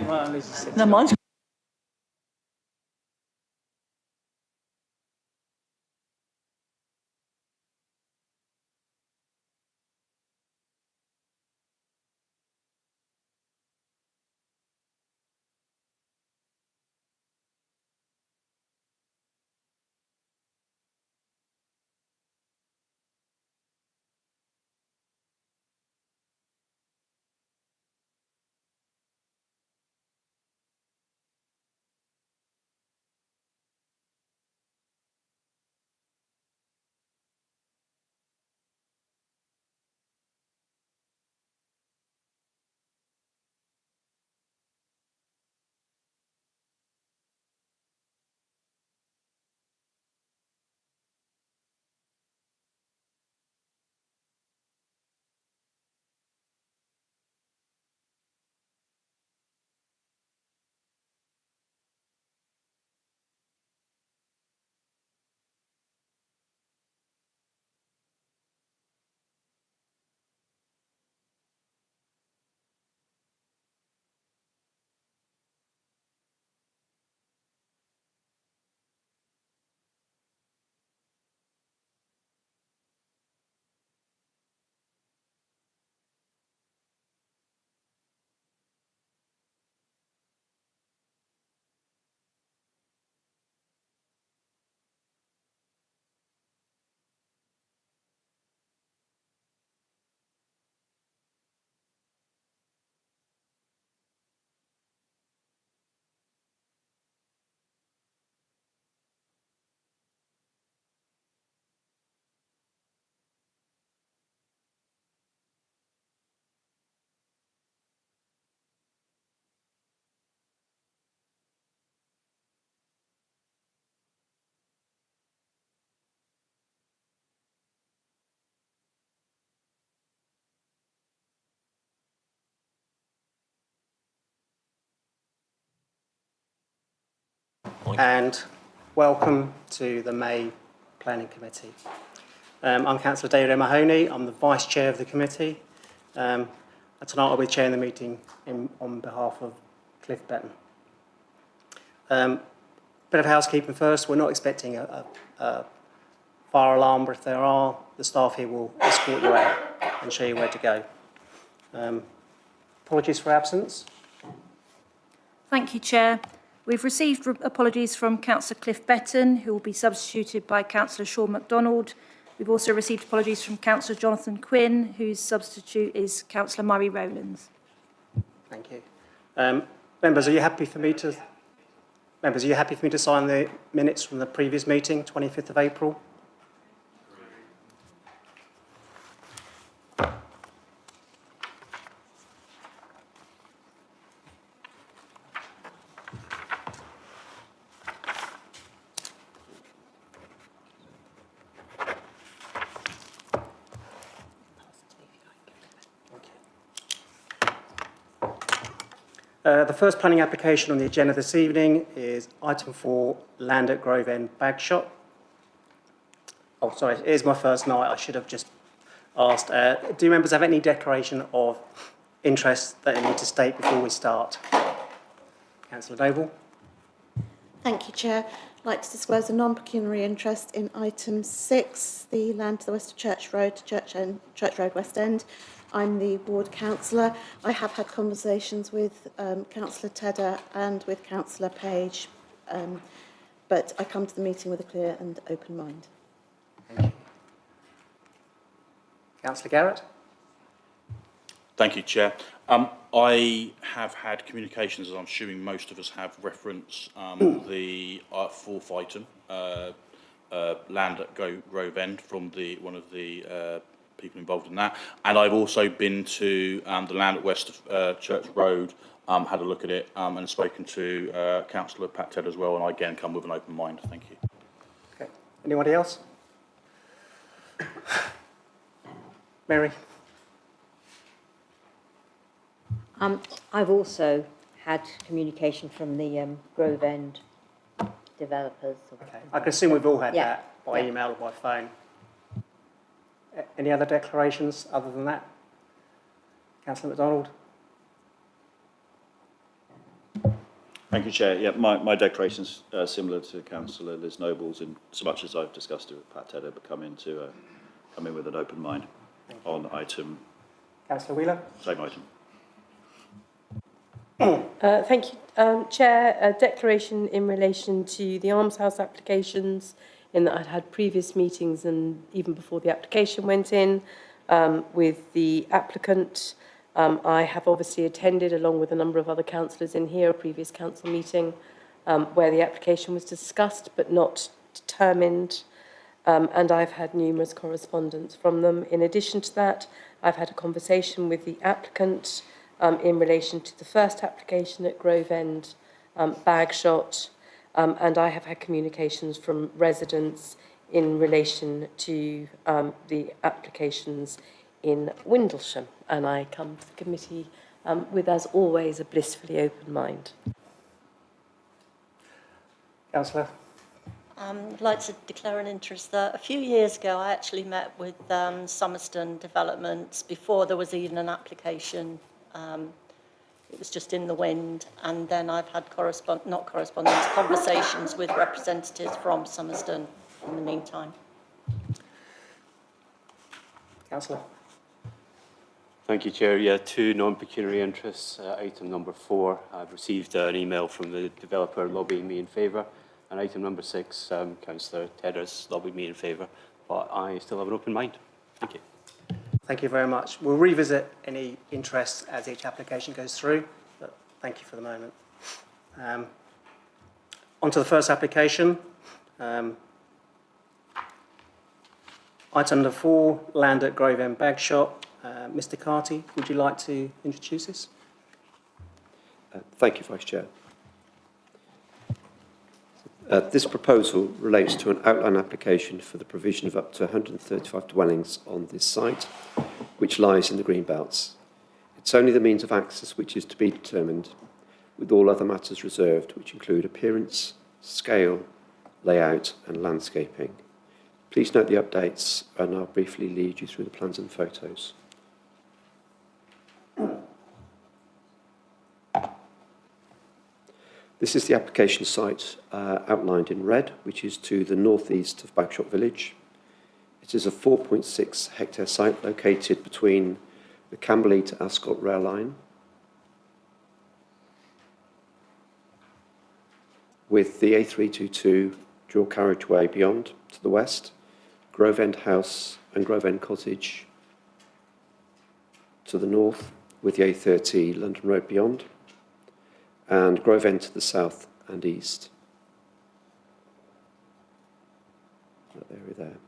Never mind. And welcome to the May Planning Committee. I'm Councillor David O'Mahony. I'm the Vice Chair of the committee. And tonight I'll be chairing the meeting on behalf of Cliff Betton. Bit of housekeeping first. We're not expecting a fire alarm, but if there are, the staff here will escort you out and show you where to go. Apologies for absence. Thank you, Chair. We've received apologies from Councillor Cliff Betton, who will be substituted by Councillor Sean MacDonald. We've also received apologies from Councillor Jonathan Quinn, whose substitute is Councillor Murray Rowlands. Thank you. Members, are you happy for me to sign the minutes from the previous meeting, 25th of April? The first planning application on the agenda this evening is item 4, Land at Grove End Bag Shop. Oh, sorry, it is my first night. I should have just asked. Do members have any declaration of interest that they need to state before we start? Councillor Noble. Thank you, Chair. I'd like to disclose a non-pecuniary interest in item 6, the land to the west of Church Road, Church Road West End. I'm the ward councillor. I have had conversations with Councillor Tedder and with Councillor Page, but I come to the meeting with a clear and open mind. Thank you. Councillor Garrett. Thank you, Chair. I have had communications, as I'm assuming most of us have, reference the fourth item, land at Grove End, from one of the people involved in that. And I've also been to the land at west of Church Road, had a look at it, and spoken to Councillor Pat Ted as well, and I again come with an open mind. Thank you. Okay. Anybody else? Mary. I've also had communication from the Grove End developers. Okay. I can assume we've all had Yeah. that by email or by phone. Any other declarations other than that? Councillor MacDonald? Thank you, Chair. Yeah, my declaration's similar to Councillor Liz Noble's in so much as I've discussed it with Pat Tedder, but come in with an open mind on item, Councillor Wheeler? same item. Thank you, Chair. A declaration in relation to the Arms House applications, in that I'd had previous meetings and even before the application went in with the applicant. I have obviously attended, along with a number of other councillors in here, a previous council meeting where the application was discussed but not determined. And I've had numerous correspondence from them. In addition to that, I've had a conversation with the applicant in relation to the first application at Grove End, Bagshot, and I have had communications from residents in relation to the applications in Windlesham, and I come to the committee with, as always, a blissfully open mind. Councillor? I'd like to declare an interest that a few years ago I actually met with Somerston Developments before there was even an application. It was just in the wind, and then I've had conversations with representatives from Somerston in the meantime. Councillor? Thank you, Chair. Yeah, two non-pecuniary interests. Item number 4, I've received an email from the developer lobbying me in favour. And item number 6, Councillor Tedder's lobbied me in favour. But I still have an open mind. Thank you. Thank you very much. We'll revisit any interests as each application goes through, but thank you for the moment. On to the first application. Item number 4, land at Grove End Bagshot. Mr. Carty, would you like to introduce this? Thank you, Vice Chair. This proposal relates to an outline application for the provision of up to 135 dwellings on this site, which lies in the green belts. It's only the means of access which is to be determined, with all other matters reserved, which include appearance, scale, layout and landscaping. Please note the updates, and I'll briefly lead you through the plans and photos. This is the application site outlined in red, which is to the northeast of Bagshot Village. It is a 4.6 hectare site located between the Camberley to Ascot rail line, with the A322 dual carriageway beyond to the west, Grove End House and Grove End Cottage to the north, with the A30 London Road beyond, and Grove End to the south and east. That area there.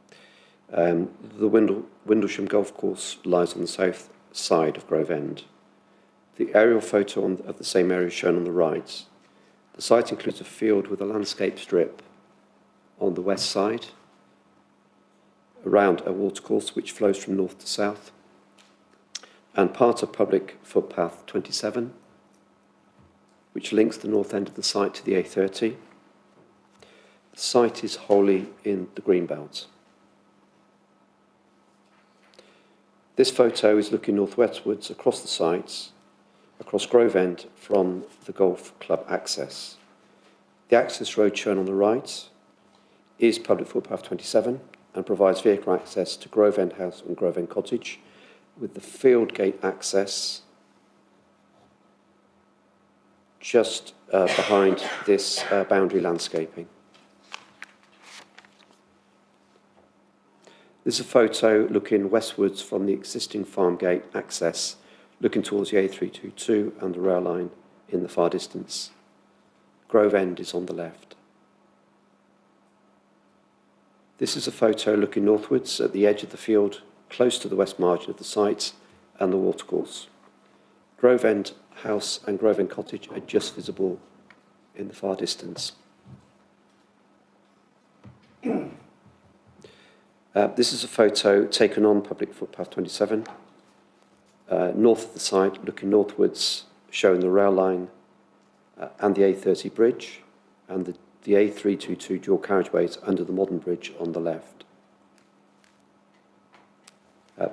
The Windlesham Golf Course lies on the south side of Grove End. The aerial photo of the same area is shown on the right. The site includes a field with a landscape strip on the west side, around a watercourse which flows from north to south, and part of public footpath 27, which links the north end of the site to the A30. The site is wholly in the green belt. This photo is looking northwestwards across the sites, across Grove End from the golf club access. The access road shown on the right is public footpath 27 and provides vehicle access to Grove End House and Grove End Cottage, with the field gate access just behind this boundary landscaping. This is a photo looking westwards from the existing farm gate access, looking towards the A322 and the rail line in the far distance. Grove End is on the left. This is a photo looking northwards at the edge of the field, close to the west margin of the site and the watercourse. Grove End House and Grove End Cottage are just visible in the far distance. This is a photo taken on public footpath 27, north of the site, looking northwards, showing the rail line and the A30 bridge, and the A322 dual carriageways under the modern bridge on the left.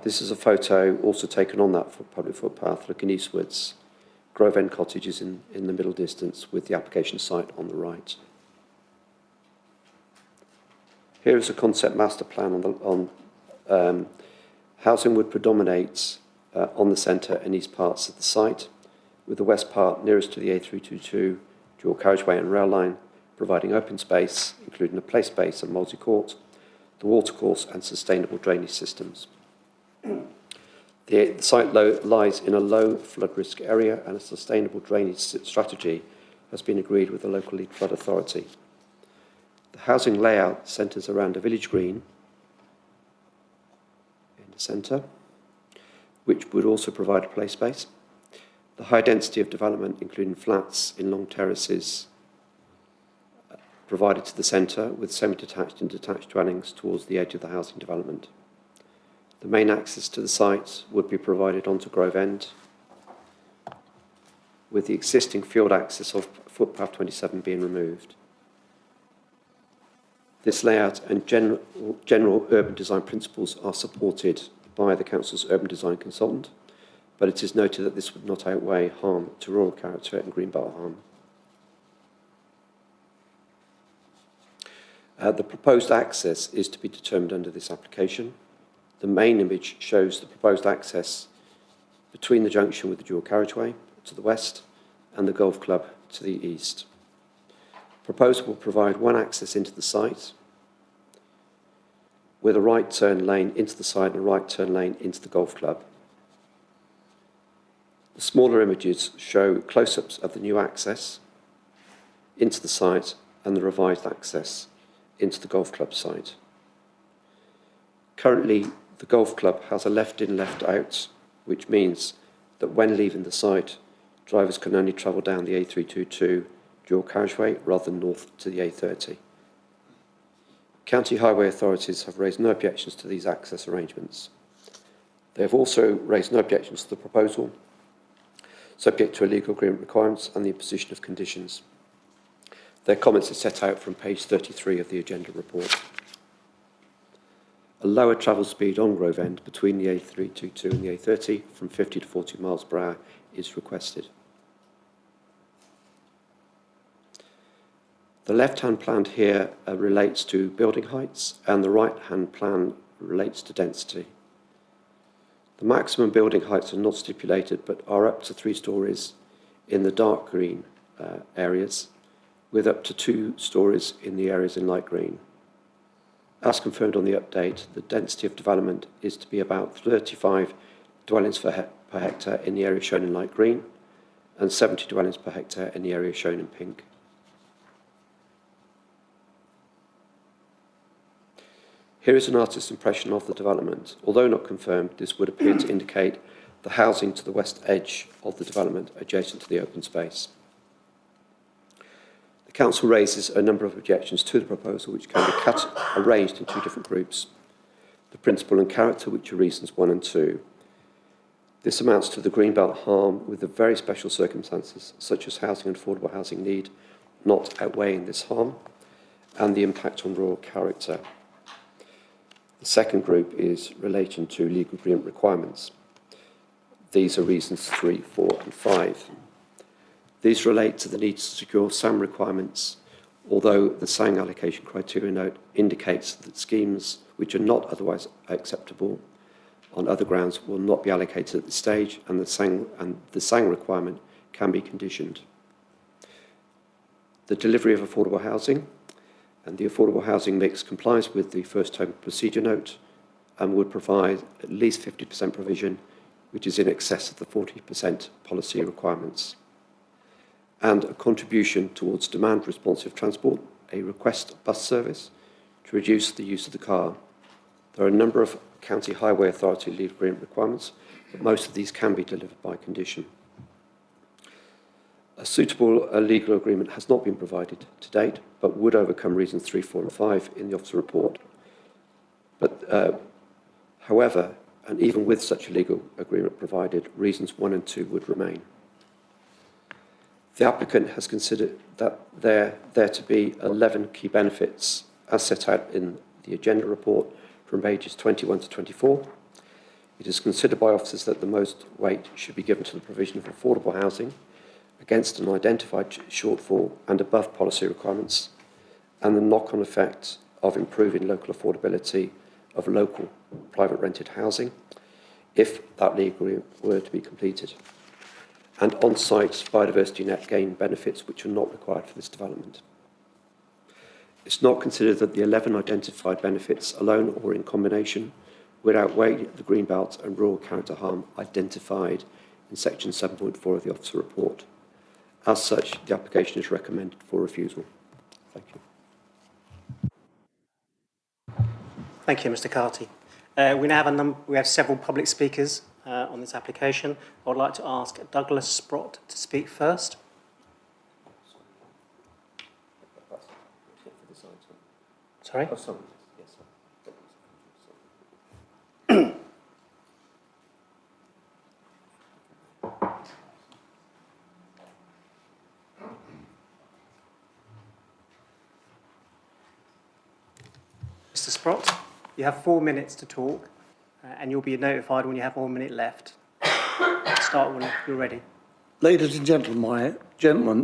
This is a photo also taken on that public footpath, looking eastwards, Grove End Cottage is in the middle distance with the application site on the right. Here is a concept master plan on housing would predominate on the centre and east parts of the site, with the west part nearest to the A322 dual carriageway and rail line, providing open space, including a play space and multi-court, the watercourse and sustainable drainage systems. The site lies in a low flood risk area, and a sustainable drainage strategy has been agreed with the local lead flood authority. The housing layout centres around a village green in the centre, which would also provide a play space. The high density of development, including flats in long terraces, provided to the centre with semi-detached and detached dwellings towards the edge of the housing development. The main access to the site would be provided onto Grove End, with the existing field access of footpath 27 being removed. This layout and general urban design principles are supported by the Council's urban design consultant, but it is noted that this would not outweigh harm to rural character and greenbelt harm. The proposed access is to be determined under this application. The main image shows the proposed access between the junction with the dual carriageway to the west and the golf club to the east. Proposal will provide one access into the site with a right turn lane into the site and a right turn lane into the golf club. The smaller images show close-ups of the new access into the site and the revised access into the golf club site. Currently, the golf club has a left in, left out, which means that when leaving the site, drivers can only travel down the A322 dual carriageway rather than north to the A30. County highway authorities have raised no objections to these access arrangements. They have also raised no objections to the proposal, subject to legal agreement requirements and the imposition of conditions. Their comments are set out from page 33 of the agenda report. A lower travel speed on Grove End between the A322 and the A30 from 50 to 40 miles per hour is requested. The left-hand plan here relates to building heights, and the right-hand plan relates to density. The maximum building heights are not stipulated, but are up to 3 stories in the dark green areas, with up to 2 stories in the areas in light green. As confirmed on the update, the density of development is to be about 35 dwellings per hectare in the area shown in light green, and 70 dwellings per hectare in the area shown in pink. Here is an artist's impression of the development. Although not confirmed, this would appear to indicate the housing to the west edge of the development adjacent to the open space. The Council raises a number of objections to the proposal, which can be arranged in 2 different groups. The principle and character, which are reasons 1 and 2. This amounts to the greenbelt harm with the very special circumstances, such as housing and affordable housing need, not outweighing this harm, and the impact on rural character. The second group is relating to legal agreement requirements. These are reasons 3, 4 and 5. These relate to the need to secure SAM requirements, although the SAM allocation criteria note indicates that schemes which are not otherwise acceptable on other grounds will not be allocated at this stage, and the SAM requirement can be conditioned. The delivery of affordable housing and the affordable housing mix complies with the first home procedure note and would provide at least 50% provision, which is in excess of the 40% policy requirements, and a contribution towards demand responsive transport, a request bus service to reduce the use of the car. There are a number of County Highway Authority legal agreement requirements, but most of these can be delivered by condition. A suitable legal agreement has not been provided to date, but would overcome reasons 3, 4 and 5 in the officer report. But, however, and even with such a legal agreement provided, reasons 1 and 2 would remain. The applicant has considered that there to be 11 key benefits as set out in the agenda report from pages 21 to 24. It is considered by officers that the most weight should be given to the provision of affordable housing against an identified shortfall and above policy requirements, and the knock-on effect of improving local affordability of local private rented housing, if that legal agreement were to be completed, and on-site biodiversity net gain benefits which are not required for this development. It's not considered that the 11 identified benefits alone or in combination would outweigh the greenbelt and rural character harm identified in section 7.4 of the officer report. As such, the application is recommended for refusal. Thank you. Thank you, Mr. Carty. We now have several public speakers on this application. I would like to ask Douglas Sprott to speak first. Sorry? Mr. Sprott, you have 4 minutes to talk, and you'll be notified when you have 1 minute left. Start when you're ready. Ladies and gentlemen,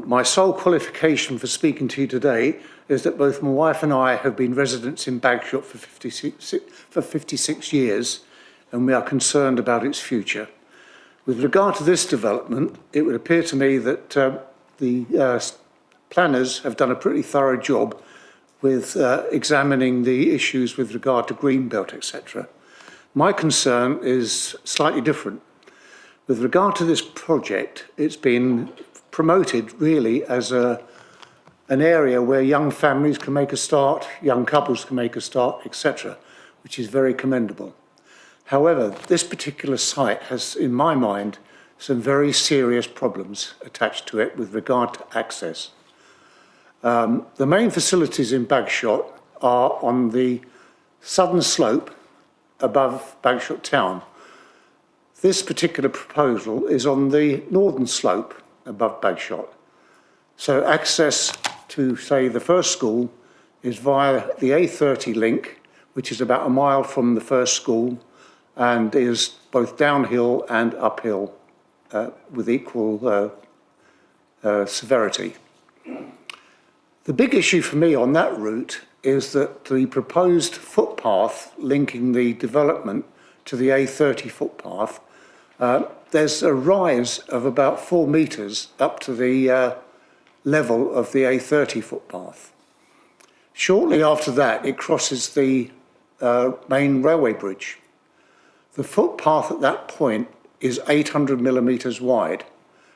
my sole qualification for speaking to you today is that both my wife and I have been residents in Bagshot for 56 years, and we are concerned about its future. With regard to this development, it would appear to me that the planners have done a pretty thorough job with examining the issues with regard to greenbelt, etc. My concern is slightly different. With regard to this project, it's been promoted really as an area where young families can make a start, young couples can make a start, etc., which is very commendable. However, this particular site has, in my mind, some very serious problems attached to it with regard to access. The main facilities in Bagshot are on the southern slope above Bagshot town. This particular proposal is on the northern slope above Bagshot. So access to, say, the first school is via the A30 link, which is about a mile from the first school and is both downhill and uphill with equal severity. The big issue for me on that route is that the proposed footpath linking the development to the A30 footpath, there's a rise of about 4 metres up to the level of the A30 footpath. Shortly after that, it crosses the main railway bridge. The footpath at that point is 800 millimetres wide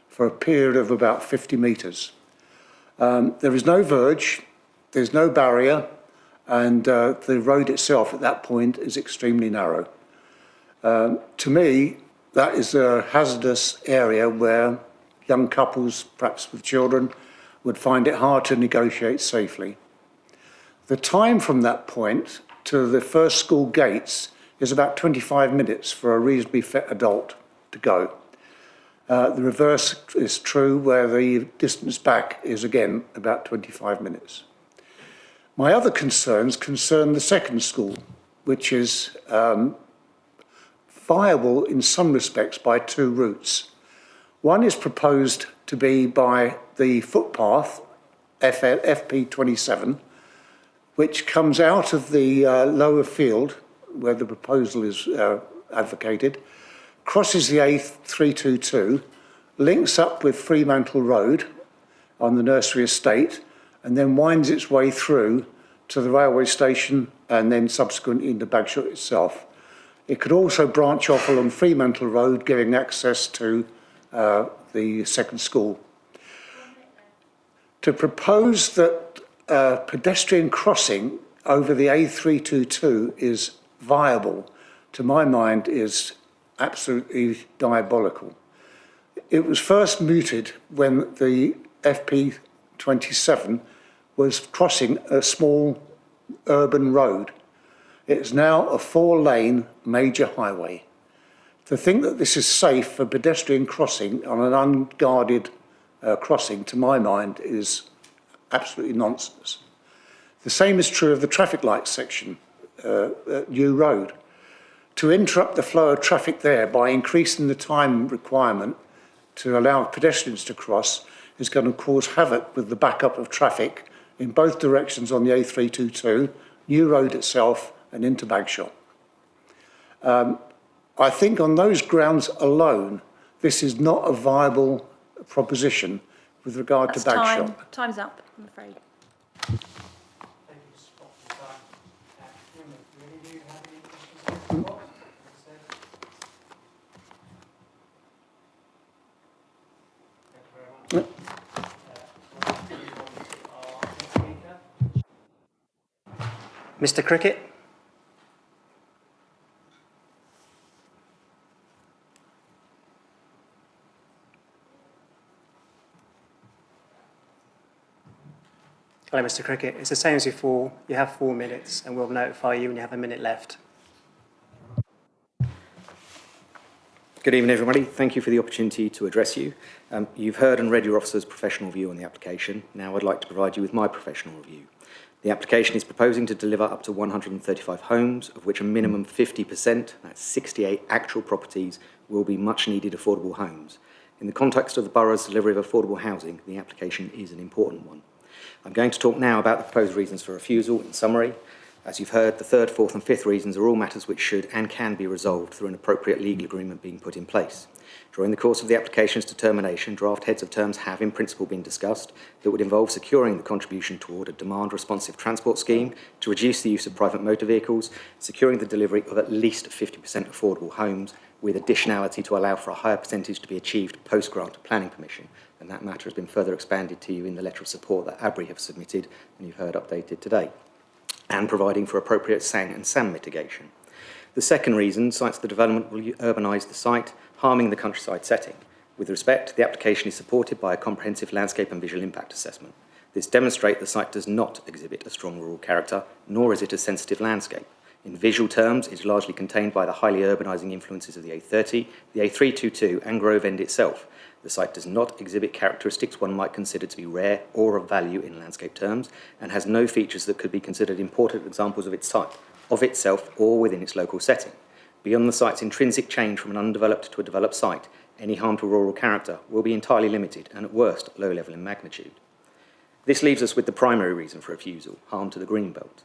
for a period of about 50 metres. There is no verge, there's no barrier, and the road itself at that point is extremely narrow. To me, that is a hazardous area where young couples, perhaps with children, would find it hard to negotiate safely. The time from that point to the first school gates is about 25 minutes for a reasonably fit adult to go. The reverse is true, where the distance back is again about 25 minutes. My other concerns concern the second school, which is viable in some respects by 2 routes. One is proposed to be by the footpath, FP27, which comes out of the lower field, where the proposal is advocated, crosses the A322, links up with Fremantle Road on the nursery estate, and then winds its way through to the railway station and then subsequently into Bagshot itself. It could also branch off along Fremantle Road, giving access to the second school. To propose that pedestrian crossing over the A322 is viable, to my mind, is absolutely diabolical. It was first mooted when the FP27 was crossing a small urban road. It is now a 4-lane major highway. To think that this is safe for pedestrian crossing on an unguarded crossing, to my mind, is absolutely nonsense. The same is true of the traffic light section at New Road. To interrupt the flow of traffic there by increasing the time requirement to allow pedestrians to cross is going to cause havoc with the backup of traffic in both directions on the A322, New Road itself and into Bagshot. I think on those grounds alone, this is not a viable proposition with regard to Bagshot. Time's up, I'm afraid. Mr. Cricket? Hello, Mr. Cricket. It's the same as before. You have 4 minutes, and we'll notify you when you have a minute left. Good evening, everybody. Thank you for the opportunity to address you. You've heard and read your officer's professional view on the application. Now I'd like to provide you with my professional review. The application is proposing to deliver up to 135 homes, of which a minimum 50%, that's 68 actual properties, will be much-needed affordable homes. In the context of the borough's delivery of affordable housing, the application is an important one. I'm going to talk now about the proposed reasons for refusal. In summary, as you've heard, the third, fourth and fifth reasons are all matters which should and can be resolved through an appropriate legal agreement being put in place. During the course of the application's determination, draft heads of terms have in principle been discussed that would involve securing the contribution toward a demand-responsive transport scheme to reduce the use of private motor vehicles, securing the delivery of at least 50% affordable homes, with additionality to allow for a higher percentage to be achieved post-grant of planning permission. And that matter has been further expanded to you in the letter of support that ABRI have submitted and you've heard updated today, and providing for appropriate SANG and SAM mitigation. The second reason cites the development will urbanise the site, harming the countryside setting. With respect, the application is supported by a comprehensive landscape and visual impact assessment. This demonstrates the site does not exhibit a strong rural character, nor is it a sensitive landscape. In visual terms, it is largely contained by the highly urbanising influences of the A30, the A322 and Grove End itself. The site does not exhibit characteristics one might consider to be rare or of value in landscape terms, and has no features that could be considered important examples of its type, of itself or within its local setting. Beyond the site's intrinsic change from an undeveloped to a developed site, any harm to rural character will be entirely limited and at worst low level in magnitude. This leaves us with the primary reason for refusal, harm to the greenbelt.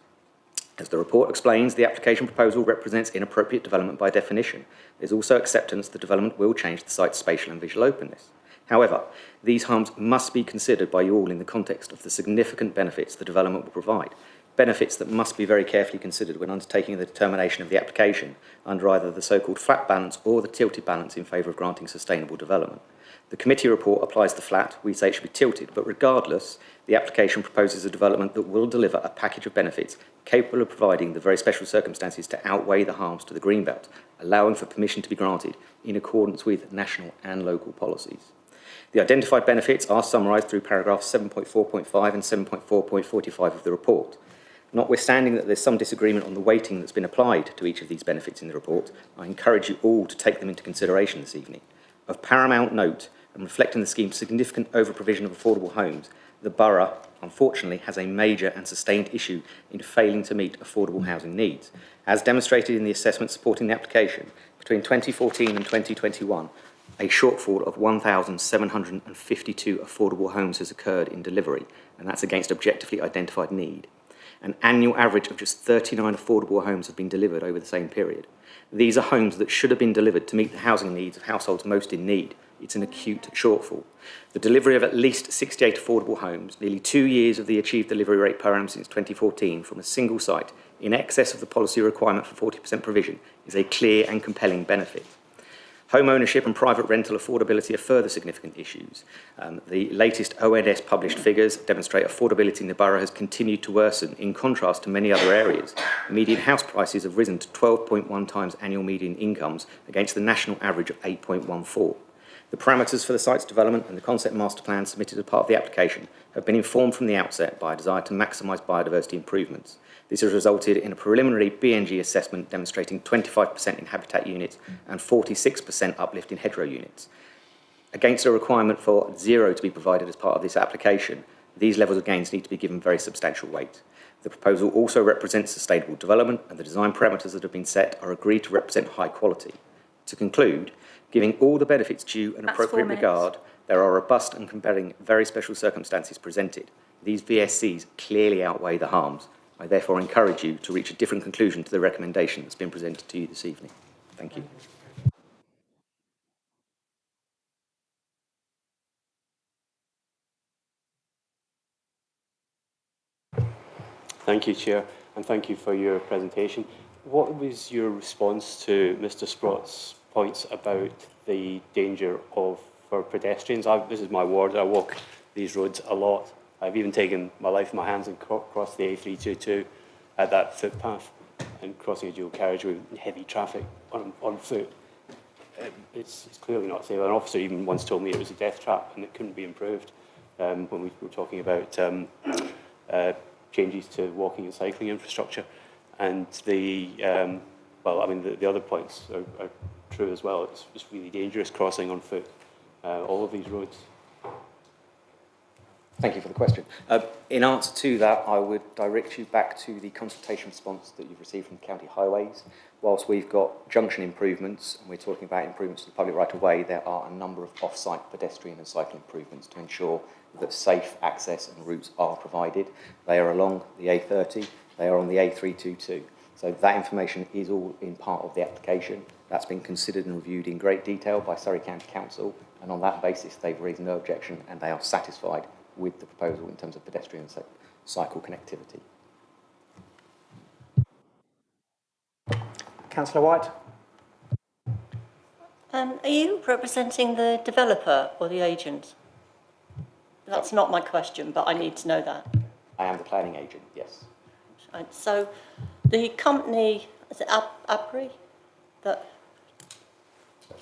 As the report explains, the application proposal represents inappropriate development by definition. There's also acceptance the development will change the site's spatial and visual openness. However, these harms must be considered by you all in the context of the significant benefits the development will provide, benefits that must be very carefully considered when undertaking the determination of the application under either the so-called flat balance or the tilted balance in favour of granting sustainable development. The committee report applies the flat, we say it should be tilted, but regardless, the application proposes a development that will deliver a package of benefits capable of providing the very special circumstances to outweigh the harms to the greenbelt, allowing for permission to be granted in accordance with national and local policies. The identified benefits are summarised through paragraphs 7.4.5 and 7.4.45 of the report. Notwithstanding that there's some disagreement on the weighting that's been applied to each of these benefits in the report, I encourage you all to take them into consideration this evening. Of paramount note, and reflecting the scheme's significant over-provision of affordable homes, the borough, unfortunately, has a major and sustained issue in failing to meet affordable housing needs. As demonstrated in the assessment supporting the application, between 2014 and 2021, a shortfall of 1,752 affordable homes has occurred in delivery, and that's against objectively identified need. An annual average of just 39 affordable homes have been delivered over the same period. These are homes that should have been delivered to meet the housing needs of households most in need. It's an acute shortfall. The delivery of at least 68 affordable homes, nearly 2 years of the achieved delivery rate per annum since 2014 from a single site, in excess of the policy requirement for 40% provision, is a clear and compelling benefit. Home ownership and private rental affordability are further significant issues. The latest ONS published figures demonstrate affordability in the borough has continued to worsen in contrast to many other areas. Median house prices have risen to 12.1 times annual median incomes against the national average of 8.14. The parameters for the site's development and the concept master plan submitted as part of the application have been informed from the outset by a desire to maximise biodiversity improvements. This has resulted in a preliminary BNG assessment demonstrating 25% in habitat units and 46% uplift in hedgerow units. Against a requirement for 0 to be provided as part of this application, these levels of gains need to be given very substantial weight. The proposal also represents sustainable development, and the design parameters that have been set are agreed to represent high quality. To conclude, Giving all the benefits due and That's 4 appropriate minutes. regard, there are robust and compelling very special circumstances presented. These VSCs clearly outweigh the harms. I therefore encourage you to reach a different conclusion to the recommendation that's been presented to you this evening. Thank you. Thank you, Chair, and thank you for your presentation. What was your response to Mr. Sprott's points about the danger for pedestrians? This is my ward. I walk these roads a lot. I've even taken my life in my hands and crossed the A322 at that footpath and crossing a dual carriage with heavy traffic on foot. It's clearly not safe. An officer even once told me it was a death trap and it couldn't be improved when we were talking about changes to walking and cycling infrastructure. And the other points are true as well. It's really dangerous crossing on foot, all of these roads. Thank you for the question. In answer to that, I would direct you back to the consultation response that you've received from County Highways. Whilst we've got junction improvements, and we're talking about improvements to the public right-of-way, there are a number of off-site pedestrian and cycling improvements to ensure that safe access and routes are provided. They are along the A30, they are on the A322. So that information is all in part of the application. That's been considered and reviewed in great detail by Surrey County Council, and on that basis they've raised no objection and they are satisfied with the proposal in terms of pedestrian and cycle connectivity. Councillor White? Are you representing the developer or the agent? That's not my question, but I need to know that. I am the planning agent, yes. Right, so the company, is it ABRI?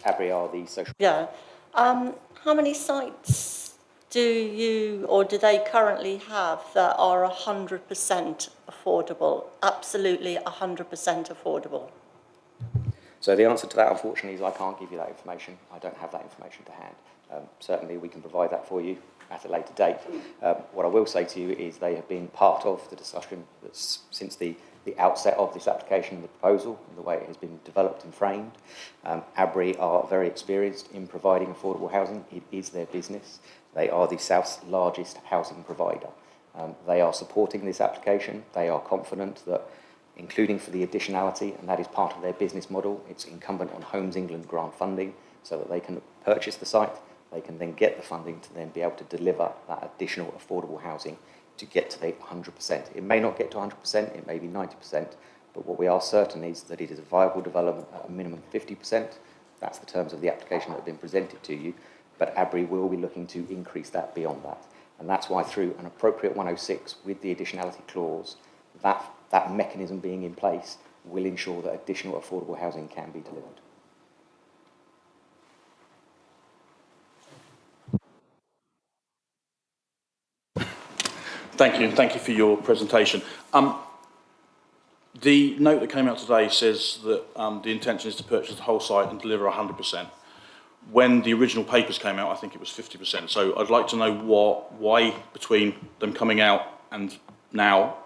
ABRI are the social... Yeah. How many sites do you or do they currently have that are 100% affordable, absolutely 100% affordable? So the answer to that, unfortunately, is I can't give you that information. I don't have that information to hand. Certainly, we can provide that for you at a later date. What I will say to you is they have been part of the discussion that's since the outset of this application and the proposal and the way it has been developed and framed. ABRI are very experienced in providing affordable housing. It is their business. They are the South's largest housing provider. They are supporting this application. They are confident that, including for the additionality, and that is part of their business model, it's incumbent on Homes England grant funding so that they can purchase the site, they can then get the funding to then be able to deliver that additional affordable housing to get to the 100%. It may not get to 100%, it may be 90%, but what we are certain is that it is a viable development at a minimum 50%. That's the terms of the application that have been presented to you, but ABRI will be looking to increase that beyond that. And that's why through an appropriate 106 with the additionality clause, that mechanism being in place will ensure that additional affordable housing can be delivered. Thank you for your presentation. The note that came out today says that the intention is to purchase the whole site and deliver 100%. When the original papers came out, I think it was 50%. So I'd like to know why between them coming out and now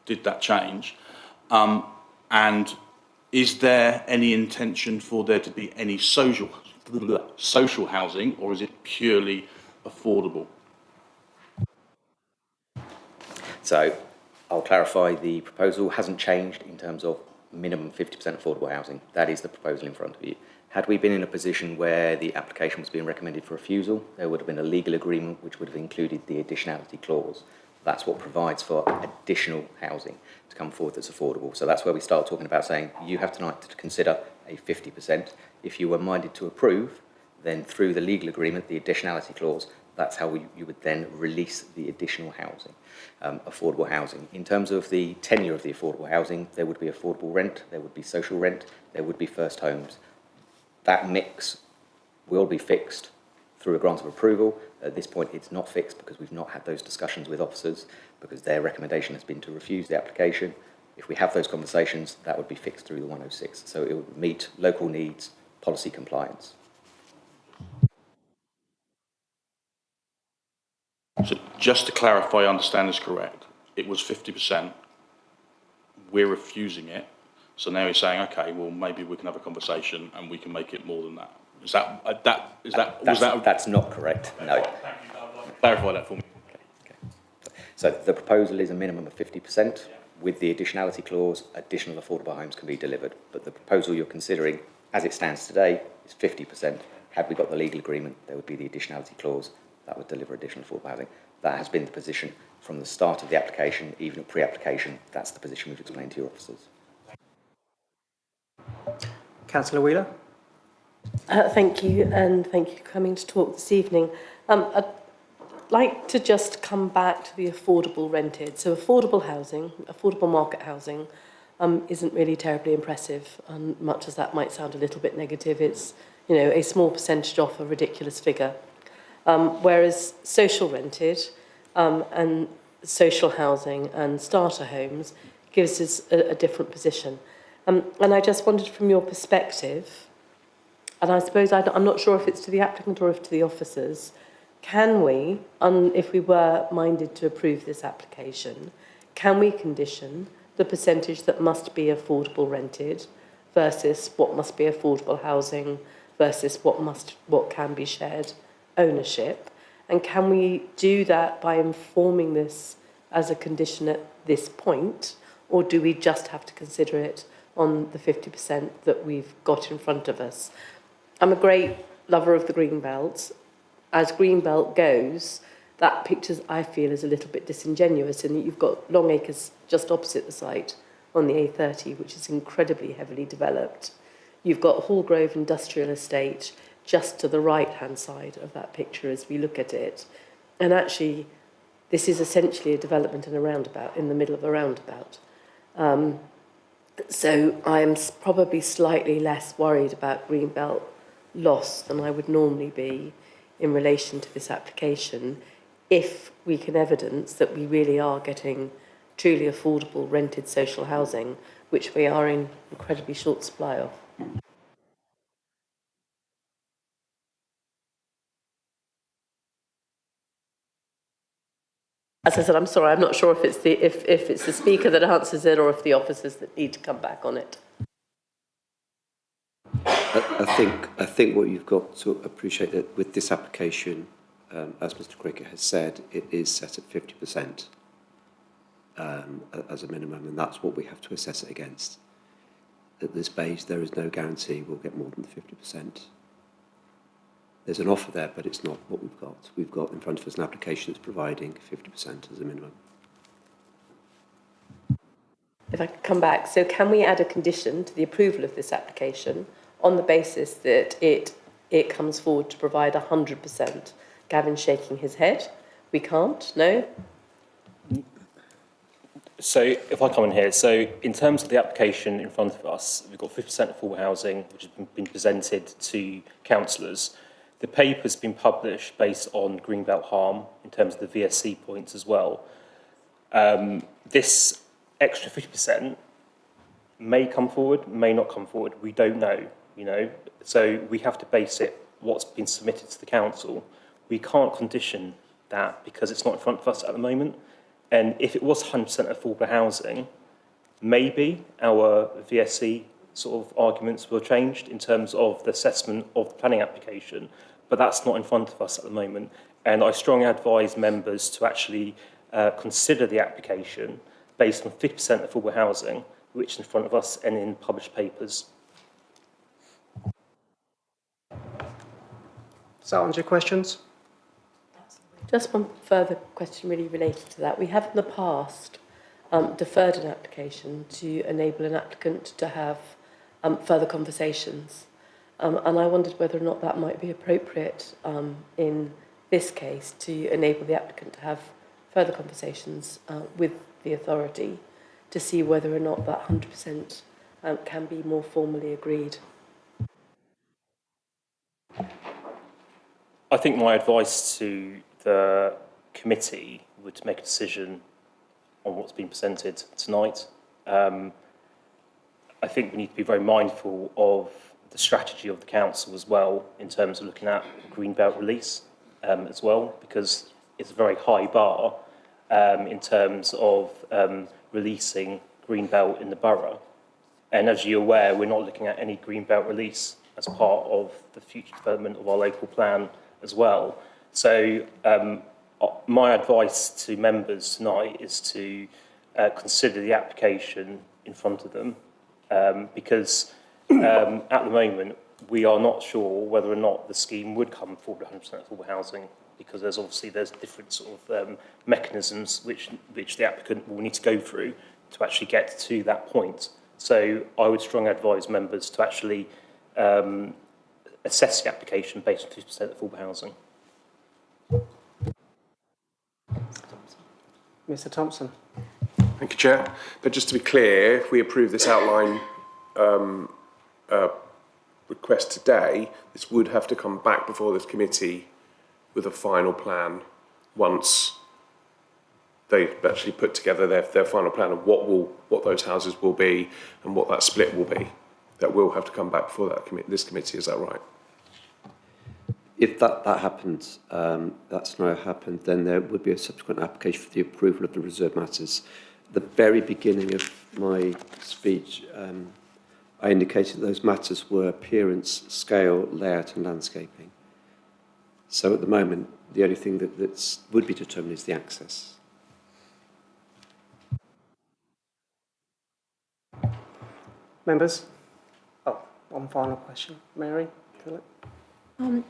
did that change? And is there any intention for there to be any social housing, or is it purely affordable? So I'll clarify, the proposal hasn't changed in terms of minimum 50% affordable housing. That is the proposal in front of you. Had we been in a position where the application was being recommended for refusal, there would have been a legal agreement which would have included the additionality clause. That's what provides for additional housing to come forward that's affordable. So that's where we start talking about saying you have tonight to consider a 50%. If you were minded to approve, then through the legal agreement, the additionality clause, that's how you would then release the additional housing, affordable housing. In terms of the tenure of the affordable housing, there would be affordable rent, there would be social rent, there would be first homes. That mix will be fixed through a grant of approval. At this point, it's not fixed because we've not had those discussions with officers because their recommendation has been to refuse the application. If we have those conversations, that would be fixed through the 106. So it would meet local needs, policy compliance. So just to clarify, I understand this correct, it was 50%, we're refusing it, so now you're saying, okay, well, maybe we can have a conversation and we can make it more than that. Is that That's not correct, no. clarify that for me? So the proposal is a minimum of 50%. With the additionality clause, additional affordable homes can be delivered. But the proposal you're considering, as it stands today, is 50%. Had we got the legal agreement, there would be the additionality clause that would deliver additional affordable housing. That has been the position from the start of the application, even at pre-application. That's the position we've explained to your officers. Councillor Wheeler? Thank you, and thank you for coming to talk this evening. I'd like to just come back to the affordable rented. So affordable housing, affordable market housing, isn't really terribly impressive, and much as that might sound a little bit negative, it's, you know, a small percentage off a ridiculous figure. Whereas social rented and social housing and starter homes gives us a different position. And I just wondered from your perspective, and I suppose I'm not sure if it's to the applicant or if to the officers, can we, if we were minded to approve this application, can we condition the percentage that must be affordable rented versus what must be affordable housing versus what can be shared ownership? And can we do that by informing this as a condition at this point, or do we just have to consider it on the 50% that we've got in front of us? I'm a great lover of the green belt. As green belt goes, that picture, I feel, is a little bit disingenuous in that you've got Long Acres just opposite the site on the A30, which is incredibly heavily developed. You've got Hallgrove Industrial Estate just to the right-hand side of that picture as we look at it. And actually, this is essentially a development in a roundabout, in the middle of a roundabout. So I'm probably slightly less worried about green belt loss than I would normally be in relation to this application, if we can evidence that we really are getting truly affordable rented social housing, which we are in incredibly short supply of. As I said, I'm sorry, I'm not sure if it's the speaker that answers it or if the officers that need to come back on it. I think what you've got to appreciate that with this application, as Mr. Cricket has said, it is set at 50% as a minimum, and that's what we have to assess it against. At this stage, there is no guarantee we'll get more than the 50%. There's an offer there, but it's not what we've got. We've got in front of us an application that's providing 50% as a minimum. If I could come back, so can we add a condition to the approval of this application on the basis that it comes forward to provide 100%? Gavin's shaking his head. We can't, no? So if I come in here, so in terms of the application in front of us, we've got 50% affordable housing, which has been presented to councillors. The paper's been published based on Greenbelt harm in terms of the VSC points as well. This extra 50% may come forward, may not come forward. We don't know, you know. So we have to base it what's been submitted to the council. We can't condition that because it's not in front of us at the moment. And if it was 100% affordable housing, maybe our VSC sort of arguments were changed in terms of the assessment of the planning application, but that's not in front of us at the moment. And I strongly advise members to actually consider the application based on 50% affordable housing, which is in front of us and in published papers. Does that answer your questions? Just one further question really related to that. We have in the past deferred an application to enable an applicant to have further conversations. And I wondered whether or not that might be appropriate in this case to enable the applicant to have further conversations with the authority to see whether or not that 100% can be more formally agreed. I think my advice to the committee would make a decision on what's been presented tonight. I think we need to be very mindful of the strategy of the council as well in terms of looking at Greenbelt release as well, because it's a very high bar in terms of releasing Greenbelt in the borough. And as you're aware, we're not looking at any Greenbelt release as part of the future development of our local plan as well. So my advice to members tonight is to consider the application in front of them because at the moment we are not sure whether or not the scheme would come forward 100% affordable housing, because there's different sort of mechanisms which the applicant will need to go through to actually get to that point. So I would strongly advise members to actually assess the application based on 50% affordable housing. Mr Thompson. Thank you, Chair. But just to be clear, if we approve this outline request today, this would have to come back before this committee with a final plan once they actually put together their final plan of what those houses will be and what that split will be. That will have to come back before this committee, is that right? If that happens, that scenario happened, then there would be a subsequent application for the approval of the reserved matters. At the very beginning of my speech, I indicated that those matters were appearance, scale, layout and landscaping. So at the moment, the only thing that would be determined is the access. Members? Oh, one final question. Mary? Philip? I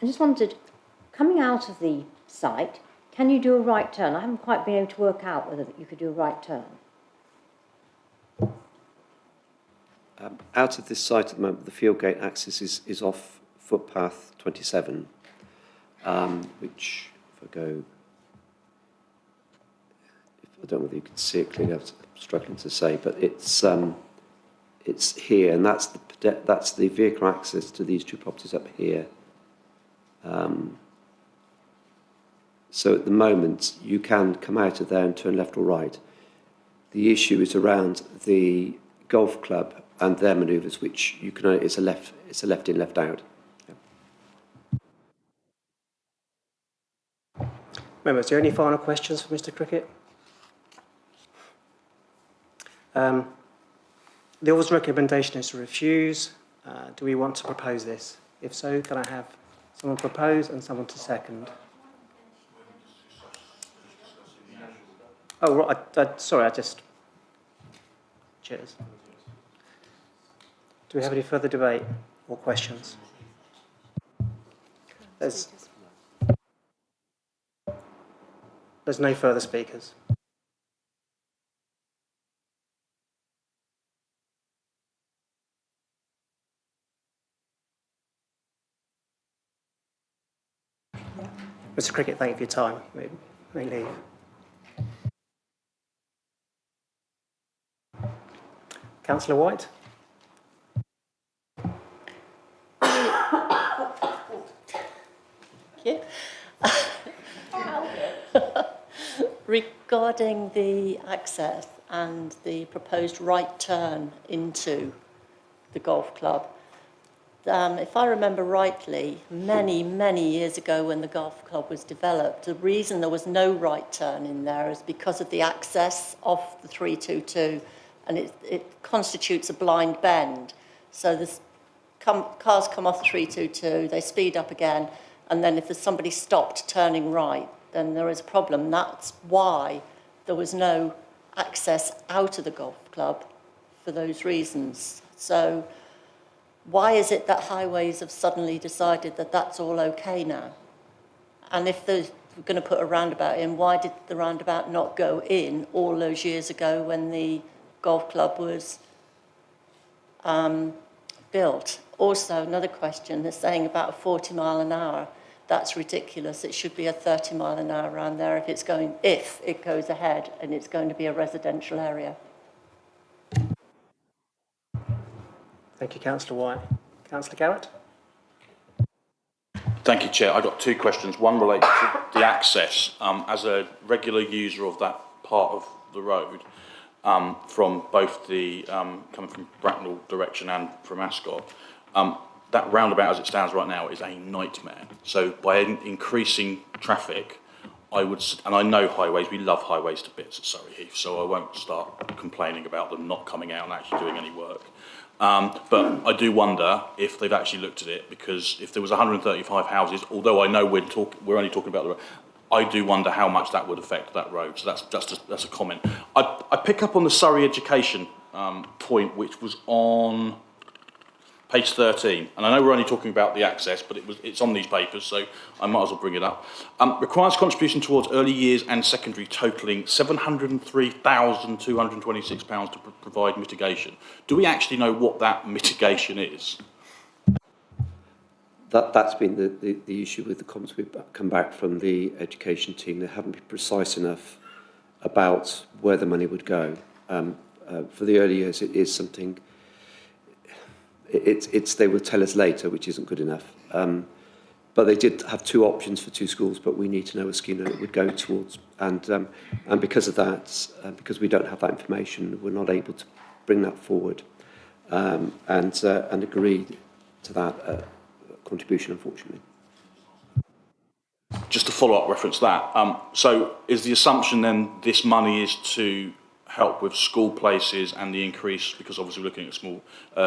just wondered, coming out of the site, can you do a right turn? I haven't quite been able to work out whether you could do a right turn. Out of this site at the moment, the Fieldgate access is off footpath 27, which, if I go, I don't know whether you can see it clearly, I'm struggling to say, but it's here, and that's the vehicle access to these two properties up here. So at the moment, you can come out of there and turn left or right. The issue is around the golf club and their manoeuvres, which you can only, it's a left in, left out. Yeah. Members, do you have any final questions for Mr Cricket? The Order's recommendation is to refuse. Do we want to propose this? If so, can I have someone propose and someone to second? Oh, right, sorry, cheers. Do we have any further debate or questions? There's no further speakers. Mr Cricket, thank you for your time. You may leave. Councillor White. Thank you. Regarding the access and the proposed right turn into the golf club, if I remember rightly, many, many years ago when the golf club was developed, the reason there was no right turn in there is because of the access off the 322, and it constitutes a blind bend. So cars come off the 322, they speed up again, and then if there's somebody stopped turning right, then there is a problem. That's why there was no access out of the golf club for those reasons. So why is it that highways have suddenly decided that that's all okay now? And if they're going to put a roundabout in, why did the roundabout not go in all those years ago when the golf club was built? Also, another question, they're saying about a 40 mile an hour. That's ridiculous. It should be a 30 mile an hour around there if it goes ahead and it's going to be a residential area. Thank you, Councillor White. Councillor Garrett. Thank you, Chair. I've got two questions. One relates to the access. As a regular user of that part of the road, from both the coming from Bracknell direction and from Ascot, that roundabout as it stands right now is a nightmare. So by increasing traffic, and I know highways, we love highways to bits at Surrey Heath, so I won't start complaining about them not coming out and actually doing any work. But I do wonder if they've actually looked at it, because if there was 135 houses, although I know we're only talking about the road, I do wonder how much that would affect that road. So that's a comment. I pick up on the Surrey education point, which was on page 13, and I know we're only talking about the access, but it's on these papers, so I might as well bring it up. Requires contribution towards early years and secondary totalling £703,226 to provide mitigation. Do we actually know what that mitigation is? That's been the issue with the comments we've come back from the education team. They haven't been precise enough about where the money would go. For the early years, it is something. They will tell us later, which isn't good enough. But they did have two options for two schools, but we need to know a scheme that it would go towards. And because of that, because we don't have that information, we're not able to bring that forward and agree to that contribution, unfortunately. Just to follow up, reference that. So is the assumption then this money is to help with school places and the increase, because obviously we're looking at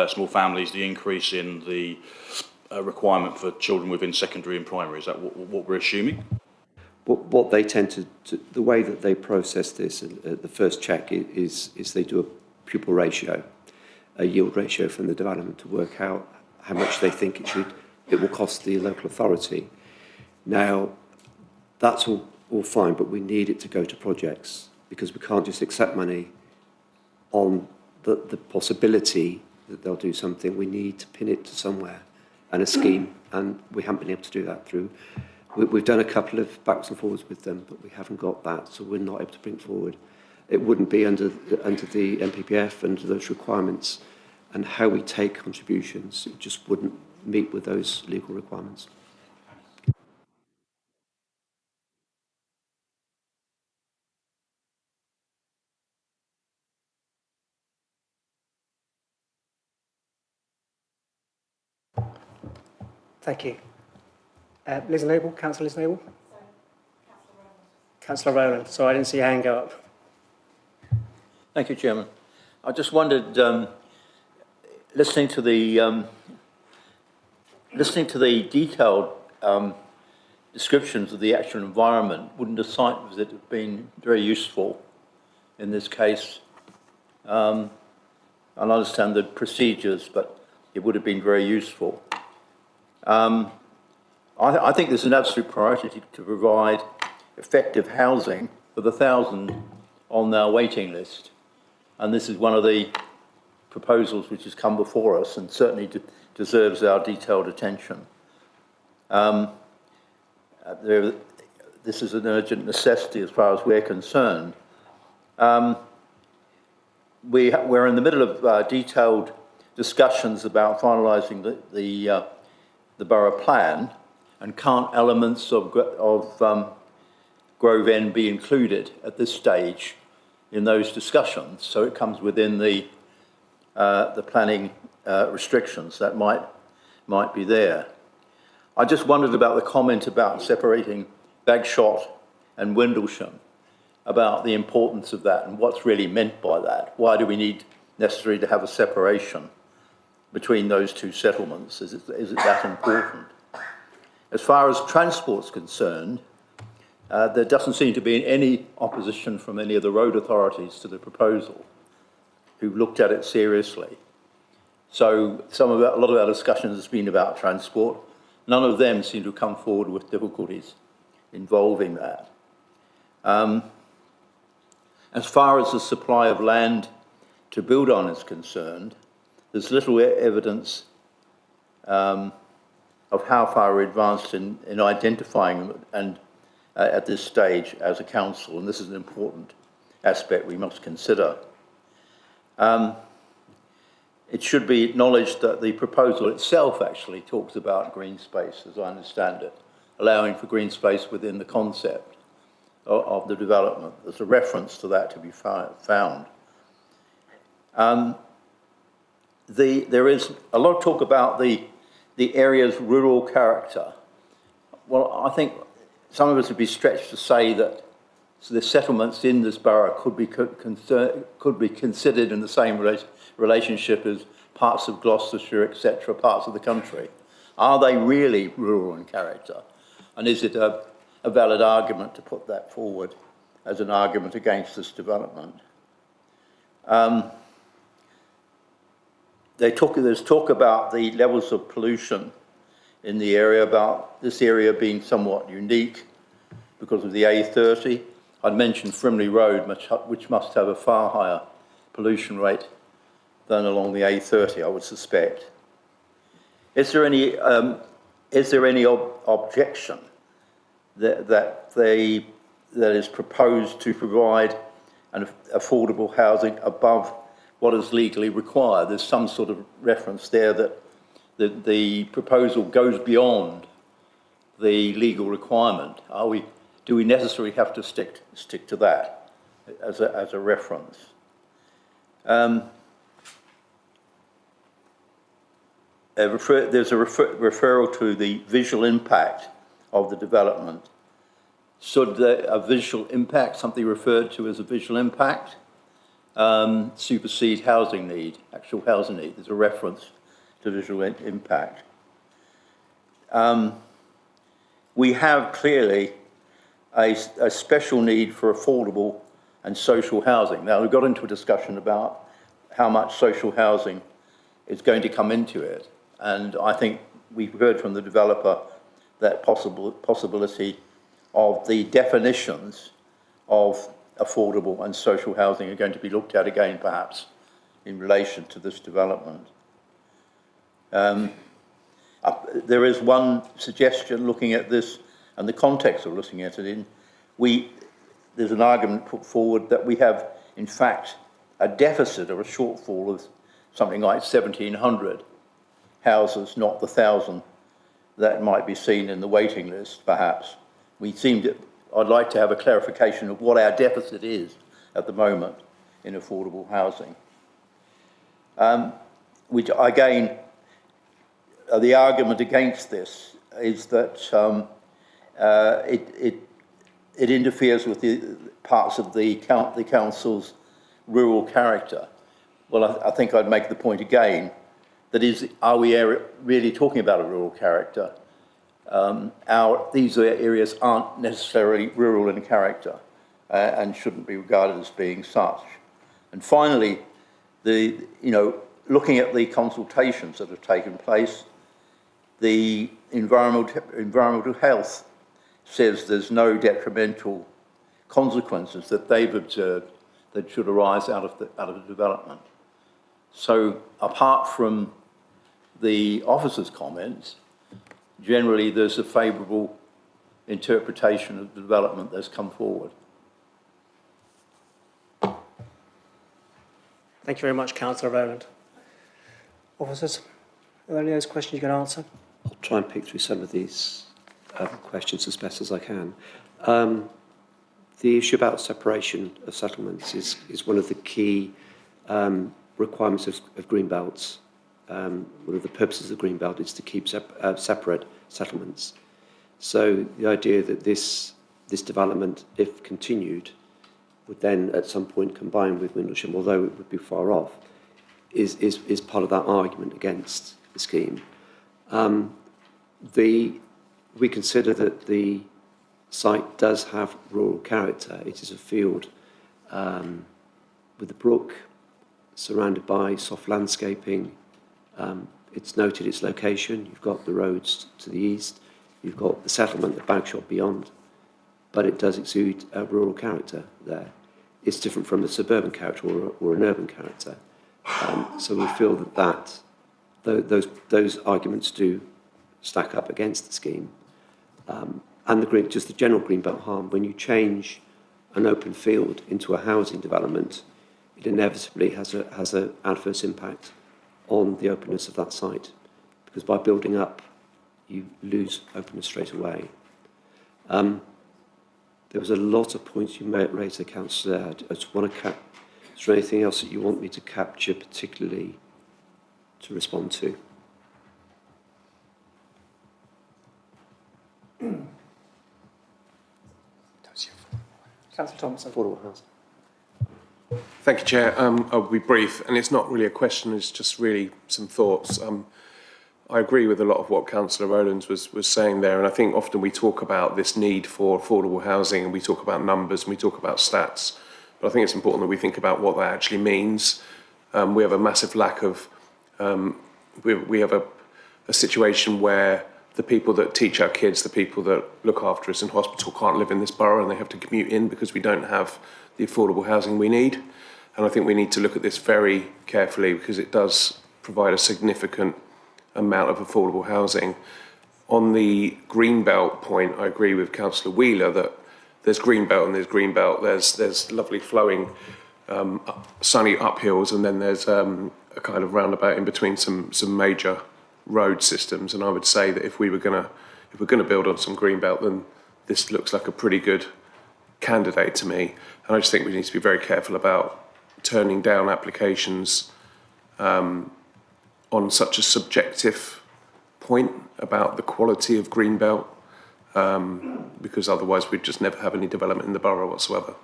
small families, the increase in the requirement for children within secondary and primary? Is that what we're assuming? What they tend to the way that they process this, the first check is they do a pupil ratio, a yield ratio from the development to work out how much they think it will cost the local authority. Now, that's all fine, but we need it to go to projects, because we can't just accept money on the possibility that they'll do something. We need to pin it to somewhere and a scheme, and we haven't been able to do that through. We've done a couple of backs and forwards with them, but we haven't got that, so we're not able to bring it forward. It wouldn't be under the NPPF, under those requirements, and how we take contributions, it just wouldn't meet with those legal requirements. Thank you. Liz Noble, Councillor Liz Noble? Councillor Rowland. Sorry, I didn't see your hand go up. Thank you, Chairman. I just wondered, listening to the detailed descriptions of the actual environment, wouldn't a site visit have been very useful in this case? I understand the procedures, but it would have been very useful. I think there's an absolute priority to provide effective housing for the 1,000 on our waiting list. And this is one of the proposals which has come before us and certainly deserves our detailed attention. This is an urgent necessity as far as we're concerned. We're in the middle of detailed discussions about finalising the borough plan, and can't elements of Grove End be included at this stage in those discussions? So it comes within the planning restrictions that might be there. I just wondered about the comment about separating Bagshot and Windlesham, about the importance of that and what's really meant by that. Why do we need necessarily to have a separation between those two settlements? Is it that important? As far as transport's concerned, there doesn't seem to be any opposition from any of the road authorities to the proposal, who've looked at it seriously. So a lot of our discussions has been about transport. None of them seem to have come forward with difficulties involving that. As far as the supply of land to build on is concerned, there's little evidence of how far we're advanced in identifying them and at this stage as a council, and this is an important aspect we must consider. It should be acknowledged that the proposal itself actually talks about green space, as I understand it, allowing for green space within the concept of the development. There's a reference to that to be found. There is a lot of talk about the area's rural character. Well, I think some of us would be stretched to say that the settlements in this borough could be considered in the same relationship as parts of Gloucestershire, etc., parts of the country? Are they really rural in character? And is it a valid argument to put that forward as an argument against this development? There's talk about the levels of pollution in the area, about this area being somewhat unique because of the A30. I'd mentioned Frimley Road, which must have a far higher pollution rate than along the A30, I would suspect. Is there any objection that is proposed to provide an affordable housing above what is legally required? There's some sort of reference there that the proposal goes beyond the legal requirement. Do we necessarily have to stick to that as a reference? There's a referral to the visual impact of the development. Should a visual impact, something referred to as a visual impact, supersede housing need, actual housing need? There's a reference to visual impact. We have clearly a special need for affordable and social housing. Now, we got into a discussion about how much social housing is going to come into it. And I think we've heard from the developer that possibility of the definitions of affordable and social housing are going to be looked at again, perhaps, in relation to this development. There is one suggestion looking at this and the context of looking at it in. There's an argument put forward that we have, in fact, a deficit or a shortfall of something like 1,700 houses, not the 1,000 that might be seen in the waiting list, perhaps. I'd like to have a clarification of what our deficit is at the moment in affordable housing. Which, again, the argument against this is that it interferes with the parts of the council's rural character. Well, I think I'd make the point again, are we really talking about a rural character? These areas aren't necessarily rural in character and shouldn't be regarded as being such. And finally, looking at the consultations that have taken place, the environmental health says there's no detrimental consequences that they've observed that should arise out of the development. So apart from the officer's comments, generally there's a favourable interpretation of the development that's come forward. Thank you very much, Councillor Rowland. Officers, are there any of those questions you can answer? I'll try and pick through some of these questions as best as I can. The issue about separation of settlements is one of the key requirements of green belts. One of the purposes of green belt is to keep separate settlements. So the idea that this development, if continued, would then at some point combine with Windlesham, although it would be far off, is part of that argument against the scheme. We consider that the site does have rural character. It is a field with a brook surrounded by soft landscaping. It's noted its location. You've got the roads to the east. You've got the settlement at Bagshot beyond. But it does exude a rural character there. It's different from a suburban character or an urban character. So we feel that those arguments do stack up against the scheme. And just the general green belt harm, when you change an open field into a housing development, it inevitably has an adverse impact on the openness of that site, because by building up, you lose openness straight away. There was a lot of points you raised, Councillor. I just want to is there anything else that you want me to capture particularly to respond to? Councillor Thompson. Affordable housing. Thank you, Chair. I'll be brief, and it's not really a question, it's just really some thoughts. I agree with a lot of what Councillor Rowlands was saying there, and I think often we talk about this need for affordable housing, and we talk about numbers, and we talk about stats, but I think it's important that we think about what that actually means. We have a massive lack of, we have a situation where the people that teach our kids, the people that look after us in hospital can't live in this borough and they have to commute in because we don't have the affordable housing we need. And I think we need to look at this very carefully because it does provide a significant amount of affordable housing. On the Greenbelt point, I agree with Councillor Wheeler that there's Greenbelt and there's Greenbelt. There's lovely flowing sunny uphills, and then there's a kind of roundabout in between some major road systems. And I would say that if we're gonna build on some Greenbelt, then this looks like a pretty good candidate to me. And I just think we need to be very careful about turning down applications on such a subjective point about the quality of Greenbelt, because otherwise we'd just never have any development in the borough whatsoever.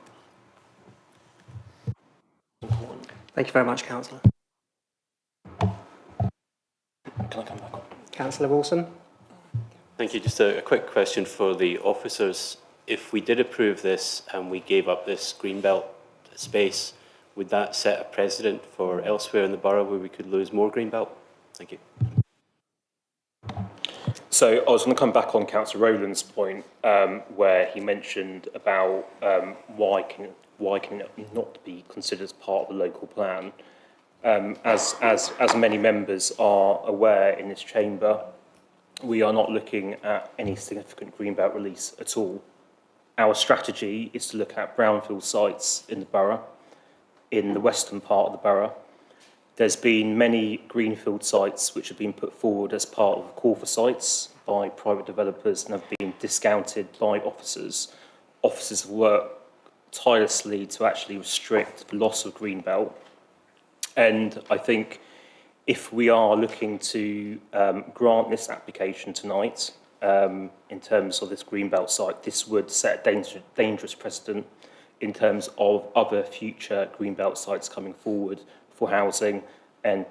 Thank you very much, Councillor. Can I come back on? Councillor Wilson? Thank you. Just a quick question for the officers. If we did approve this and we gave up this Greenbelt space, would that set a precedent for elsewhere in the borough where we could lose more Greenbelt? Thank you. So I was going to come back on Councillor Rowland's point, where he mentioned about why can it not be considered as part of the local plan. As many members are aware in this chamber, we are not looking at any significant Greenbelt release at all. Our strategy is to look at brownfield sites in the borough, in the western part of the borough. There's been many greenfield sites which have been put forward as part of call for sites by private developers and have been discounted by officers. Officers have worked tirelessly to actually restrict the loss of Greenbelt. And I think if we are looking to grant this application tonight, in terms of this Greenbelt site, this would set a dangerous precedent in terms of other future Greenbelt sites coming forward for housing and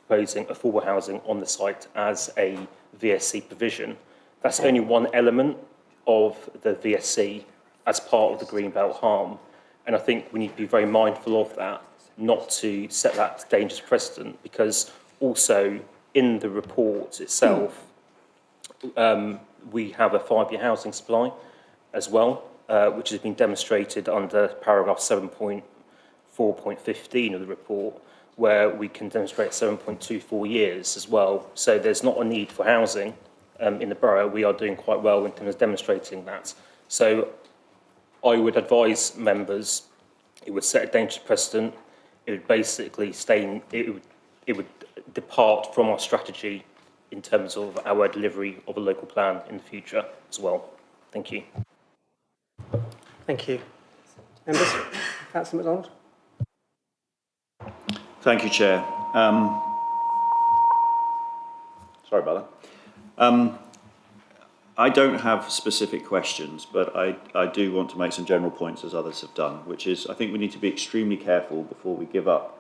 proposing affordable housing on the site as a VSC provision. That's only one element of the VSC as part of the Greenbelt harm. And I think we need to be very mindful of that, not to set that dangerous precedent, because also in the report itself, we have a 5-year housing supply as well, which has been demonstrated under paragraph 7.4.15 of the report, where we can demonstrate 7.24 years as well. So there's not a need for housing in the borough. We are doing quite well in terms of demonstrating that. So I would advise members, it would set a dangerous precedent. It would basically it would depart from our strategy in terms of our delivery of a local plan in the future as well. Thank you. Thank you. Members? Councillor MacDonald? Thank you, Chair. Sorry about that. I don't have specific questions, but I do want to make some general points, as others have done, which is I think we need to be extremely careful before we give up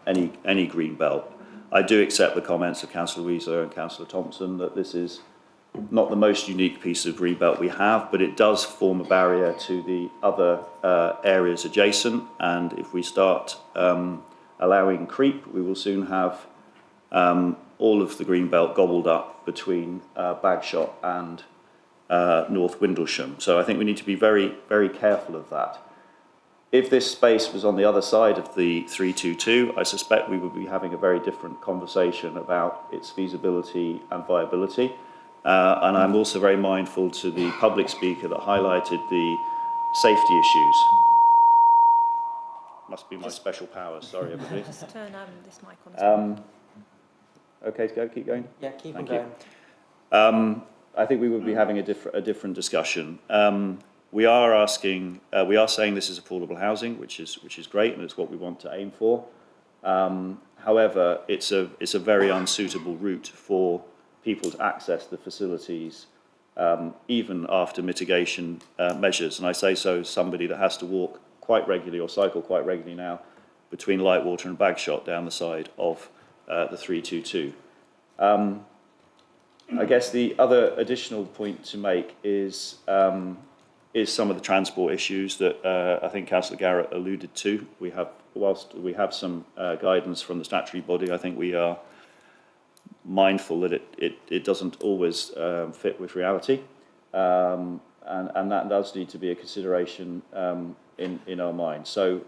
any green belt. I do accept the comments of Councillor Weasley and Councillor Thompson that this is not the most unique piece of green belt we have, but it does form a barrier to the other areas adjacent. And if we start allowing creep, we will soon have all of the green belt gobbled up between Bagshot and North Windlesham. So I think we need to be very, very careful of that. If this space was on the other side of the 322, I suspect we would be having a very different conversation about its feasibility and viability. And I'm also very mindful to the public speaker that highlighted the safety issues. Must be my special powers, sorry everybody. Just turn this mic on. Okay to go, keep going? Yeah, keep Thank on going. I think we would be having a different discussion. We are saying this is affordable housing, which is great, and it's what we want to aim for. However, it's a very unsuitable route for people to access the facilities, even after mitigation measures. And I say so as somebody that has to walk quite regularly or cycle quite regularly now between Lightwater and Bagshot down the side of the 322. I guess the other additional point to make is some of the transport issues that I think Councillor Garrett alluded to. Whilst we have some guidance from the statutory body, I think we are mindful that it doesn't always fit with reality, and that does need to be a consideration in our mind. So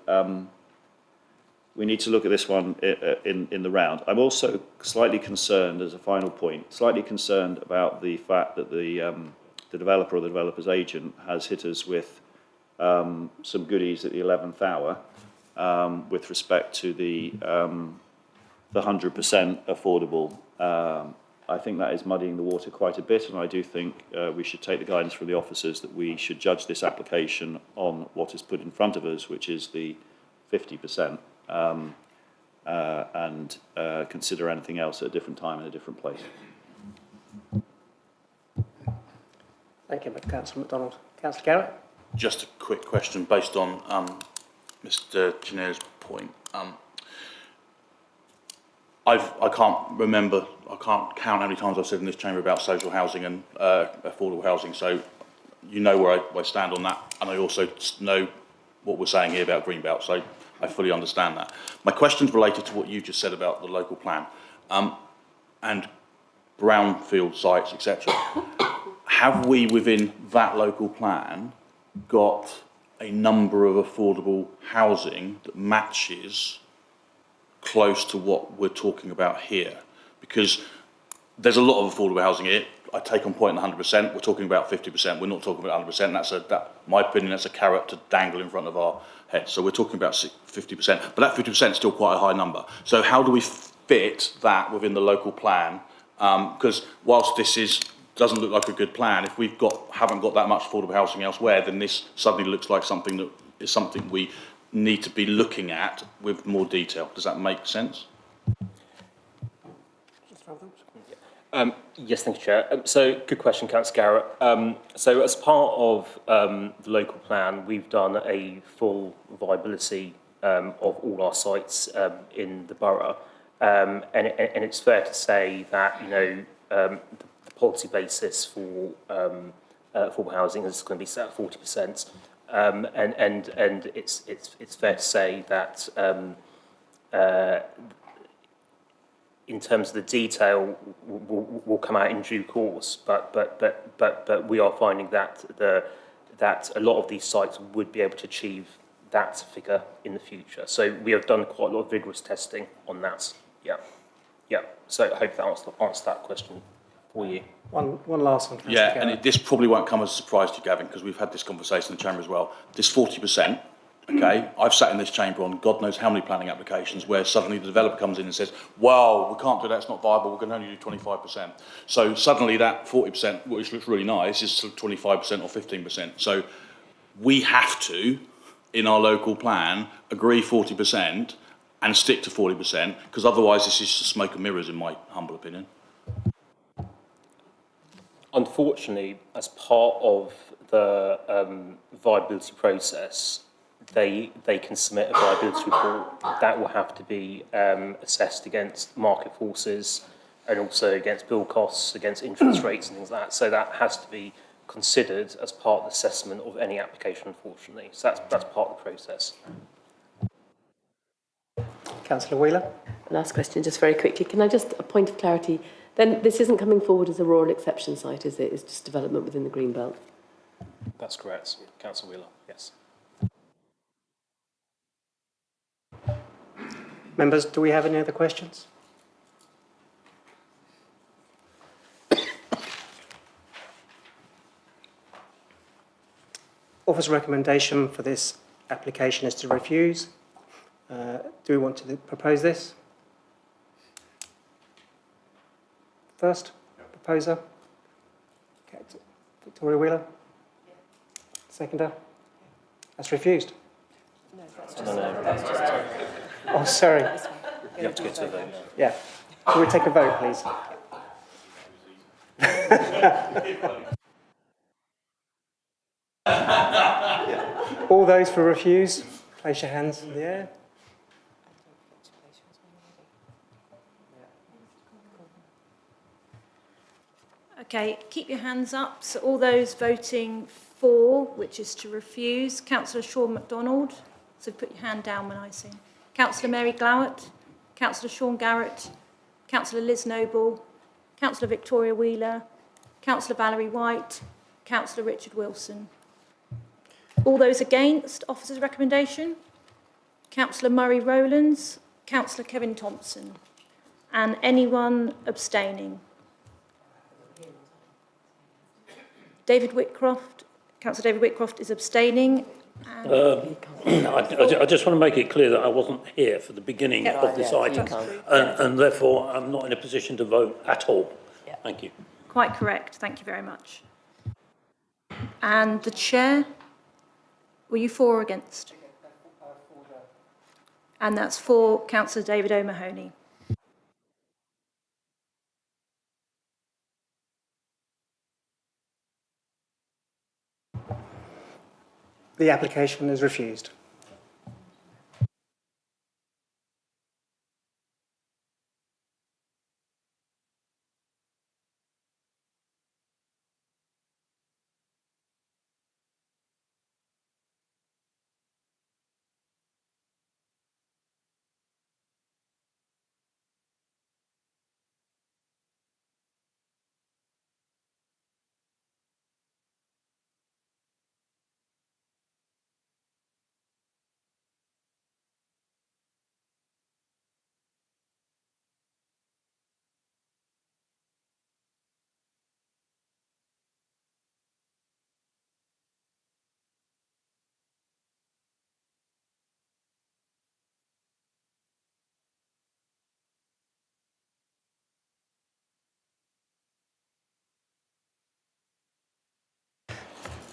we need to look at this one in the round. I'm also slightly concerned, as a final point, about the fact that the developer or the developer's agent has hit us with some goodies at the 11th hour with respect to the 100% affordable. I think that is muddying the water quite a bit, and I do think we should take the guidance from the officers that we should judge this application on what is put in front of us, which is the 50%, and consider anything else at a different time in a different place. Thank you, Councillor MacDonald. Councillor Garrett? Just a quick question based on Mr. Jenner's point. I can't remember, I can't count how many times I've said in this chamber about social housing and affordable housing, so you know where I stand on that, and I also know what we're saying here about Greenbelt, so I fully understand that. My question's related to what you just said about the local plan and brownfield sites, etc. Have we, within that local plan, got a number of affordable housing that matches close to what we're talking about here? Because there's a lot of affordable housing here. I take on point 100%. We're talking about 50%. We're not talking about 100%. My opinion, that's a carrot to dangle in front of our heads. So we're talking about 50%. But that 50% is still quite a high number. So how do we fit that within the local plan? Because whilst this doesn't look like a good plan, if we've haven't got that much affordable housing elsewhere, then this suddenly looks like something that is something we need to be looking at with more detail. Does that make sense? Yes, thank you, Chair. So, good question, Councillor Garrett. So, as part of the local plan, we've done a full viability of all our sites in the borough, and it's fair to say that the policy basis for affordable housing is going to be set at 40%, and it's fair to say that. In terms of the detail, will come out in due course. But we are finding that that a lot of these sites would be able to achieve that figure in the future. So we have done quite a lot of vigorous testing on that. Yeah. So I hope that answers that question for you. One last one. Yeah, and this probably won't come as a surprise to you, Gavin, because we've had this conversation in the chamber as well. This 40%. Okay, I've sat in this chamber on God knows how many planning applications where suddenly the developer comes in and says, well, we can't do that, it's not viable, we can only do 25%. So suddenly that 40%, which looks really nice, is 25% or 15%. So we have to, in our local plan, agree 40% and stick to 40%, because otherwise this is just smoke and mirrors, in my humble opinion. Unfortunately, as part of the viability process, they can submit a viability report that will have to be assessed against market forces and also against build costs, against interest rates and things like that. So that has to be considered as part of the assessment of any application, unfortunately. So that's part of the process. Councillor Wheeler. Last question, just very quickly. Can I just, a point of clarity, then this isn't coming forward as a rural exception site, is it? It's just development within the Greenbelt? That's correct, Councillor Wheeler, yes. Members, do we have any other questions? Office recommendation for this application is to refuse. Do we want to propose this? First, proposer. Okay. Victoria Wheeler. Seconder. That's refused. No, that's just Oh, sorry. you have to go to a vote. Yeah. Can we take a vote, please? All those for refuse, place your hands in the air. Okay, keep your hands up. So all those voting for, which is to refuse, Councillor Sean MacDonald. So put your hand down when I sing. Councillor Mary Glowett, Councillor Sean Garrett, Councillor Liz Noble, Councillor Victoria Wheeler, Councillor Valerie White, Councillor Richard Wilson. All those against officer's recommendation? Councillor Murray Rowlands, Councillor Kevin Thompson, and anyone abstaining? David Whitcroft, Councillor David Whitcroft is abstaining. I just want to make it clear that I wasn't here for the beginning of this item, and therefore I'm not in a position to vote at all. Thank you. Quite correct. Thank you very much. And the chair, were you for or against? And that's for Councillor David O'Mahony. The application is refused.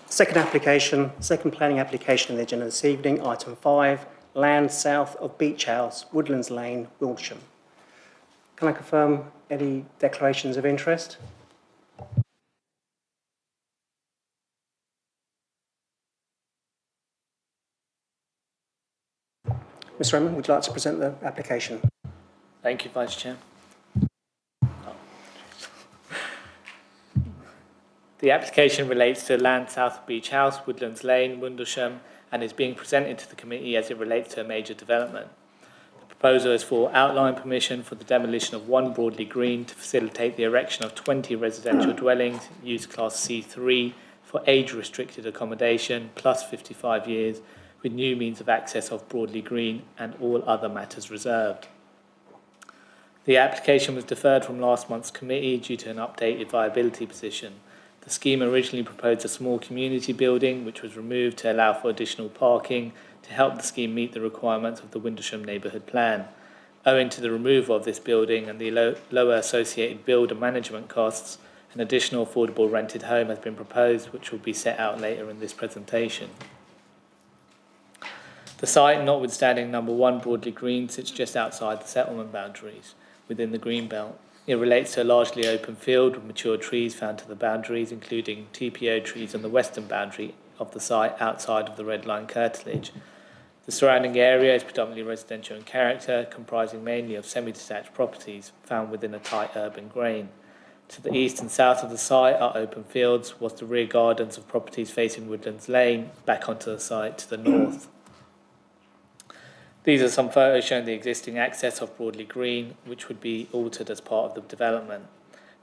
Second planning application on the agenda this evening, item 5, land south of Beach House, Woodlands Lane, Wiltshire. Can I confirm any declarations of interest? Ms Raymond, would you like to present the application? Thank you, Vice Chair. The application relates to land south of Beach House, Woodlands Lane, Windlesham, and is being presented to the committee as it relates to a major development. The proposal is for outline permission for the demolition of 1 Broadley Green to facilitate the erection of 20 residential dwellings, use class C3, for age-restricted accommodation, plus 55 years, with new means of access of Broadley Green and all other matters reserved. The application was deferred from last month's committee due to an updated viability position. The scheme originally proposed a small community building, which was removed to allow for additional parking to help the scheme meet the requirements of the Windlesham Neighbourhood Plan. Owing to the removal of this building and the lower associated build and management costs, an additional affordable rented home has been proposed, which will be set out later in this presentation. The site, notwithstanding number 1 Broadley Green, sits just outside the settlement boundaries within the Greenbelt. It relates to a largely open field with mature trees found to the boundaries, including TPO trees on the western boundary of the site outside of the red line curtilage. The surrounding area is predominantly residential in character, comprising mainly of semi-detached properties found within a tight urban grain. To the east and south of the site are open fields, whilst the rear gardens of properties facing Woodlands Lane back onto the site to the north. These are some photos showing the existing access of Broadley Green, which would be altered as part of the development.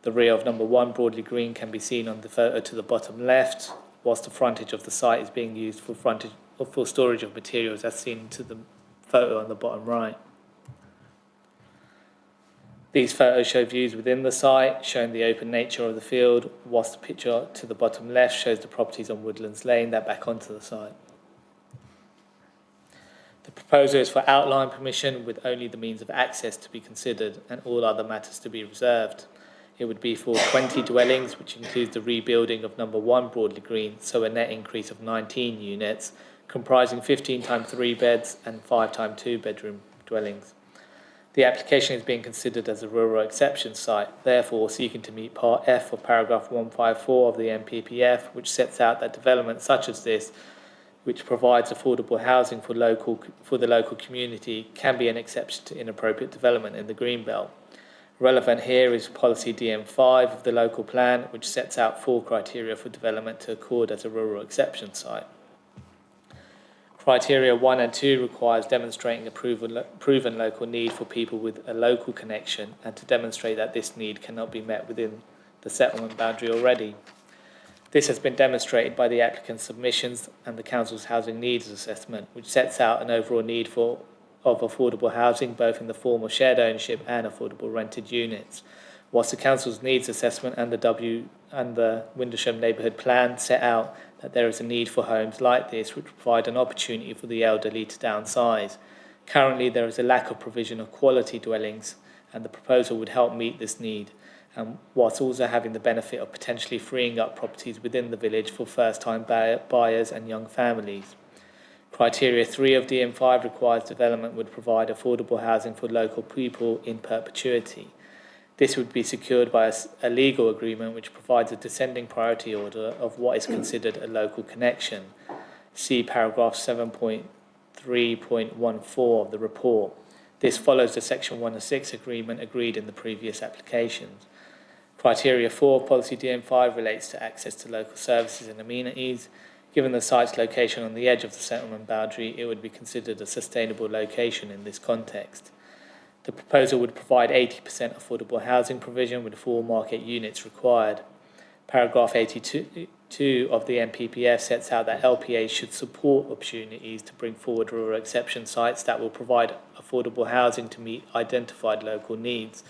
The rear of number 1 Broadley Green can be seen on the photo to the bottom left, whilst the frontage of the site is being used for storage of materials as seen to the photo on the bottom right. These photos show views within the site, showing the open nature of the field, whilst the picture to the bottom left shows the properties on Woodlands Lane that back onto the site. The proposal is for outline permission with only the means of access to be considered and all other matters to be reserved. It would be for 20 dwellings, which includes the rebuilding of number 1 Broadley Green, so a net increase of 19 units, comprising 15 times 3 beds and 5 times 2 bedroom dwellings. The application is being considered as a rural exception site, therefore seeking to meet Part F of paragraph 154 of the NPPF, which sets out that development such as this which provides affordable housing for the local community, can be an exception to inappropriate development in the Greenbelt. Relevant here is policy DM5 of the local plan, which sets out 4 criteria for development to accord as a rural exception site. Criteria 1 and 2 requires demonstrating a proven local need for people with a local connection and to demonstrate that this need cannot be met within the settlement boundary already. This has been demonstrated by the applicant's submissions and the Council's housing needs assessment, which sets out an overall need of affordable housing, both in the form of shared ownership and affordable rented units. Whilst the Council's needs assessment and the Windlesham Neighbourhood Plan set out that there is a need for homes like this, which provide an opportunity for the elderly to downsize. Currently, there is a lack of provision of quality dwellings, and the proposal would help meet this need, and whilst also having the benefit of potentially freeing up properties within the village for first-time buyers and young families. Criteria 3 of DM5 requires development would provide affordable housing for local people in perpetuity. This would be secured by a legal agreement which provides a descending priority order of what is considered a local connection. See paragraph 7.3.14 of the report. This follows the Section 106 agreement agreed in the previous applications. Criteria 4 of Policy DM5 relates to access to local services and amenities. Given the site's location on the edge of the settlement boundary, it would be considered a sustainable location in this context. The proposal would provide 80% affordable housing provision with 4 market units required. Paragraph 82 of the NPPF sets out that LPAs should support opportunities to bring forward rural exception sites that will provide affordable housing to meet identified local needs,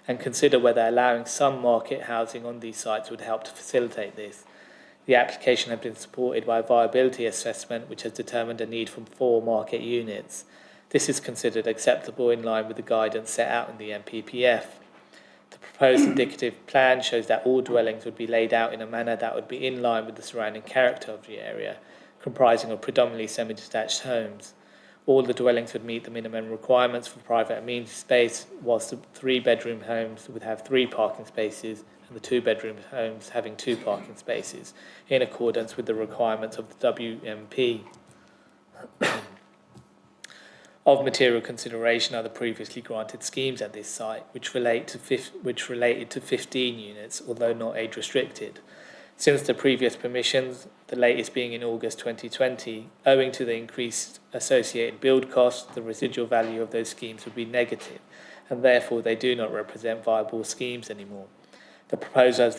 and consider whether allowing some market housing on these sites would help to facilitate this. The application has been supported by a viability assessment which has determined a need for 4 market units. This is considered acceptable in line with the guidance set out in the NPPF. The proposed indicative plan shows that all dwellings would be laid out in a manner that would be in line with the surrounding character of the area, comprising of predominantly semi-detached homes. All the dwellings would meet the minimum requirements for private amenity space, whilst the 3-bedroom homes would have 3 parking spaces and the 2-bedroom homes having 2 parking spaces, in accordance with the requirements of the WMP. Of material consideration are the previously granted schemes at this site, which related to 15 units, although not age restricted. Since the previous permissions, the latest being in August 2020, owing to the increased associated build costs, the residual value of those schemes would be negative, and therefore they do not represent viable schemes anymore. The proposal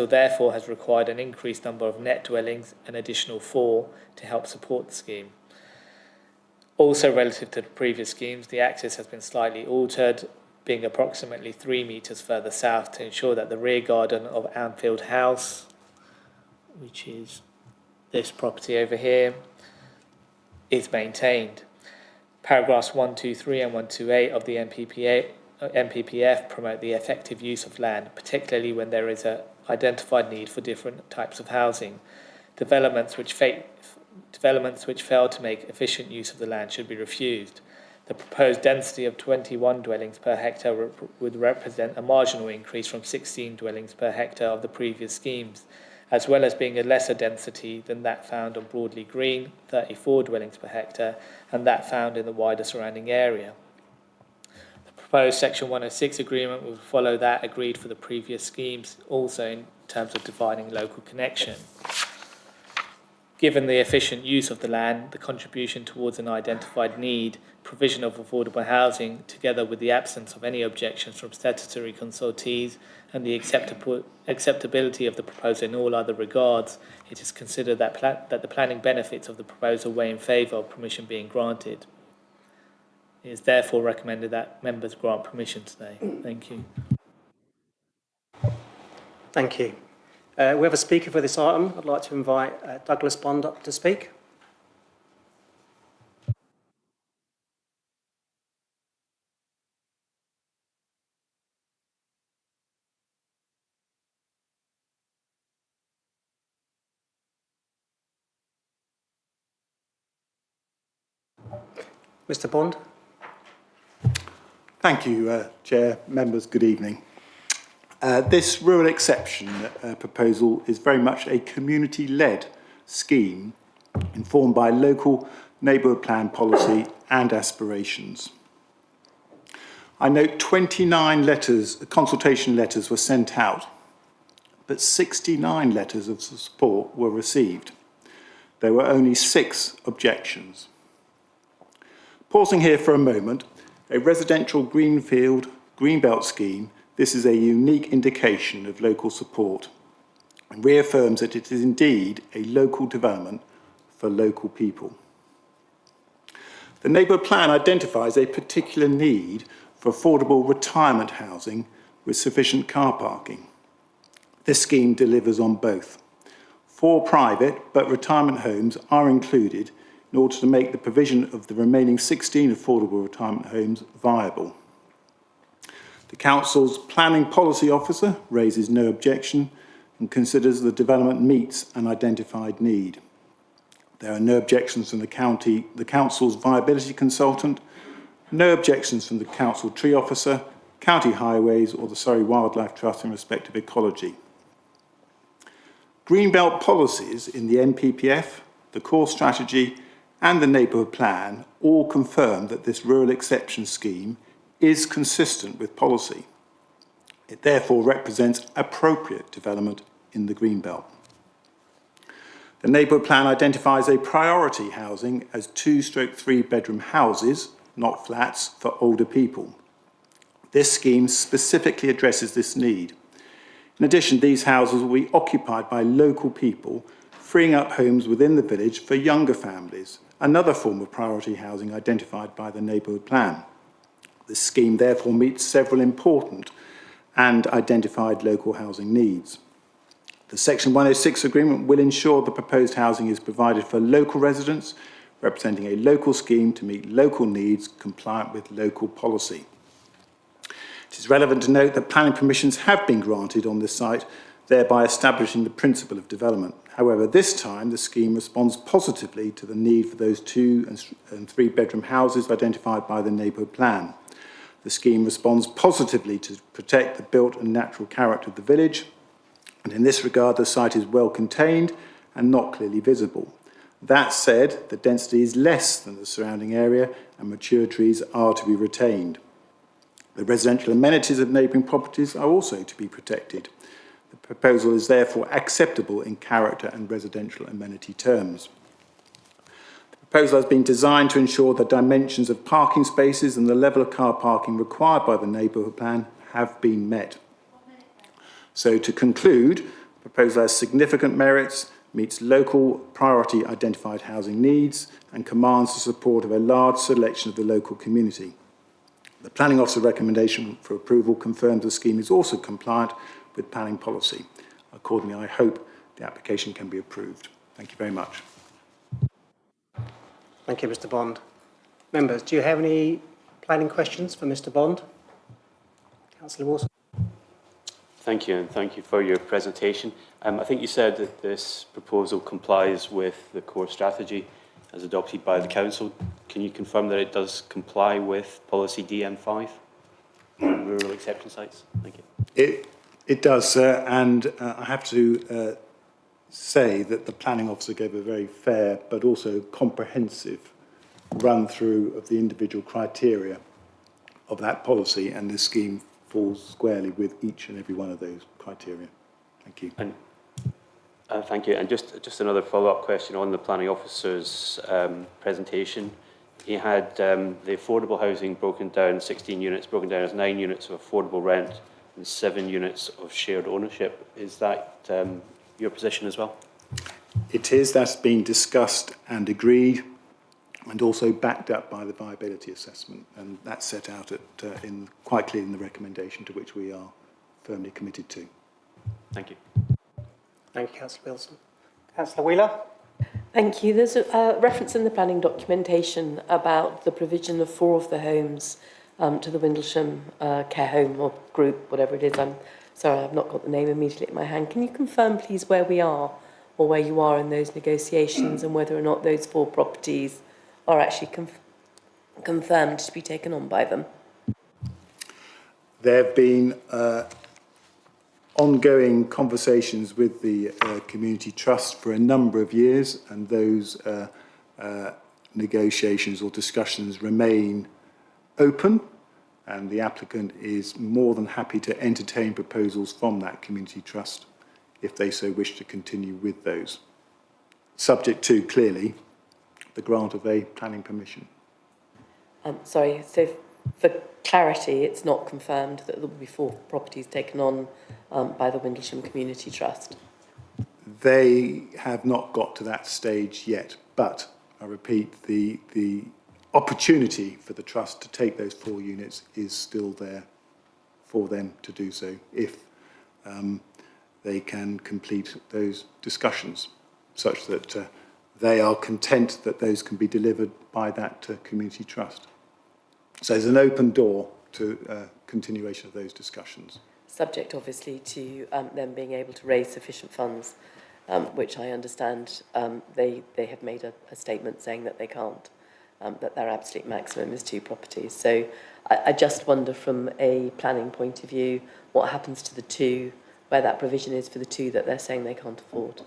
therefore has required an increased number of net dwellings, an additional 4, to help support the scheme. Also relative to the previous schemes, the access has been slightly altered, being approximately 3 metres further south to ensure that the rear garden of Anfield House, which is this property over here, is maintained. Paragraphs 123 and 128 of the NPPF promote the effective use of land, particularly when there is an identified need for different types of housing. Developments which fail to make efficient use of the land should be refused. The proposed density of 21 dwellings per hectare would represent a marginal increase from 16 dwellings per hectare of the previous schemes, as well as being a lesser density than that found on Broadley Green, 34 dwellings per hectare, and that found in the wider surrounding area. The proposed Section 106 agreement will follow that agreed for the previous schemes, also in terms of defining local connection. Given the efficient use of the land, the contribution towards an identified need, provision of affordable housing, together with the absence of any objections from statutory consultees and the acceptability of the proposal in all other regards, it is considered that the planning benefits of the proposal weigh in favour of permission being granted. It is therefore recommended that members grant permission today. Thank you. Thank you. We have a speaker for this item. I'd like to invite Douglas Bond up to speak. Mr. Bond. Thank you, Chair, members, good evening. This rural exception proposal is very much a community-led scheme informed by local neighbourhood plan policy and aspirations. I note 29 consultation letters were sent out, but 69 letters of support were received. There were only 6 objections. Pausing here for a moment, a residential greenfield greenbelt scheme, this is a unique indication of local support and reaffirms that it is indeed a local development for local people. The neighbourhood plan identifies a particular need for affordable retirement housing with sufficient car parking. This scheme delivers on both. 4 private but retirement homes are included in order to make the provision of the remaining 16 affordable retirement homes viable. The Council's Planning Policy Officer raises no objection and considers the development meets an identified need. There are no objections from the Council's Viability Consultant, no objections from the Council Tree Officer, County Highways or the Surrey Wildlife Trust in respect of ecology. Greenbelt policies in the NPPF, the core strategy and the neighbourhood plan all confirm that this rural exception scheme is consistent with policy. It therefore represents appropriate development in the Greenbelt. The neighbourhood plan identifies a priority housing as 2/3 bedroom houses, not flats, for older people. This scheme specifically addresses this need. In addition, these houses will be occupied by local people, freeing up homes within the village for younger families, another form of priority housing identified by the neighbourhood plan. This scheme therefore meets several important and identified local housing needs. The Section 106 agreement will ensure the proposed housing is provided for local residents, representing a local scheme to meet local needs compliant with local policy. It is relevant to note that planning permissions have been granted on this site, thereby establishing the principle of development. However, this time the scheme responds positively to the need for those 2 and 3 bedroom houses identified by the neighbourhood plan. The scheme responds positively to protect the built and natural character of the village, and in this regard the site is well contained and not clearly visible. That said, the density is less than the surrounding area and mature trees are to be retained. The residential amenities of neighbouring properties are also to be protected. The proposal is therefore acceptable in character and residential amenity terms. The proposal has been designed to ensure the dimensions of parking spaces and the level of car parking required by the neighbourhood plan have been met. So to conclude, the proposal has significant merits, meets local priority identified housing needs and commands the support of a large selection of the local community. The Planning Officer recommendation for approval confirms the scheme is also compliant with planning policy. Accordingly, I hope the application can be approved. Thank you very much. Thank you, Mr. Bond. Members, do you have any planning questions for Mr. Bond? Councillor Wilson. Thank you, and thank you for your presentation. I think you said that this proposal complies with the core strategy as adopted by the Council. Can you confirm that it does comply with policy DN5 on rural exception sites? Thank you. It does, sir, and I have to say that the Planning Officer gave a very fair but also comprehensive run-through of the individual criteria of that policy, and this scheme falls squarely with each and every one of those criteria. Thank you. And, thank you. And just another follow-up question on the Planning Officer's presentation. He had the affordable housing broken down, 16 units, broken down as 9 units of affordable rent and 7 units of shared ownership. Is that your position as well? It is. That's been discussed and agreed, and also backed up by the viability assessment, and that's set out quite clearly in the recommendation to which we are firmly committed to. Thank you. Thank you, Councillor Wilson. Councillor Wheeler. Thank you. There's a reference in the planning documentation about the provision of 4 of the homes to the Windlesham care home or group, whatever it is. I'm sorry, I've not got the name immediately in my hand. Can you confirm, please, where we are or where you are in those negotiations and whether or not those 4 properties are actually confirmed to be taken on by them? There have been ongoing conversations with the Community Trust for a number of years, and those negotiations or discussions remain open, and the applicant is more than happy to entertain proposals from that Community Trust if they so wish to continue with those, subject to, clearly, the grant of a planning permission. Sorry, so for clarity, it's not confirmed that there will be 4 properties taken on by the Windlesham Community Trust? They have not got to that stage yet, but I repeat, the opportunity for the Trust to take those 4 units is still there for them to do so if they can complete those discussions such that they are content that those can be delivered by that Community Trust. So there's an open door to continuation of those discussions. Subject, obviously, to them being able to raise sufficient funds, which I understand they have made a statement saying that they can't, that their absolute maximum is 2 properties. So I just wonder from a planning point of view, what happens to the 2, where that provision is for the 2 that they're saying they can't afford.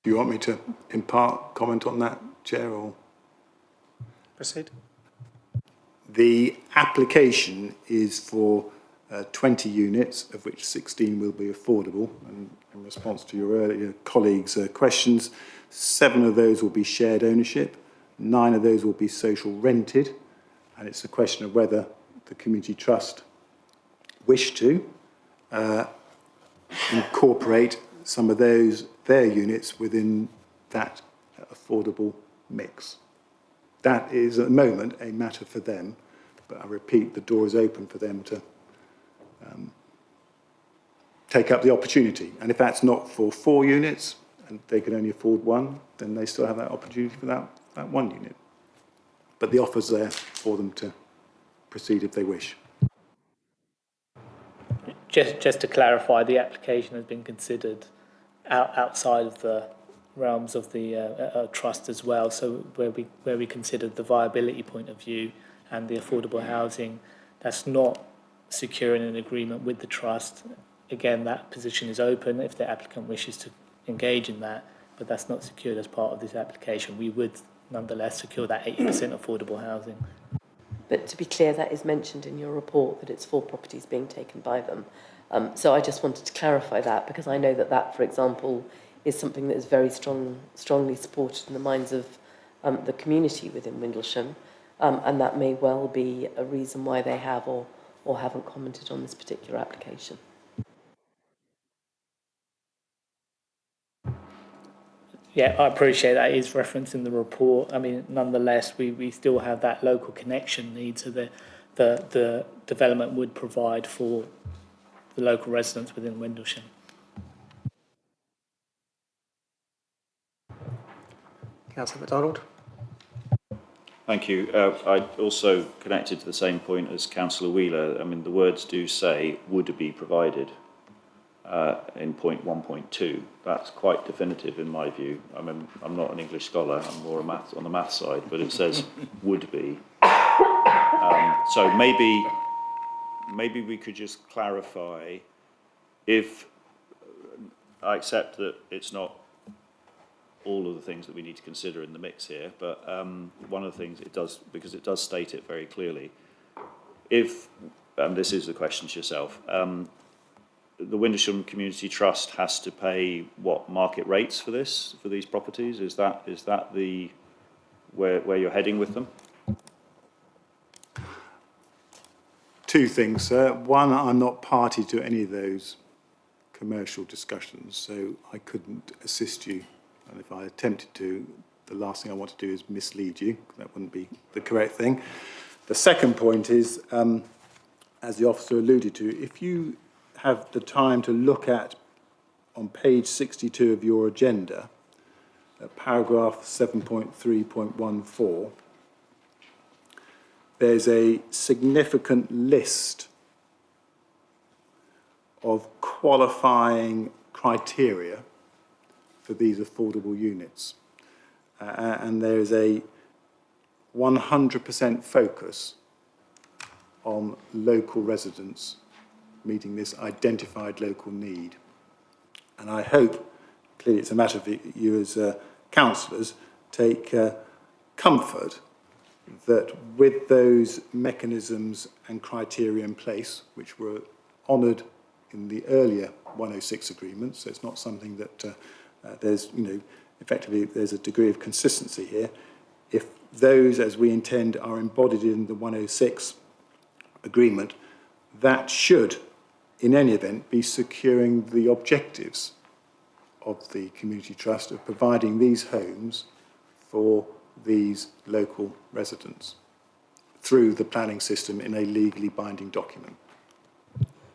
Do you want me to impart comment on that, Chair, or? Proceed. The application is for 20 units, of which 16 will be affordable. And in response to your earlier colleagues' questions, 7 of those will be shared ownership, 9 of those will be social rented, and it's a question of whether the Community Trust wish to incorporate some of their units within that affordable mix. That is, at the moment, a matter for them, but I repeat, the door is open for them to take up the opportunity. And if that's not for 4 units, and they can only afford 1, then they still have that opportunity for that 1 unit. But the offer's there for them to proceed if they wish. Just to clarify, the application has been considered outside of the realms of the trust as well. So where we considered the viability point of view and the affordable housing, that's not securing an agreement with the trust. Again, that position is open if the applicant wishes to engage in that, but that's not secured as part of this application. We would nonetheless secure that 80% affordable housing. But to be clear, that is mentioned in your report, that it's 4 properties being taken by them. So I just wanted to clarify that, because I know that, for example, is something that is very strongly supported in the minds of the community within Windlesham, and that may well be a reason why they have or haven't commented on this particular application. Yeah, I appreciate that is referenced in the report. I mean, nonetheless, we still have that local connection need, so the development would provide for the local residents within Windlesham. Councillor MacDonald. Thank you. I also connected to the same point as Councillor Wheeler. I mean, the words do say would be provided in point 1.2. That's quite definitive in my view. I mean, I'm not an English scholar, I'm more on the math side, but it says would be. So maybe we could just clarify if I accept that it's not all of the things that we need to consider in the mix here, but one of the things it does, because it does state it very clearly, if, and this is the question to yourself, the Windlesham Community Trust has to pay what market rates for these properties? Is that the where you're heading with them? 2 things, sir. One, I'm not party to any of those commercial discussions, so I couldn't assist you. And if I attempted to, the last thing I want to do is mislead you. That wouldn't be the correct thing. The second point is, as the officer alluded to, if you have the time to look at, on page 62 of your agenda, paragraph 7.3.14, there's a significant list of qualifying criteria for these affordable units. And there is a 100% focus on local residents meeting this identified local need. And I hope, clearly it's a matter for you as councillors, take comfort that with those mechanisms and criteria in place, which were honoured in the earlier 106 agreements, so it's not something that there's, effectively there's a degree of consistency here. If those, as we intend, are embodied in the 106 agreement, that should, in any event, be securing the objectives of the Community Trust of providing these homes for these local residents through the planning system in a legally binding document.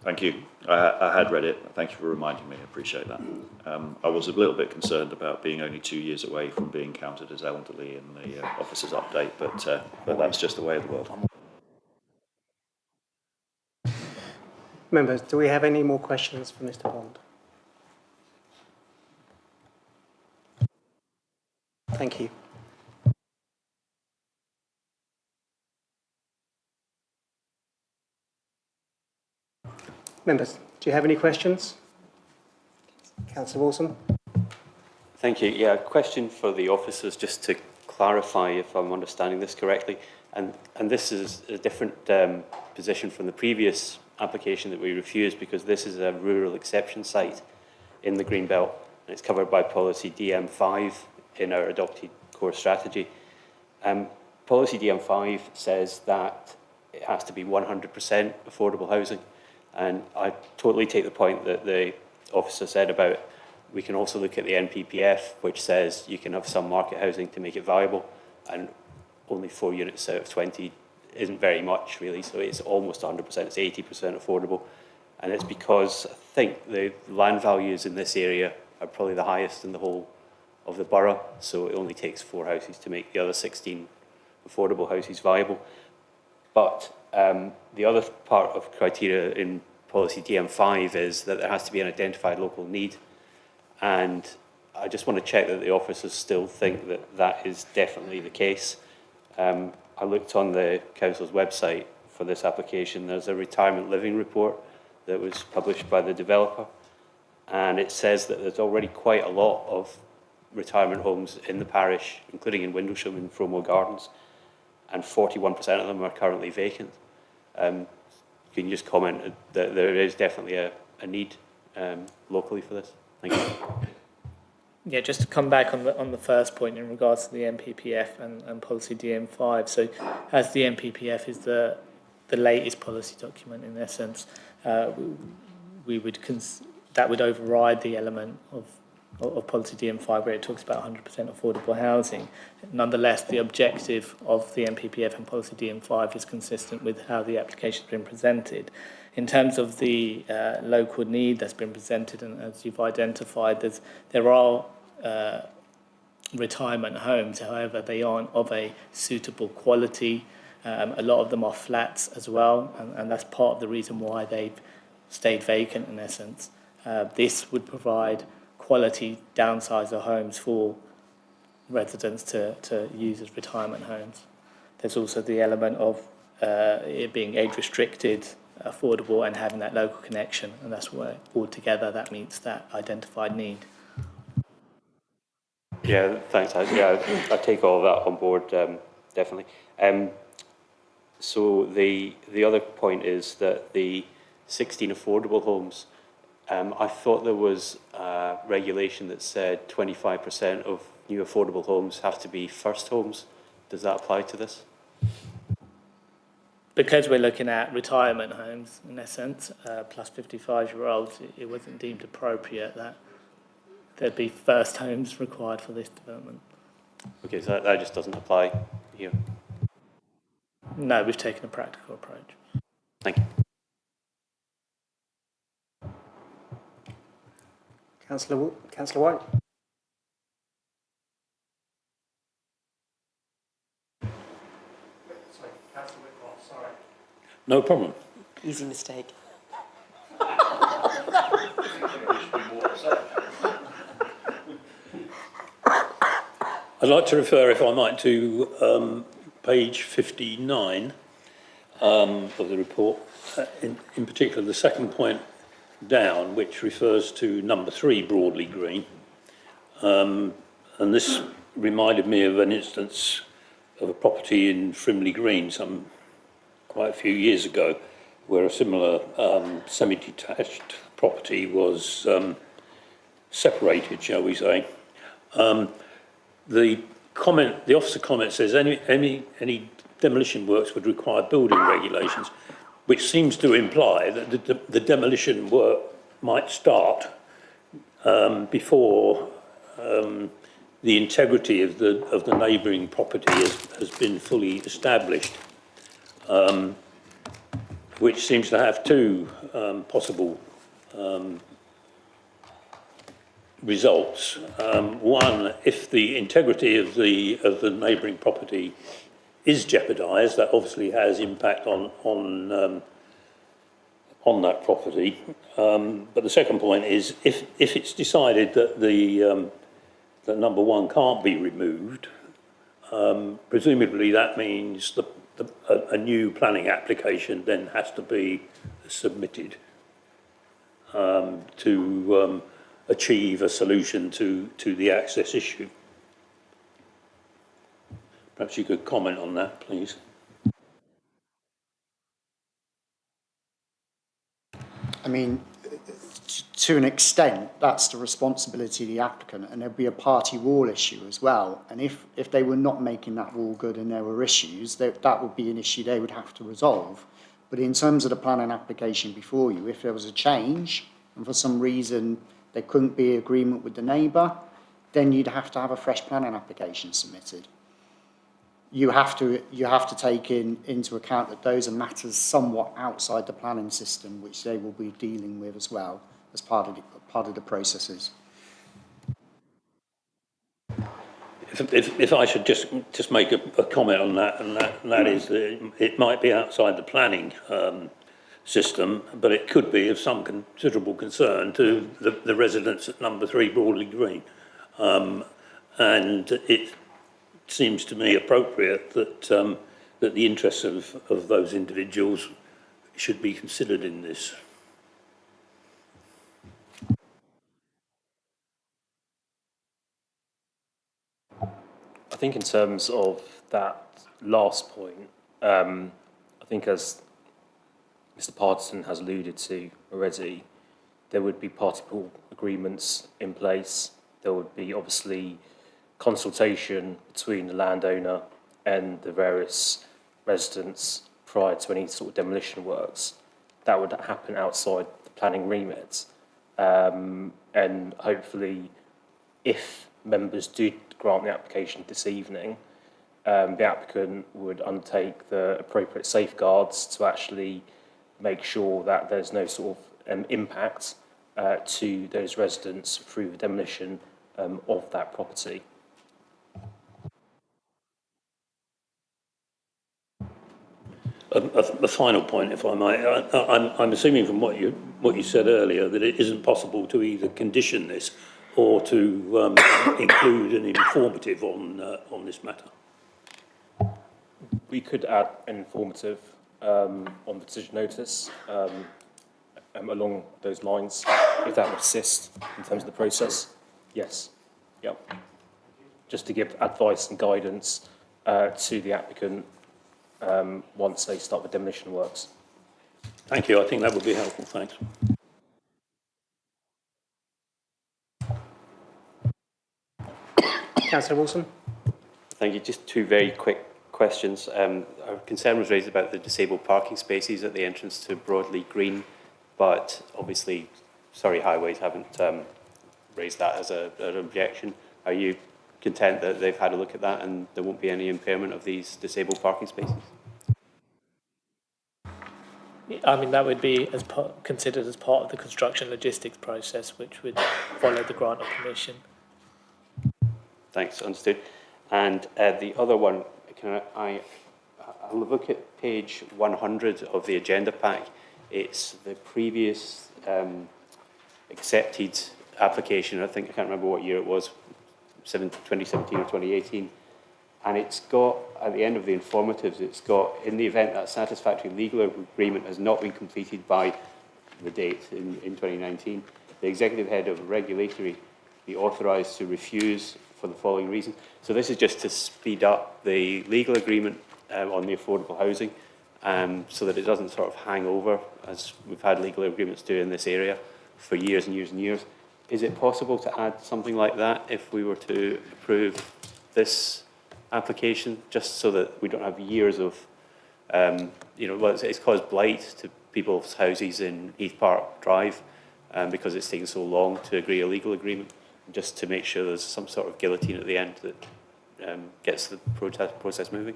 Thank you. I had read it. Thank you for reminding me. I appreciate that. I was a little bit concerned about being only 2 years away from being counted as elderly in the officer's update, but that's just the way of the world. Members, do we have any more questions for Mr. Bond? Thank you. Members, do you have any questions? Councillor Wilson? Thank you. Yeah, a question for the officers, just to clarify if I'm understanding this correctly. And this is a different position from the previous application that we refused, because this is a rural exception site in the Greenbelt, and it's covered by policy DM5 in our adopted core strategy. Policy DM5 says that it has to be 100% affordable housing. And I totally take the point that the officer said about we can also look at the NPPF, which says you can have some market housing to make it viable, and only 4 units out of 20 isn't very much, really. So it's almost 100%, it's 80% affordable. And it's because I think the land values in this area are probably the highest in the whole of the borough. So it only takes 4 houses to make the other 16 affordable houses viable. But the other part of criteria in policy DM5 is that there has to be an identified local need. And I just want to check that the officers still think that that is definitely the case. I looked on the council's website for this application. There's a retirement living report that was published by the developer. And it says that there's already quite a lot of retirement homes in the parish, including in Windlesham and Fromore Gardens, and 41% of them are currently vacant. Can you just comment that there is definitely a need locally for this? Thank you. Yeah, just to come back on the first point in regards to the NPPF and policy DM5. So, as the NPPF is the latest policy document in essence, we would that would override the element of policy DM5 where it talks about 100% affordable housing. Nonetheless, the objective of the NPPF and policy DM5 is consistent with how the application has been presented. In terms of the local need that's been presented, and as you've identified, there are retirement homes, however, they aren't of a suitable quality. A lot of them are flats as well, and that's part of the reason why they've stayed vacant in essence. This would provide quality downsizer homes for residents to use as retirement homes. There's also the element of it being age restricted, affordable, and having that local connection, and that's where altogether that meets that identified need. Yeah, thanks. I take all of that on board, definitely. So the other point is that the 16 affordable homes, I thought there was regulation that said 25% of new affordable homes have to be first homes. Does that apply to this? Because we're looking at retirement homes, in essence, plus 55-year-olds, it wasn't deemed appropriate that there'd be first homes required for this development. Okay, so that just doesn't apply here? No, we've taken a practical approach. Thank you. Councillor White? No problem. Easy mistake. I'd like to refer, if I might, to page 59, of the report, in particular the second point down, which refers to number 3 Broadley Green. And this reminded me of an instance of a property in Frimley Green quite a few years ago, where a similar semi-detached property was separated, shall we say. The officer comment says any demolition works would require building regulations, which seems to imply that the demolition work might start before the integrity of the neighbouring property has been fully established, which seems to have two possible results. One, if the integrity of the neighbouring property is jeopardised, that obviously has impact on that property. But the second point is, if it's decided that that number 1 can't be removed, presumably that means a new planning application then has to be submitted to achieve a solution to the access issue. Perhaps you could comment on that, please. I mean, to an extent, that's the responsibility of the applicant, and there'd be a party wall issue as well. And if they were not making that wall good and there were issues, that would be an issue they would have to resolve. But in terms of the planning application before you, if there was a change and for some reason there couldn't be agreement with the neighbour, then you'd have to have a fresh planning application submitted. You have to take into account that those are matters somewhat outside the planning system, which they will be dealing with as well as part of the processes. If I should just make a comment on that, and that is that it might be outside the planning system, but it could be of some considerable concern to the residents at number 3 Broadley Green, and it seems to me appropriate that the interests of those individuals should be considered in this. I think in terms of that last point, I think as Mr. Partington has alluded to already, there would be party pool agreements in place. There would be obviously consultation between the landowner and the various residents prior to any sort of demolition works. That would happen outside the planning remit. And hopefully, if members do grant the application this evening, the applicant would undertake the appropriate safeguards to actually make sure that there's no sort of impact to those residents through the demolition of that property. A final point, if I might. I'm assuming from what you said earlier that it isn't possible to either condition this or to include an informative on this matter. We could add an informative on the decision notice along those lines, if that would assist in terms of the process. Yes. Yep. Just to give advice and guidance to the applicant once they start the demolition works. Thank you. I think that would be helpful. Thanks. Councillor Wilson. Thank you. Just two very quick questions. Our concern was raised about the disabled parking spaces at the entrance to Broadley Green, but obviously Surrey Highways haven't raised that as an objection. Are you content that they've had a look at that and there won't be any impairment of these disabled parking spaces? I mean, that would be considered as part of the construction logistics process, which would follow the grant of permission. Thanks, understood. And the other one, I'll look at page 100 of the agenda pack. It's the previous accepted application. I can't remember what year it was, 2017 or 2018. And it's got, at the end of the informatives, it's got, in the event that a satisfactory legal agreement has not been completed by the date in 2019, the executive head of regulatory be authorised to refuse for the following reason. So this is just to speed up the legal agreement on the affordable housing, so that it doesn't sort of hang over, as we've had legal agreements do in this area for years and years and years. Is it possible to add something like that if we were to approve this application, just so that we don't have years of, well, it's caused blight to people's houses in Heath Park Drive because it's taken so long to agree a legal agreement, just to make sure there's some sort of guillotine at the end that gets the process moving.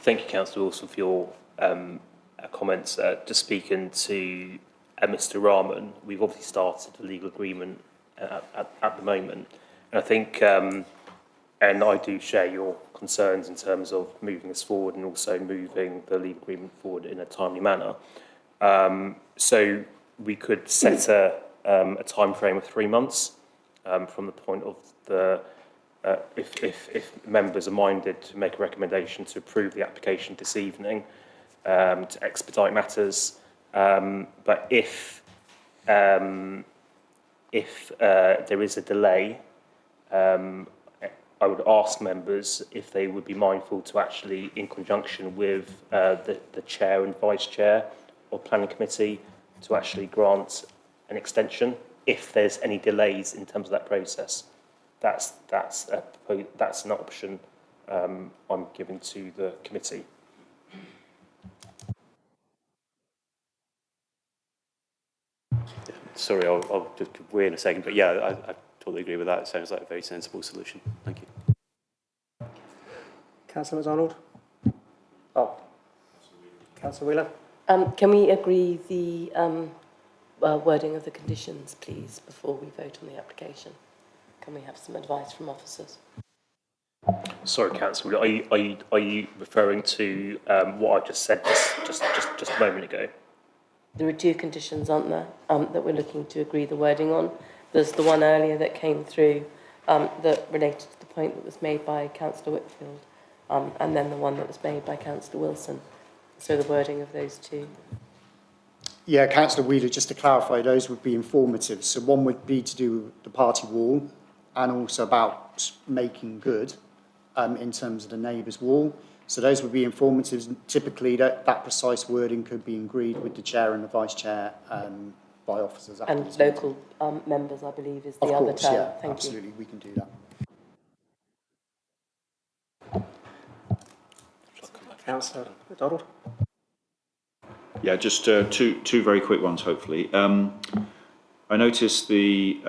Thank you, Councillor Wilson, for your comments. Just speaking to Mr. Rahman, we've obviously started a legal agreement at the moment, and I think, and I do share your concerns in terms of moving this forward and also moving the legal agreement forward in a timely manner. So we could set a time frame of 3 months from the point of the if members are minded to make a recommendation to approve the application this evening to expedite matters, but if there is a delay, I would ask members if they would be mindful to actually, in conjunction with the chair and vice chair of planning committee, to actually grant an extension if there's any delays in terms of that process. That's an option I'm giving to the committee. Sorry, I'll just weigh in a second, but yeah, I totally agree with that. It sounds like a very sensible solution. Thank you. Councillor MacDonald? Oh. Councillor Wheeler? Can we agree the wording of the conditions, please, before we vote on the application? Can we have some advice from officers? Sorry, Councillor, are you referring to what I just said just a moment ago? There are 2 conditions, aren't there, that we're looking to agree the wording on. There's the one earlier that came through that related to the point that was made by Councillor Whitfield, and then the one that was made by Councillor Wilson. So the wording of those 2. Yeah, Councillor Wheeler, just to clarify, those would be informative. So one would be to do with the party wall and also about making good in terms of the neighbour's wall. So those would be informative. Typically, that precise wording could be agreed with the chair and the vice chair by officers. And local members, I believe, is the other term. Yeah, Thank absolutely, you. we can do that. Councillor MacDonald? Yeah, just two very quick ones, hopefully. I noticed the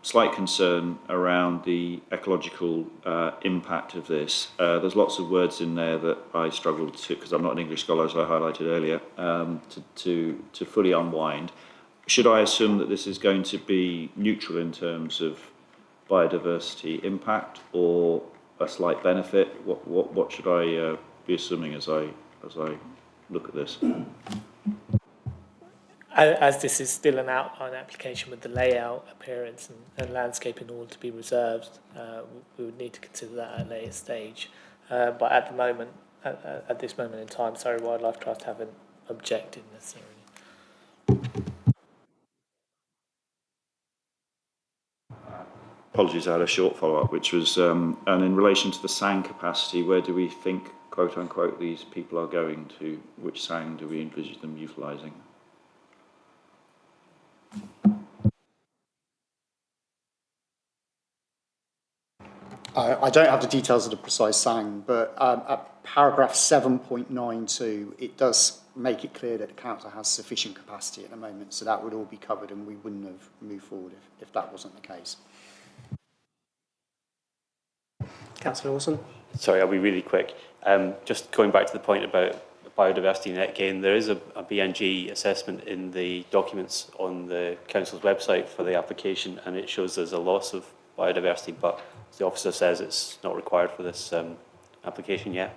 slight concern around the ecological impact of this. There's lots of words in there that I struggled to, because I'm not an English scholar, as I highlighted earlier, to fully unwind. Should I assume that this is going to be neutral in terms of biodiversity impact, or a slight benefit? What should I be assuming as I look at this? As this is still an outline application with the layout, appearance and landscaping all to be reserved, we would need to consider that at a later stage. But at the moment, at this moment in time, Surrey Wildlife Trust haven't objected necessarily. Apologies, I had a short follow-up, which was, and in relation to the SANG capacity, where do we think, quote unquote, these people are going to? Which SANG do we envisage them utilising? I don't have the details of the precise SANG, but at paragraph 7.92, it does make it clear that the council has sufficient capacity at the moment, so that would all be covered and we wouldn't have moved forward if that wasn't the case. Councillor Wilson? Sorry, I'll be really quick. Just going back to the point about biodiversity net gain. There is a BNG assessment in the documents on the council's website for the application, and it shows there's a loss of biodiversity, but the officer says it's not required for this application yet.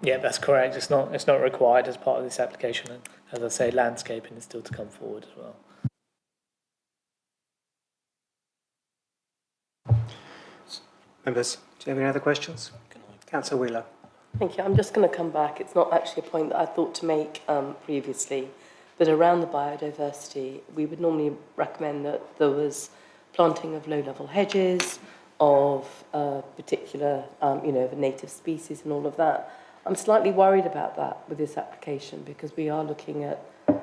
Yeah, that's correct. It's not required as part of this application. And as I say, landscaping is still to come forward as well. Members, do you have any other questions? Councillor Wheeler. Thank you. I'm just going to come back. It's not actually a point that I thought to make previously, but around the biodiversity, we would normally recommend that there was planting of low-level hedges, of particular, of a native species and all of that. I'm slightly worried about that with this application because we are looking at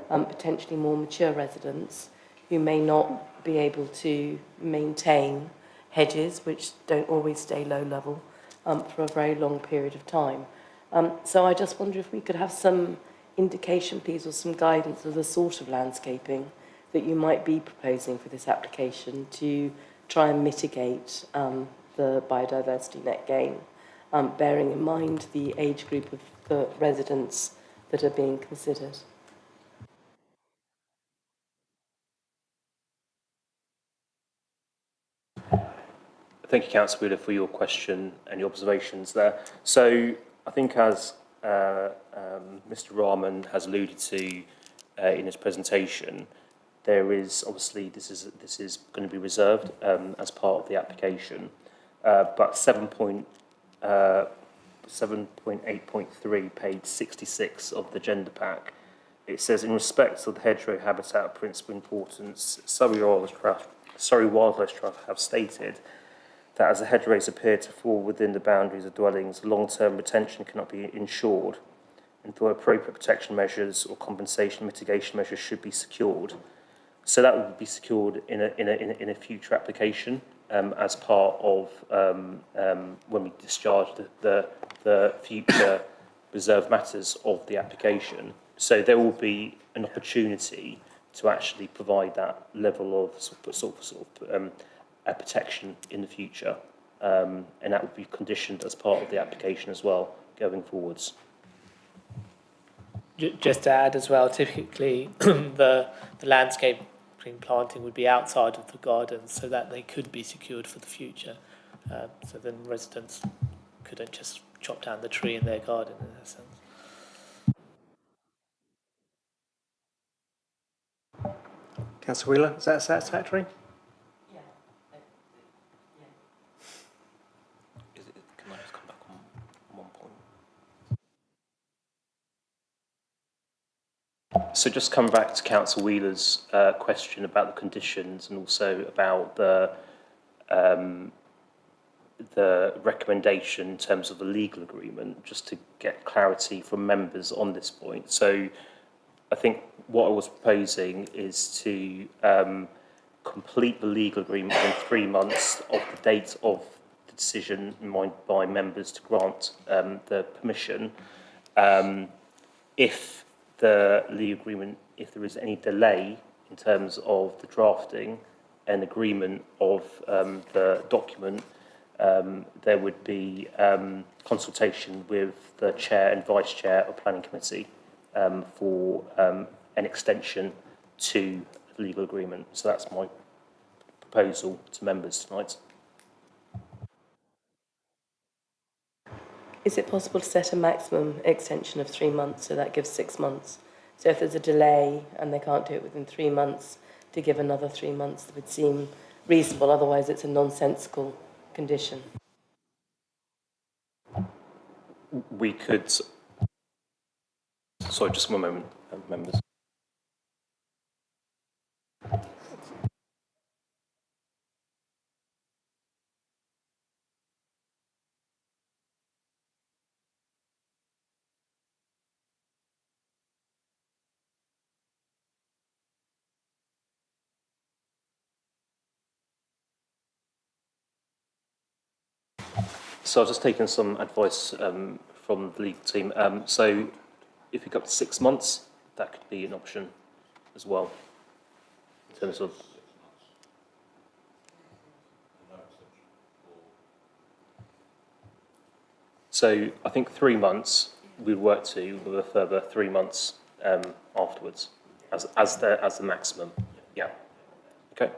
potentially more mature residents who may not be able to maintain hedges, which don't always stay low level for a very long period of time. So I just wonder if we could have some indication, please, or some guidance of the sort of landscaping that you might be proposing for this application to try and mitigate the biodiversity net gain, bearing in mind the age group of the residents that are being considered. Thank you, Councillor Wheeler, for your question and your observations there. So I think as Mr Rahman has alluded to in his presentation, there is obviously this is going to be reserved as part of the application, but 7.8.3, page 66 of the agenda pack, it says, in respect of the hedgerow habitat of principal importance, Surrey Wildlife Trust have stated that as the hedgerows appear to fall within the boundaries of dwellings, long-term retention cannot be ensured, and though appropriate protection measures or compensation mitigation measures should be secured. So that would be secured in a future application as part of when we discharge the future reserved matters of the application. So there will be an opportunity to actually provide that level of a protection in the future, and that would be conditioned as part of the application as well going forwards. Just to add as well, typically the landscape planting would be outside of the gardens so that they could be secured for the future. So then residents couldn't just chop down the tree in their garden in that sense. Councillor Wheeler, is that satisfactory? Can I just come back on one point? So just coming back to Councillor Wheeler's question about the conditions and also about the recommendation in terms of the legal agreement, just to get clarity from members on this point. So I think what I was proposing is to complete the legal agreement within 3 months of the date of the decision by members to grant the permission. If the legal agreement, if there is any delay in terms of the drafting and agreement of the document, there would be consultation with the chair and vice chair of planning committee for an extension to the legal agreement. So that's my proposal to members tonight. Is it possible to set a maximum extension of 3 months, so that gives 6 months? So if there's a delay and they can't do it within 3 months, to give another 3 months would seem reasonable, otherwise it's a nonsensical condition. We could... Sorry, just one moment, members. So I've just taken some advice from the legal team. So if we go up to 6 months, that could be an option as well, in terms of... So I think 3 months we'd work to with a further 3 months afterwards as the maximum. Yeah. Okay.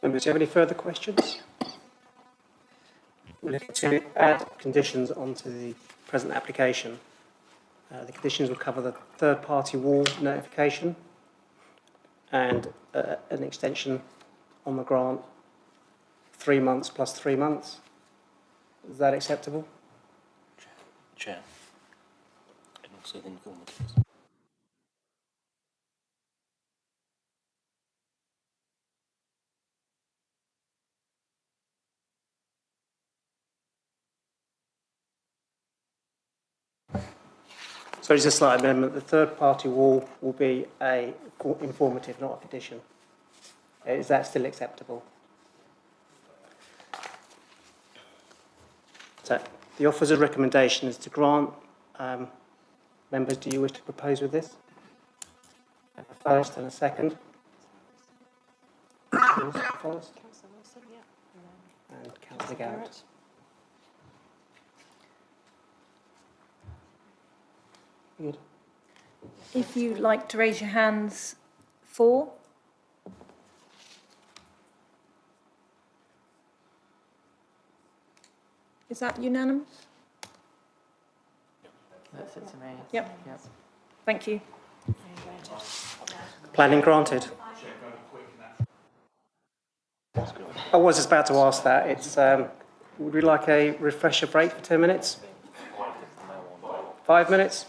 Members, do you have any further questions? We're looking to add conditions onto the present application. The conditions will cover the third-party wall notification and an extension on the grant, 3 months plus 3 months. Is that acceptable? Chair. And also the informative. So just a slight amendment, the third-party wall will be informative, not a condition. Is that still acceptable? So the officer's recommendation is to grant. Members, do you wish to propose with this? A first and a second. First. And Councillor Garrett. Good. If you'd like to raise your hands for. Is that unanimous? That's it to me. Yep. Thank you. Planning granted. I was just about to ask that. It's, would we like a refresher break for 10 minutes? 5 minutes?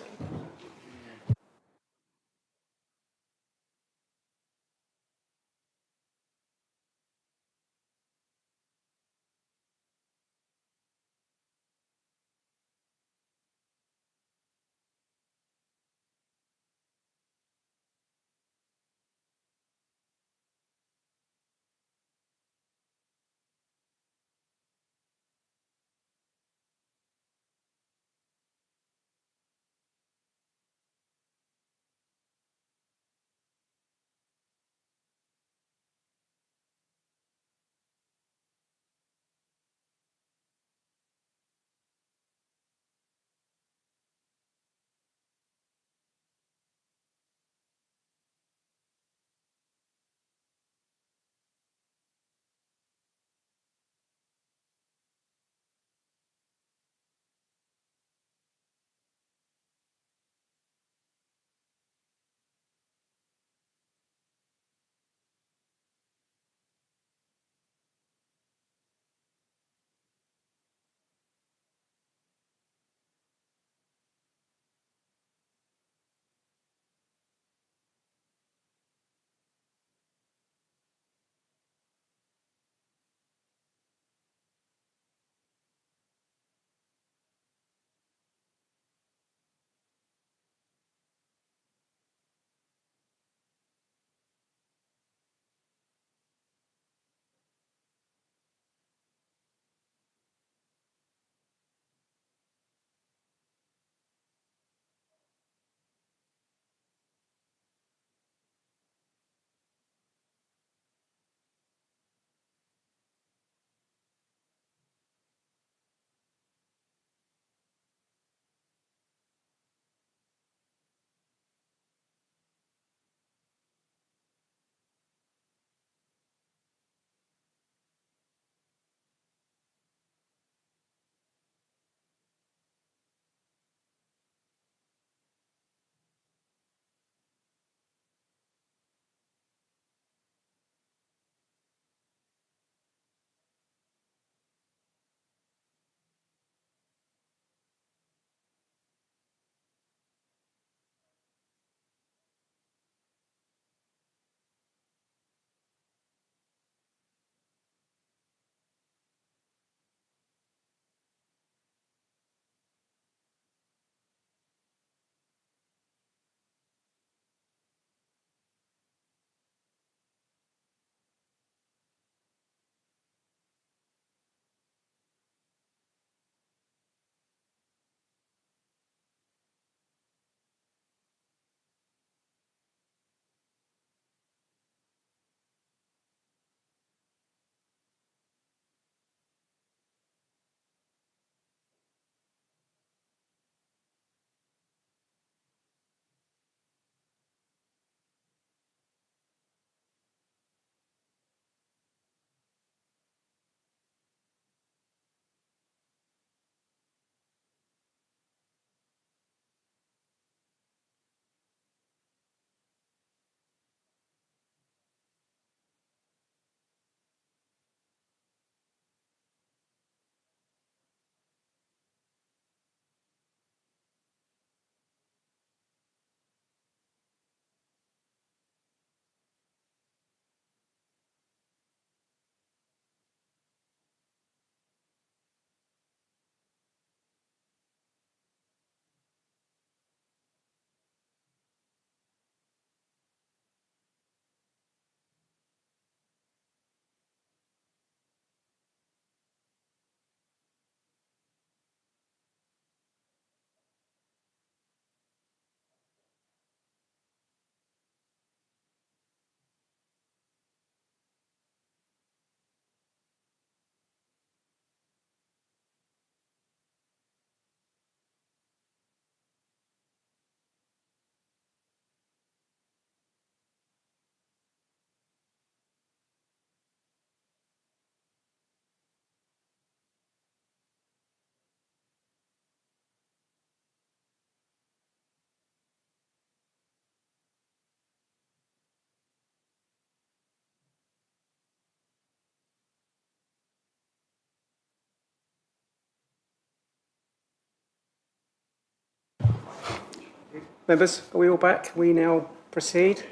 Members, are we all back? We now proceed.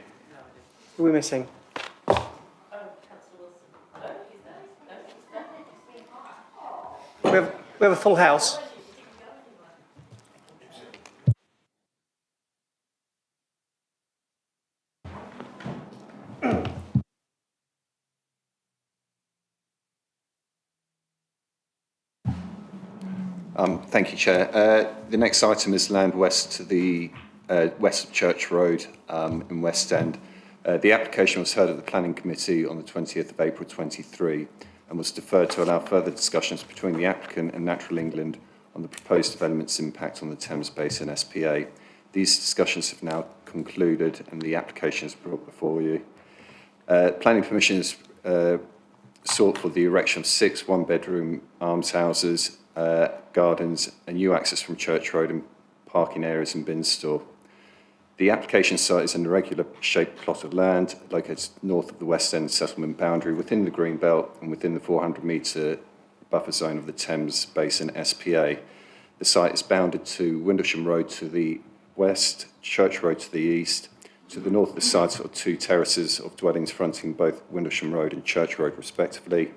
Who are we missing? We have a full house. Thank you, Chair. The next item is land west to the west of Church Road in West End. The application was heard at the Planning Committee on the 20th of April 23 and was deferred to allow further discussions between the applicant and Natural England on the proposed development's impact on the Thames Basin SPA. These discussions have now concluded and the application is brought before you. Planning permission is sought for the erection of 6 one-bedroom almshouses, gardens, and new access from Church Road and parking areas in Binstall. The application site is an irregular shaped plot of land located north of the West End settlement boundary within the Green Belt and within the 400-metre buffer zone of the Thames Basin SPA. The site is bounded to Windlesham Road to the west, Church Road to the east. To the north of the site are 2 terraces of dwellings fronting both Windlesham Road and Church Road respectively.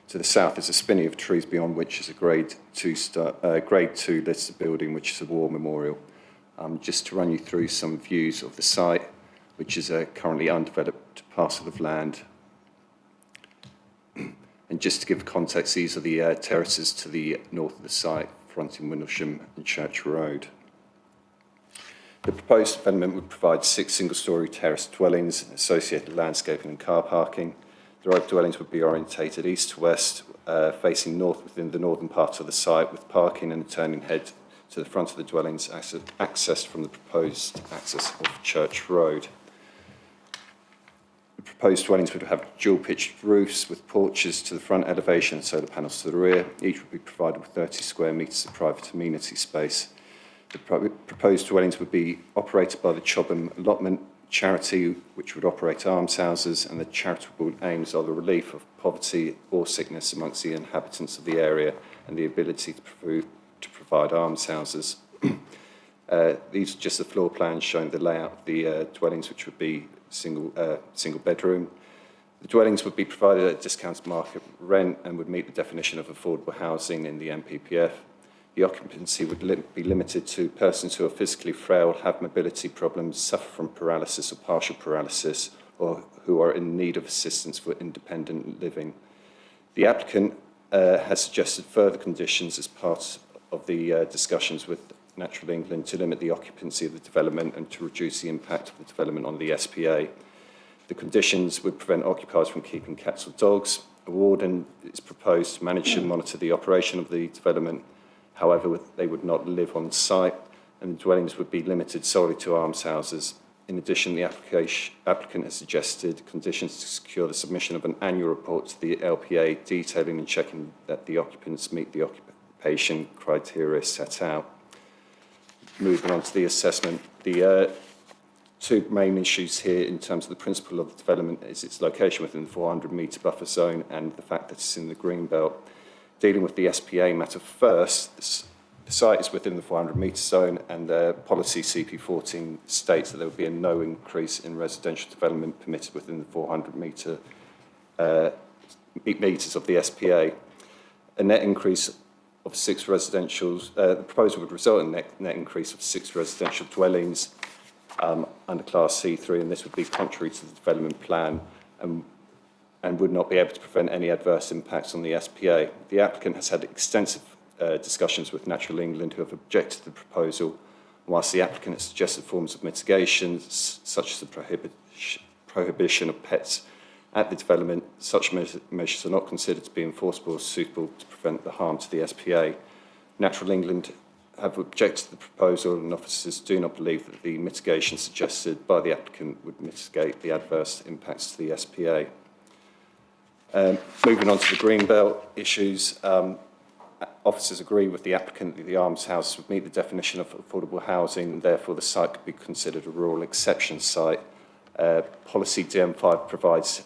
To the south is a spinney of trees beyond which is a Grade 2 listed building, which is a war memorial. Just to run you through some views of the site, which is a currently undeveloped parcel of land. And just to give context, these are the terraces to the north of the site, fronting Windlesham and Church Road. The proposed development would provide 6 single-storey terraced dwellings, associated landscaping and car parking. The road dwellings would be orientated east to west, facing north within the northern part of the site, with parking and a turning head to the front of the dwellings accessed from the proposed access of Church Road. The proposed dwellings would have dual-pitched roofs with porches to the front elevation and solar panels to the rear. Each would be provided with 30 square metres of private amenity space. The proposed dwellings would be operated by the Chobham Allotment Charity, which would operate almshouses, and the charitable aims are the relief of poverty or sickness amongst the inhabitants of the area and the ability to provide almshouses. These are just the floor plans showing the layout of the dwellings, which would be single bedroom. The dwellings would be provided at discounted market rent and would meet the definition of affordable housing in the NPPF. The occupancy would be limited to persons who are physically frail, have mobility problems, suffer from paralysis or partial paralysis, or who are in need of assistance for independent living. The applicant has suggested further conditions as part of the discussions with Natural England to limit the occupancy of the development and to reduce the impact of the development on the SPA. The conditions would prevent occupiers from keeping cats or dogs. A warden is proposed to manage and monitor the operation of the development. However, they would not live on site, and the dwellings would be limited solely to almshouses. In addition, the applicant has suggested conditions to secure the submission of an annual report to the LPA detailing and checking that the occupants meet the occupation criteria set out. Moving on to the assessment, the 2 main issues here in terms of the principle of the development is its location within the 400-metre buffer zone and the fact that it's in the green belt. Dealing with the SPA matter first, the site is within the 400-metre zone, and policy CP14 states that there will be no increase in residential development permitted within the 400 metres of the SPA. A net increase of 6 residentials, the proposal would result in a net increase of 6 residential dwellings under Class C3, and this would be contrary to the development plan and would not be able to prevent any adverse impacts on the SPA. The applicant has had extensive discussions with Natural England, who have objected to the proposal. Whilst the applicant has suggested forms of mitigation, such as the prohibition of pets at the development, such measures are not considered to be enforceable or suitable to prevent the harm to the SPA. Natural England have objected to the proposal, and officers do not believe that the mitigation suggested by the applicant would mitigate the adverse impacts to the SPA. Moving on to the Greenbelt issues, officers agree with the applicant that the almshouses would meet the definition of affordable housing, and therefore the site could be considered a rural exception site. Policy DM5 provides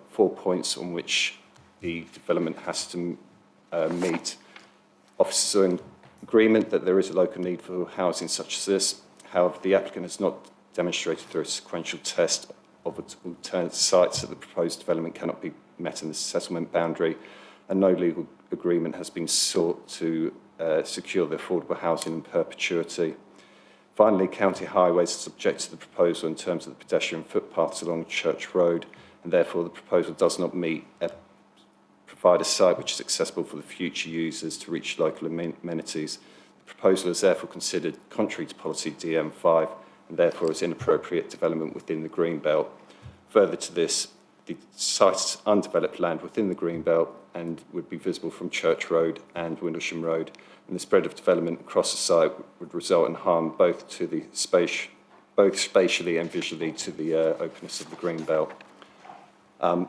4 points on which the development has to meet. Officers are in agreement that there is a local need for housing such as this. However, the applicant has not demonstrated through a sequential test of alternate sites that the proposed development cannot be met in the settlement boundary, and no legal agreement has been sought to secure the affordable housing in perpetuity. Finally, County Highways has objected to the proposal in terms of the pedestrian footpaths along Church Road, and therefore the proposal does not provide a site which is accessible for the future users to reach local amenities. The proposal is therefore considered contrary to policy DM5 and therefore is inappropriate development within the green belt. Further to this, the site is undeveloped land within the green belt and would be visible from Church Road and Windlesham Road, and the spread of development across the site would result in harm both to the both spatially and visually to the openness of the green belt.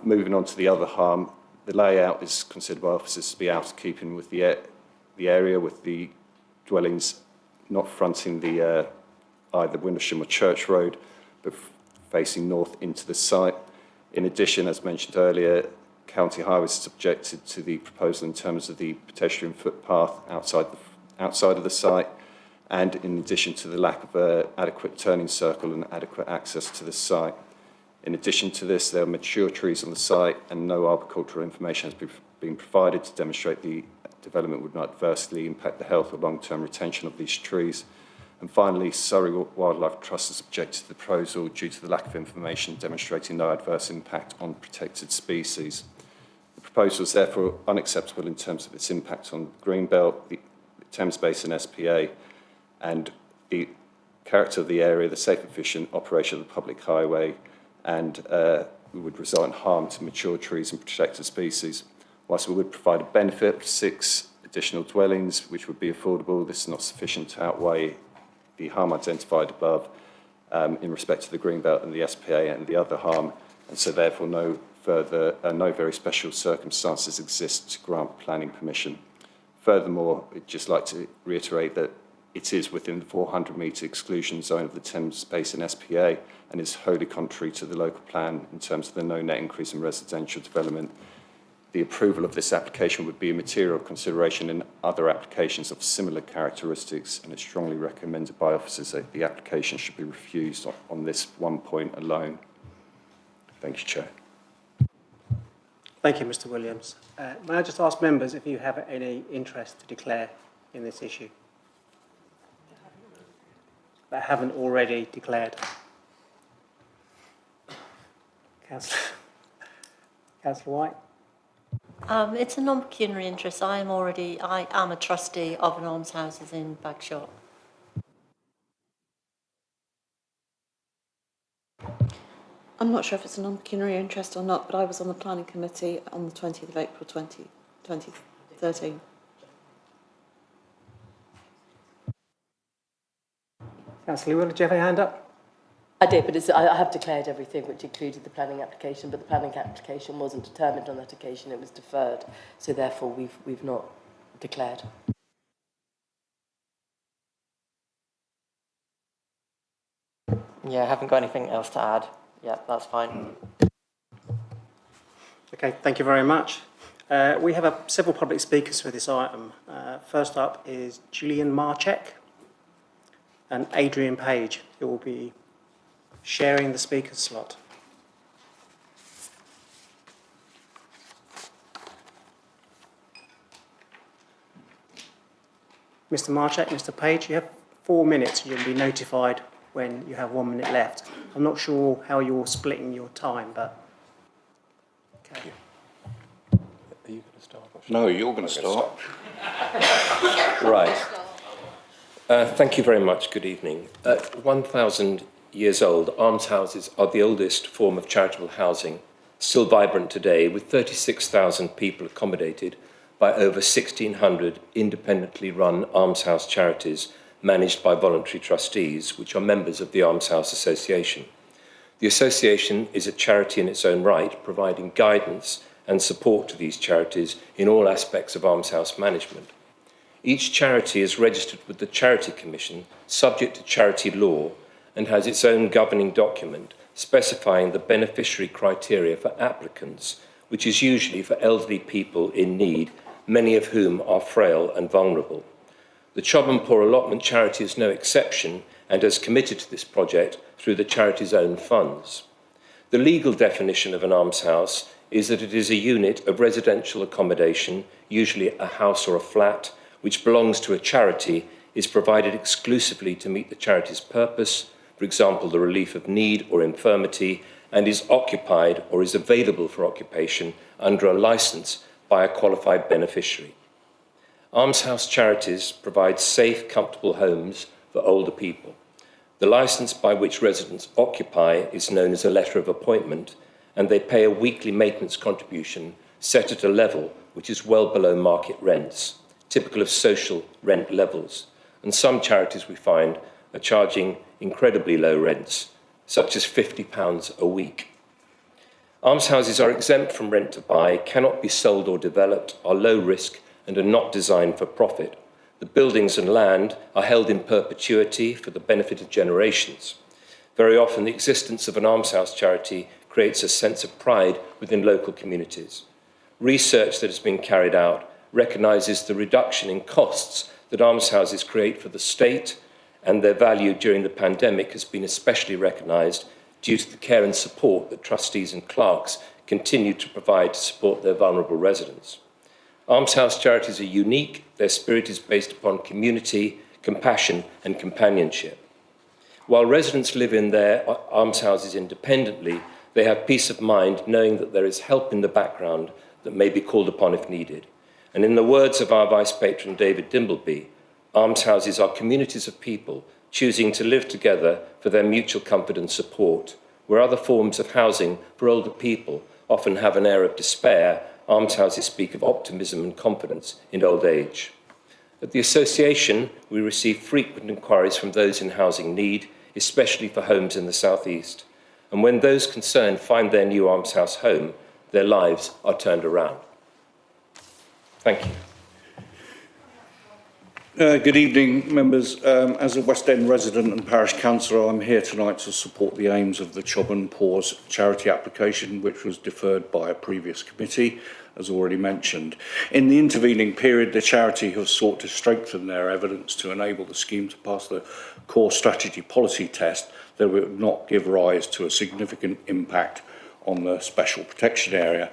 Moving on to the other harm, the layout is considered by officers to be out of keeping with the area, with the dwellings not fronting the either Windlesham or Church Road, but facing north into the site. In addition, as mentioned earlier, County Highways has objected to the proposal in terms of the pedestrian footpath outside of the site, and in addition to the lack of adequate turning circle and adequate access to the site. In addition to this, there are mature trees on the site and no arboricultural information has been provided to demonstrate the development would not adversely impact the health or long-term retention of these trees. And finally, Surrey Wildlife Trust has objected to the proposal due to the lack of information demonstrating no adverse impact on protected species. The proposal is therefore unacceptable in terms of its impact on the Greenbelt, the Thames Basin SPA, and the character of the area, the safe and efficient operation of the public highway, and would result in harm to mature trees and protected species. Whilst we would provide a benefit of 6 additional dwellings, which would be affordable, this is not sufficient to outweigh the harm identified above in respect to the Greenbelt and the SPA and the other harm, and so therefore no very special circumstances exist to grant planning permission. Furthermore, I'd just like to reiterate that it is within the 400-metre exclusion zone of the Thames Basin SPA and is wholly contrary to the local plan in terms of the no net increase in residential development. The approval of this application would be a material consideration in other applications of similar characteristics, and it's strongly recommended by officers that the application should be refused on this one point alone. Thank you, Chair. Thank you, Mr. Williams. May I just ask members if you have any interest to declare in this issue that haven't already declared? Councillor White? It's a non-pecuniary interest. I am a trustee of an almshouses in Bagshot. I'm not sure if it's a non-pecuniary interest or not, but I was on the planning committee on the 20th of April 2013. Councillor Wheeler, did you have a hand up? I did, but I have declared everything, which included the planning application, but the planning application wasn't determined on that occasion, it was deferred, so therefore we've not declared. Yeah, I haven't got anything else to add. Yeah, that's fine. Okay, thank you very much. We have several public speakers for this item. First up is Julian Marchek and Adrian Page, who will be sharing the speaker's slot. Mr. Marchek, Mr. Page, you have 4 minutes. You'll be notified when you have 1 minute left. I'm not sure how you're splitting your time, but... Okay. Are you going to start? No, you're going to start. Right. Thank you very much. Good evening. 1,000 years old, almshouses are the oldest form of charitable housing, still vibrant today, with 36,000 people accommodated by over 1,600 independently run almshouse charities managed by voluntary trustees, which are members of the Almshouse Association. The association is a charity in its own right, providing guidance and support to these charities in all aspects of almshouse management. Each charity is registered with the Charity Commission, subject to charity law, and has its own governing document specifying the beneficiary criteria for applicants, which is usually for elderly people in need, many of whom are frail and vulnerable. The Chobham Poor Allotment Charity is no exception and has committed to this project through the charity's own funds. The legal definition of an almshouse is that it is a unit of residential accommodation, usually a house or a flat, which belongs to a charity, is provided exclusively to meet the charity's purpose, for example, the relief of need or infirmity, and is occupied or is available for occupation under a licence by a qualified beneficiary. Almshouse charities provide safe, comfortable homes for older people. The licence by which residents occupy is known as a letter of appointment, and they pay a weekly maintenance contribution set at a level which is well below market rents, typical of social rent levels. And some charities, we find, are charging incredibly low rents, such as £50 a week. Almshouses are exempt from rent to buy, cannot be sold or developed, are low risk, and are not designed for profit. The buildings and land are held in perpetuity for the benefit of generations. Very often, the existence of an almshouse charity creates a sense of pride within local communities. Research that has been carried out recognises the reduction in costs that almshouses create for the state, and their value during the pandemic has been especially recognised due to the care and support that trustees and clerks continue to provide to support their vulnerable residents. Almshouse charities are unique. Their spirit is based upon community, compassion and companionship. While residents live in their almshouses independently, they have peace of mind knowing that there is help in the background that may be called upon if needed. And in the words of our Vice Patron David Dimbleby, almshouses are communities of people choosing to live together for their mutual comfort and support. Where other forms of housing for older people often have an air of despair, almshouses speak of optimism and confidence in old age. At the association, we receive frequent inquiries from those in housing need, especially for homes in the southeast. And when those concerned find their new almshouse home, their lives are turned around. Thank you. Good evening, members. As a West End resident and parish councillor, I'm here tonight to support the aims of the Chobham Pause charity application, which was deferred by a previous committee, as already mentioned. In the intervening period, the charity has sought to strengthen their evidence to enable the scheme to pass the core strategy policy test that would not give rise to a significant impact on the special protection area.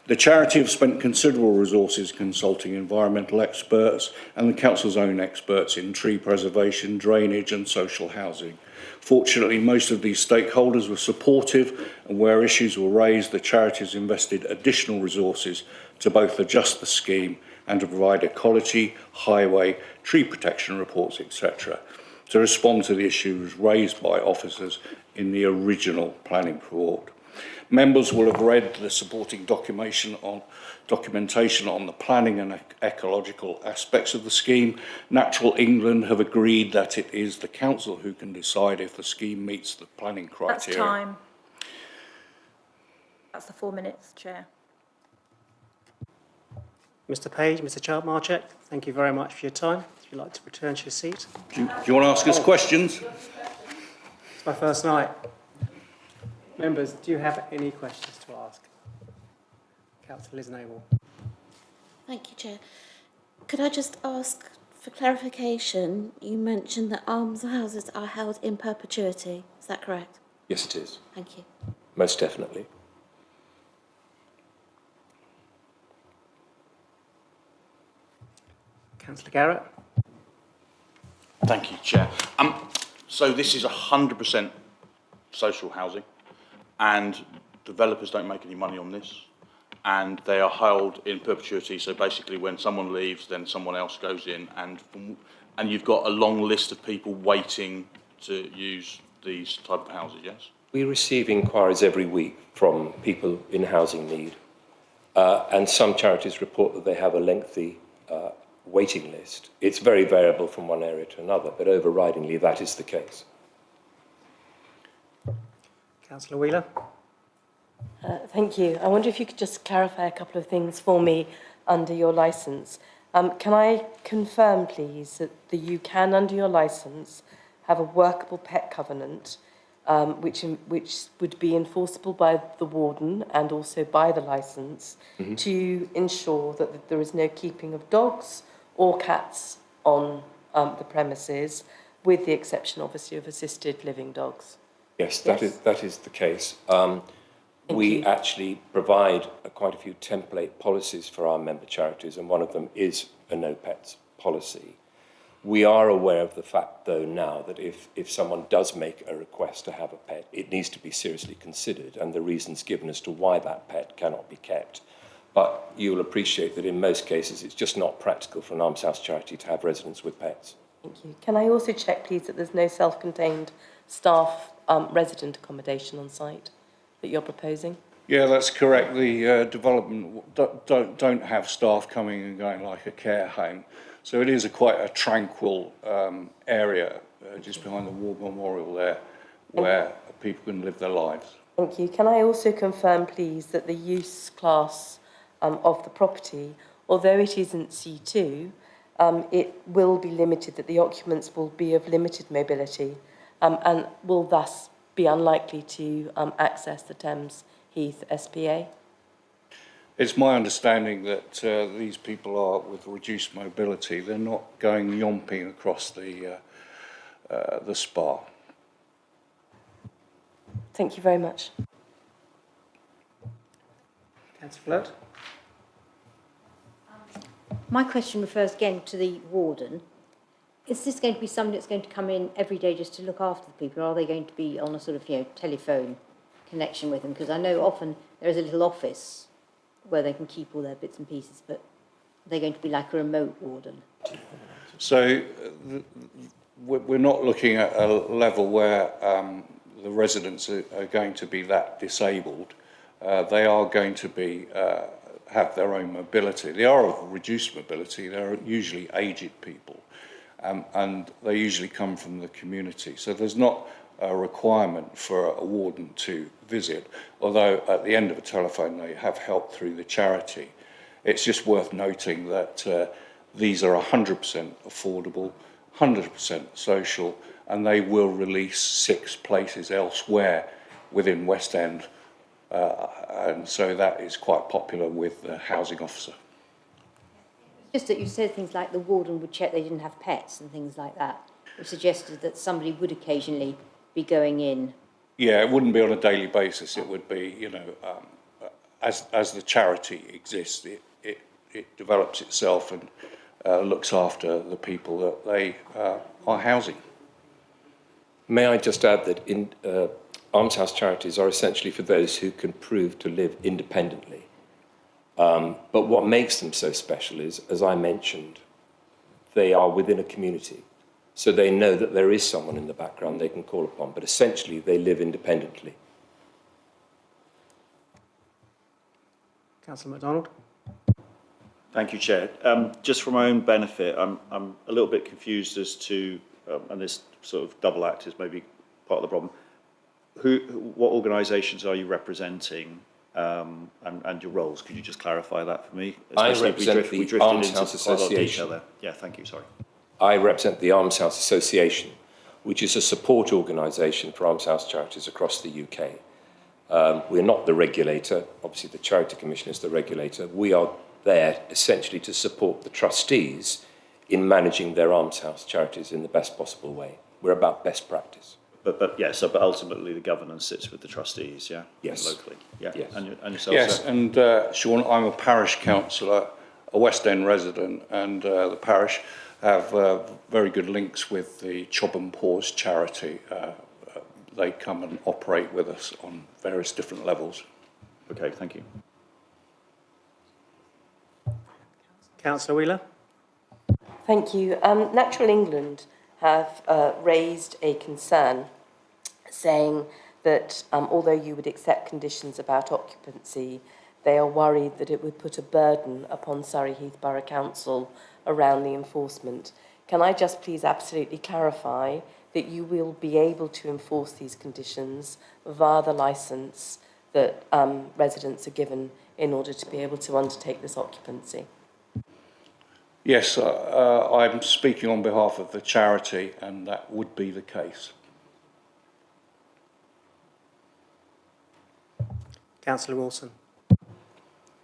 The charity have spent considerable resources consulting environmental experts and the council's own experts in tree preservation, drainage and social housing. Fortunately, most of these stakeholders were supportive, and where issues were raised, the charity has invested additional resources to both adjust the scheme and to provide ecology, highway, tree protection reports, etc., to respond to the issues raised by officers in the original planning report. Members will have read the supporting documentation on the planning and ecological aspects of the scheme. Natural England have agreed that it is the council who can decide if the scheme meets the planning criteria. That's time. That's the 4 minutes, Chair. Mr Page, Mr Marchek, thank you very much for your time. If you'd like to return to your seat. Do you want to ask us questions? It's my first night. Members, do you have any questions to ask? Councillor Liz Noble. Thank you, Chair. Could I just ask for clarification? You mentioned that almshouses are held in perpetuity. Is that correct? Yes, it is. Thank you. Most definitely. Councillor Garrett. Thank you, Chair. So this is 100% social housing, and developers don't make any money on this, and they are held in perpetuity. So basically, when someone leaves, then someone else goes in, and you've got a long list of people waiting to use these type of houses. Yes. We receive inquiries every week from people in housing need, and some charities report that they have a lengthy waiting list. It's very variable from one area to another, but overridingly that is the case. Councillor Wheeler. Thank you. I wonder if you could just clarify a couple of things for me under your licence. Can I confirm, please, that you can, under your licence, have a workable pet covenant, which would be enforceable by the warden and also by the licence, to ensure that there is no keeping of dogs or cats on the premises, with the exception, obviously, of assisted living dogs. Yes, that is the case. We actually provide quite a few template policies for our member charities, and one of them is a no pets policy. We are aware of the fact, though, now that if someone does make a request to have a pet, it needs to be seriously considered and the reasons given as to why that pet cannot be kept. But you'll appreciate that in most cases it's just not practical for an almshouse charity to have residents with pets. Thank you. Can I also check, please, that there's no self-contained staff resident accommodation on site that you're proposing? Yeah, that's correct. The development don't have staff coming and going like a care home. So it is quite a tranquil area just behind the War Memorial there where people can live their lives. Thank you. Can I also confirm, please, that the use class of the property, although it isn't C2, it will be limited, that the occupants will be of limited mobility and will thus be unlikely to access the Thames Heath SPA? It's my understanding that these people are with reduced mobility. They're not going yomping across the spa. Thank you very much. Councillor Flood. My question refers again to the warden. Is this going to be somebody that's going to come in every day just to look after the people, or are they going to be on a sort of, telephone connection with them? Because I know often there is a little office where they can keep all their bits and pieces, but they're going to be like a remote warden. So we're not looking at a level where the residents are going to be that disabled. They are going to be have their own mobility. They are of reduced mobility. They're usually aged people, and they usually come from the community. So there's not a requirement for a warden to visit, although at the end of a telephone they have help through the charity. It's just worth noting that these are 100% affordable, 100% social, and they will release 6 places elsewhere within West End, and so that is quite popular with the housing officer. Just that you said things like the warden would check they didn't have pets and things like that, which suggested that somebody would occasionally be going in. Yeah, it wouldn't be on a daily basis. It would be, as the charity exists, it develops itself and looks after the people that they are housing. May I just add that almshouse charities are essentially for those who can prove to live independently. But what makes them so special is, as I mentioned, they are within a community. So they know that there is someone in the background they can call upon, but essentially they live independently. Councillor MacDonald. Thank you, Chair. Just for my own benefit, I'm a little bit confused as to, and this sort of double act is maybe part of the problem. What organisations are you representing, and your roles? Could you just clarify that for me? I represent the Almshouse Association. Yeah, thank you. Sorry. I represent the Almshouse Association, which is a support organisation for almshouse charities across the UK. We're not the regulator. Obviously, the Charity Commission is the regulator. We are there essentially to support the trustees in managing their almshouse charities in the best possible way. We're about best practice. But ultimately the governance sits with the trustees, yeah? Yes. Locally, yeah. Yes. And yourself, Yes, sir? and Sean, I'm a parish councillor, a West End resident, and the parish have very good links with the Chobham Paws charity. They come and operate with us on various different levels. Okay, thank you. Councillor Wheeler. Thank you. Natural England have raised a concern saying that although you would accept conditions about occupancy, they are worried that it would put a burden upon Surrey Heath Borough Council around the enforcement. Can I just please absolutely clarify that you will be able to enforce these conditions via the licence that residents are given in order to be able to undertake this occupancy? Yes, I'm speaking on behalf of the charity, and that would be the case. Councillor Wilson.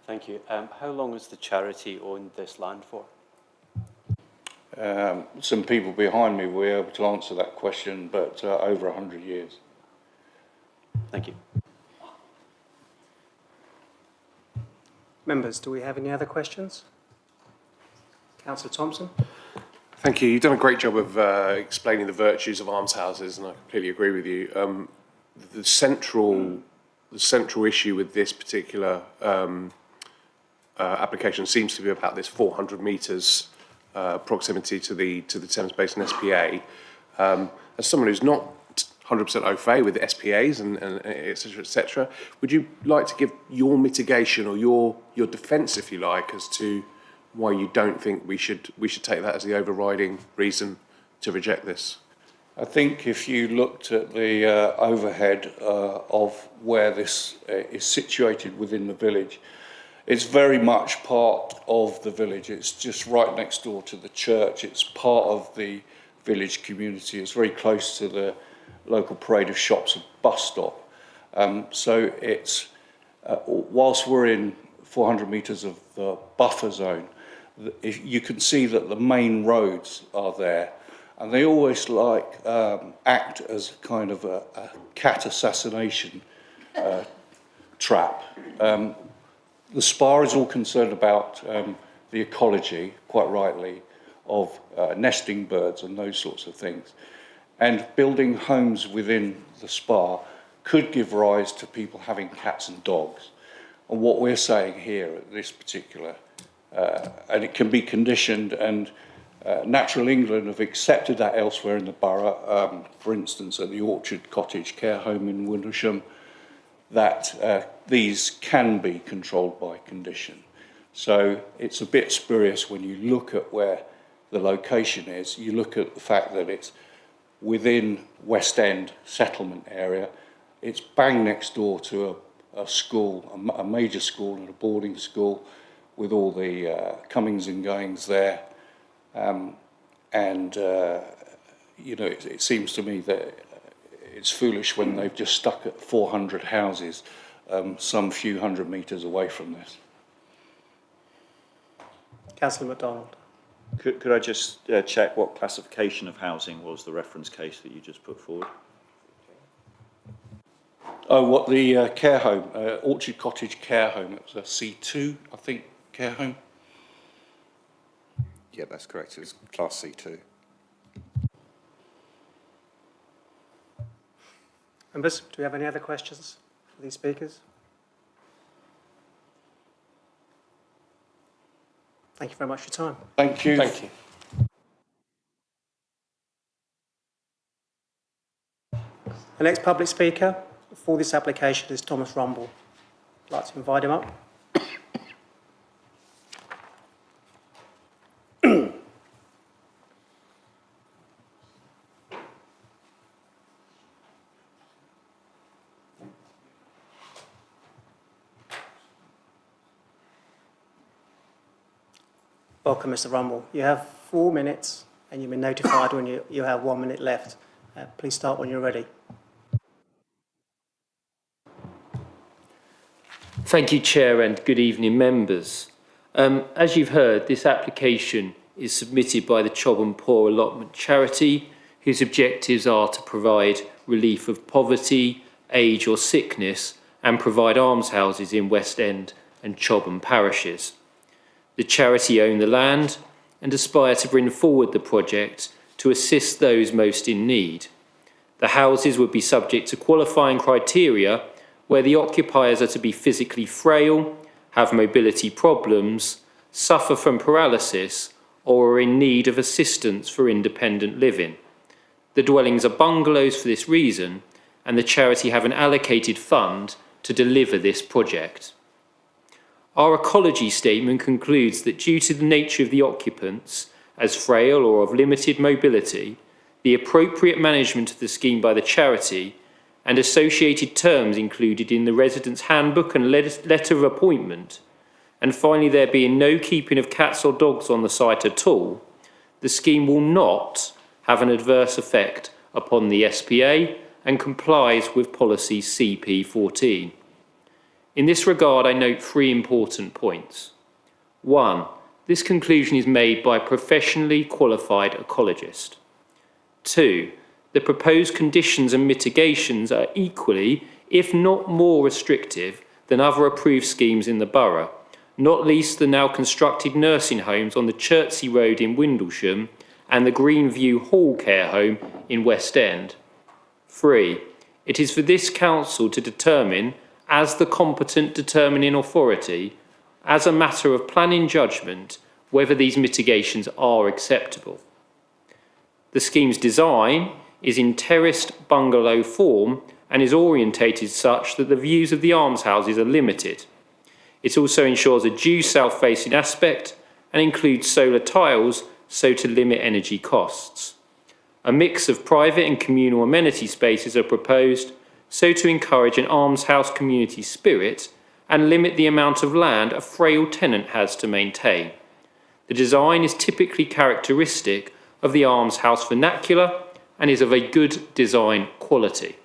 Thank you. How long has the charity owned this land for? some people behind me will be able to answer that question, but over 100 years. Thank you. Members, do we have any other questions? Councillor Thompson? Thank you. You've done a great job of explaining the virtues of almshouses, and I completely agree with you. The central issue with this particular application seems to be about this 400 metres proximity to the Thames Basin SPA. As someone who's not 100% au fait with the SPAs and et cetera, would you like to give your mitigation or your defence, if you like, as to why you don't think we should take that as the overriding reason to reject this? I think if you looked at the overhead of where this is situated within the village, it's very much part of the village. It's just right next door to the church. It's part of the village community. It's very close to the local parade of shops and bus stop. So it's, whilst we're in 400 metres of the buffer zone, you can see that the main roads are there, and they always act as kind of a cat assassination trap. The SPA is all concerned about the ecology, quite rightly, of nesting birds and those sorts of things. And building homes within the SPA could give rise to people having cats and dogs. And what we're saying here at this particular, and it can be conditioned, and Natural England have accepted that elsewhere in the borough, for instance at the Orchard Cottage care home in Windlesham, that these can be controlled by condition. So it's a bit spurious when you look at where the location is. You look at the fact that it's within West End settlement area. It's bang next door to a school, a major school and a boarding school, with all the comings and goings there. You know, it seems to me that it's foolish when they've just stuck at 400 houses some few hundred metres away from this. Councillor MacDonald. Could I just check what classification of housing was the reference case that you just put forward? Oh, what the care home, Orchard Cottage care home, it was a C2, I think, care home. Yeah, that's correct. It was Class C2. Members, do we have any other questions for these speakers? Thank you very much for your time. Thank you. Thank you. The next public speaker for this application is Thomas Rumble. I'd like to invite him up. Welcome, Mr. Rumble. You have 4 minutes and you've been notified when you have 1 minute left. Please start when you're ready. Thank you, Chair, and good evening, members. As you've heard, this application is submitted by the Chobham Poor Allotment Charity, whose objectives are to provide relief of poverty, age or sickness, and provide almshouses in West End and Chobham parishes. The charity own the land and aspire to bring forward the project to assist those most in need. The houses would be subject to qualifying criteria where the occupiers are to be physically frail, have mobility problems, suffer from paralysis, or are in need of assistance for independent living. The dwellings are bungalows for this reason, and the charity have an allocated fund to deliver this project. Our ecology statement concludes that due to the nature of the occupants, as frail or of limited mobility, the appropriate management of the scheme by the charity and associated terms included in the resident's handbook and letter of appointment, and finally there being no keeping of cats or dogs on the site at all, the scheme will not have an adverse effect upon the SPA and complies with policy CP14. In this regard, I note 3 important points. 1. This conclusion is made by a professionally qualified ecologist. 2. The proposed conditions and mitigations are equally, if not more restrictive than other approved schemes in the borough, not least the now constructed nursing homes on the Chertsey Road in Windlesham and the Greenview Hall Care Home in West End. 3. It is for this council to determine, as the competent determining authority, as a matter of planning judgment, whether these mitigations are acceptable. The scheme's design is in terraced bungalow form and is orientated such that the views of the almshouses are limited. It also ensures a due south-facing aspect and includes solar tiles so to limit energy costs. A mix of private and communal amenity spaces are proposed so to encourage an almshouse community spirit and limit the amount of land a frail tenant has to maintain. The design is typically characteristic of the almshouse vernacular and is of a good design quality.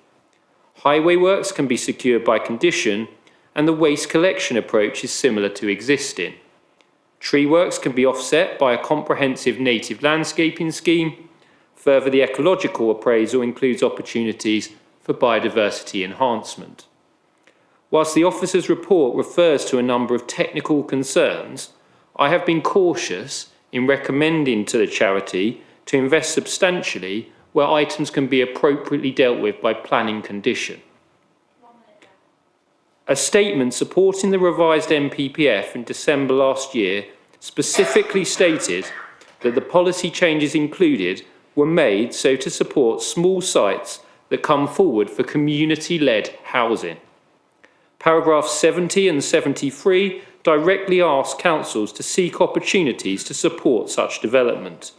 Highway works can be secured by condition, and the waste collection approach is similar to existing. Tree works can be offset by a comprehensive native landscaping scheme. Further, the ecological appraisal includes opportunities for biodiversity enhancement. Whilst the officer's report refers to a number of technical concerns, I have been cautious in recommending to the charity to invest substantially where items can be appropriately dealt with by planning condition. A statement supporting the revised NPPF in December last year specifically stated that the policy changes included were made so to support small sites that come forward for community-led housing. Paragraphs 70 and 73 directly ask councils to seek opportunities to support such development.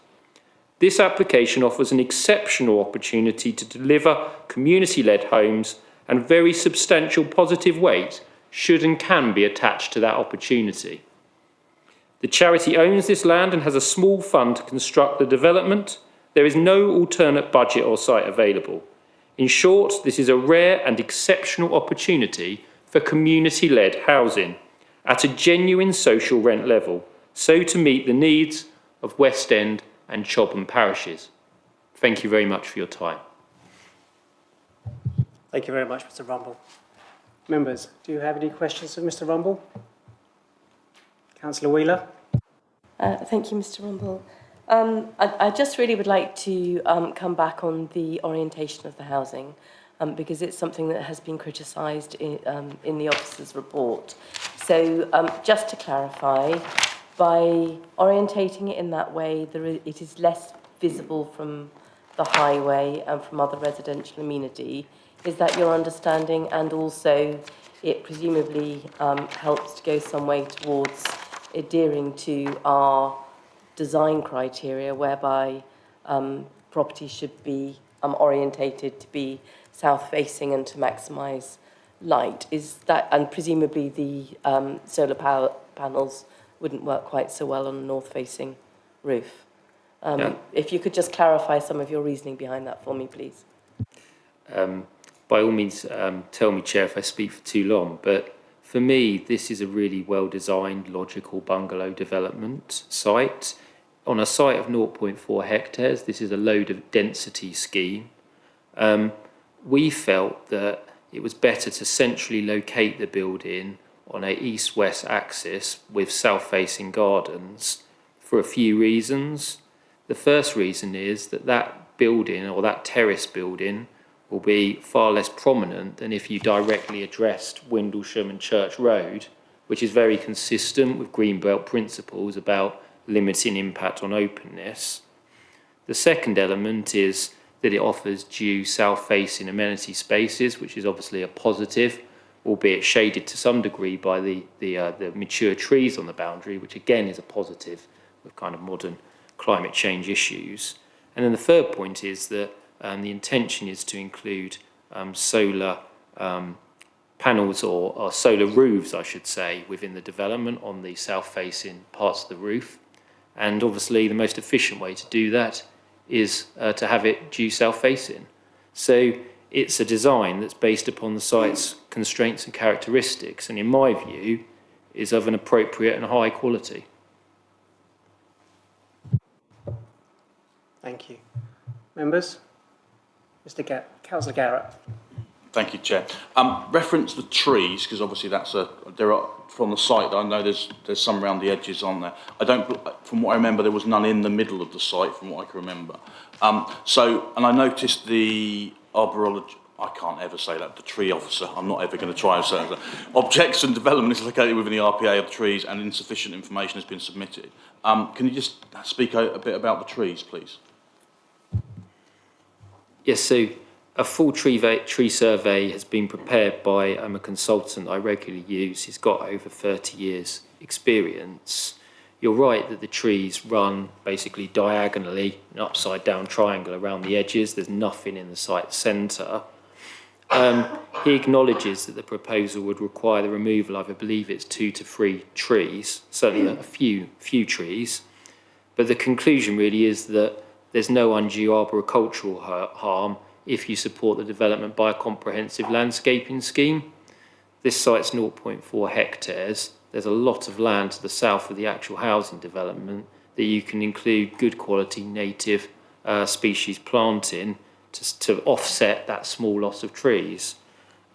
This application offers an exceptional opportunity to deliver community-led homes, and very substantial positive weight should and can be attached to that opportunity. The charity owns this land and has a small fund to construct the development. There is no alternate budget or site available. In short, this is a rare and exceptional opportunity for community-led housing at a genuine social rent level, so to meet the needs of West End and Chobham parishes. Thank you very much for your time. Thank you very much, Mr. Rumble. Members, do you have any questions of Mr. Rumble? Councillor Wheeler? Thank you, Mr. Rumble. I just really would like to come back on the orientation of the housing, because it's something that has been criticised in the officer's report. So just to clarify, by orientating it in that way, it is less visible from the highway and from other residential amenity. Is that your understanding? And also, it presumably helps to go some way towards adhering to our design criteria, whereby property should be orientated to be south-facing and to maximise light. Is that, and presumably the solar power panels wouldn't work quite so well on a north-facing roof. If you could just clarify some of your reasoning behind that for me, please. By all means, tell me, Chair, if I speak for too long, but for me, this is a really well-designed, logical bungalow development site. On a site of 0.4 hectares, this is a load of density scheme. We felt that it was better to centrally locate the building on a east-west axis with south-facing gardens for a few reasons. The first reason is that that building, or that terrace building, will be far less prominent than if you directly addressed Windlesham and Church Road, which is very consistent with Greenbelt principles about limiting impact on openness. The second element is that it offers due south-facing amenity spaces, which is obviously a positive, albeit shaded to some degree by the mature trees on the boundary, which again is a positive with kind of modern climate change issues. And then the third point is that the intention is to include solar panels or solar roofs, I should say, within the development on the south-facing parts of the roof. And obviously the most efficient way to do that is to have it due south-facing. So it's a design that's based upon the site's constraints and characteristics, and in my view, is of an appropriate and high quality. Thank you. Members? Councillor Garrett. Thank you, Chair. Reference the trees, because obviously there are, from the site, I know there's some around the edges on there. From what I remember, there was none in the middle of the site, from what I can remember. And I noticed the arborologist, I can't ever say that, the tree officer, I'm not ever going to try and say that. Objects and development is located within the RPA of trees and insufficient information has been submitted. Can you just speak a bit about the trees, please? Yes, so a full tree survey has been prepared by a consultant I regularly use. He's got over 30 years experience. You're right that the trees run basically diagonally, an upside down triangle around the edges. There's nothing in the site centre. He acknowledges that the proposal would require the removal of, I believe it's 2 to 3 trees, certainly a few trees. But the conclusion really is that there's no undue arboricultural harm if you support the development by a comprehensive landscaping scheme. This site's 0.4 hectares. There's a lot of land to the south of the actual housing development that you can include good quality native species planting to offset that small loss of trees.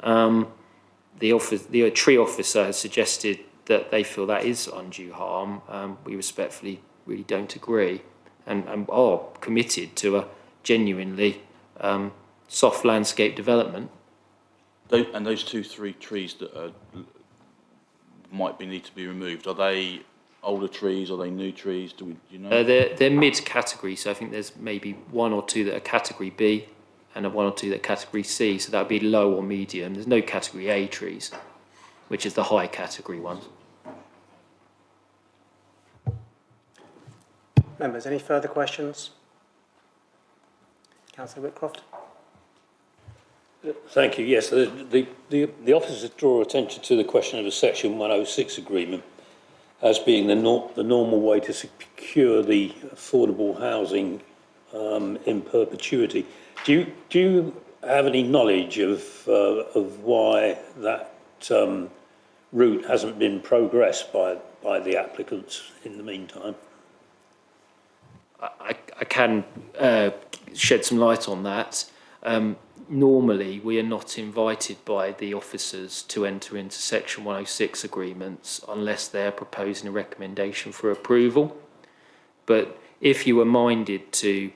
The tree officer has suggested that they feel that is undue harm. We respectfully really don't agree and are committed to a genuinely soft landscape development. And those 2-3 trees that might need to be removed, are they older trees? Are they new trees? Do you know? They're mid-category, so I think there's maybe 1 or 2 that are category B and 1 or 2 that are category C, so that would be low or medium. There's no category A trees, which is the high category ones. Members, any further questions? Councillor Whitcroft. Thank you. Yes, the officers draw attention to the question of a Section 106 agreement as being the normal way to secure the affordable housing in perpetuity. Do you have any knowledge of why that route hasn't been progressed by the applicants in the meantime? I can shed some light on that. Normally, we are not invited by the officers to enter into Section 106 agreements unless they're proposing a recommendation for approval. But if you were minded to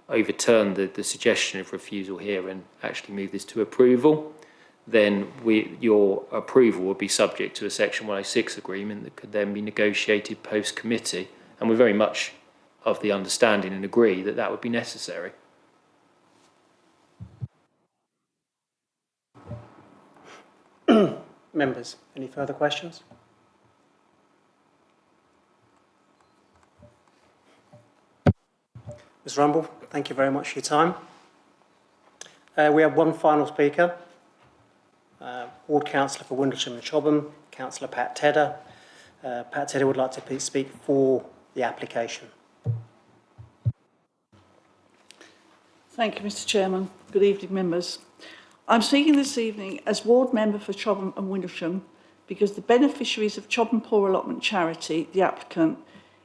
overturn the suggestion of refusal here and actually move this to approval, then your approval would be subject to a Section 106 agreement that could then be negotiated post-committee. And we're very much of the understanding and agree that that would be necessary. Members, any further questions? Ms Rumble, thank you very much for your time. We have one final speaker, Ward Councillor for Windlesham and Chobham, Councillor Pat Tedder. Pat Tedder would like to speak for the application. Thank you, Mr Chairman. Good evening, members. I'm speaking this evening as ward member for Chobham and Windlesham because the beneficiaries of Chobham Poor Allotment Charity, the applicant,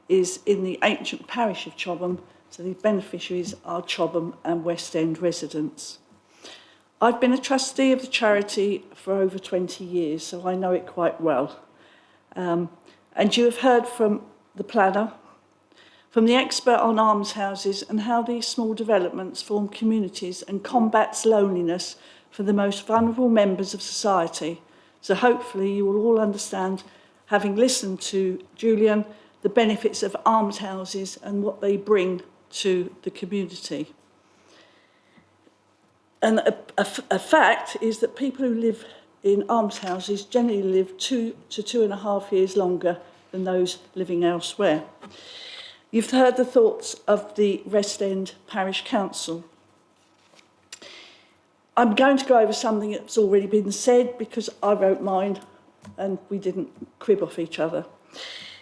is in the ancient parish of Chobham, so the beneficiaries are Chobham and West End residents. I've been a trustee of the charity for over 20 years, so I know it quite well. And you have heard from the planner, from the expert on almshouses and how these small developments form communities and combats loneliness for the most vulnerable members of society. So hopefully you will all understand, having listened to Julian, the benefits of almshouses and what they bring to the community. And a fact is that people who live in almshouses generally live 2 to 2.5 years longer than those living elsewhere. You've heard the thoughts of the West End Parish Council. I'm going to go over something that's already been said because I wrote mine and we didn't crib off each other.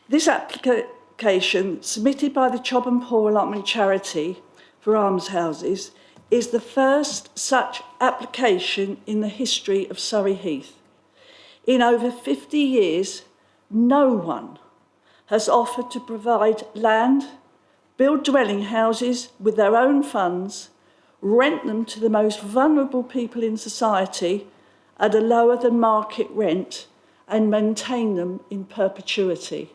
This application submitted by the Chobham Poor Allotment Charity for almshouses is the first such application in the history of Surrey Heath. In over 50 years, no one has offered to provide land, build dwelling houses with their own funds, rent them to the most vulnerable people in society at a lower than market rent, and maintain them in perpetuity.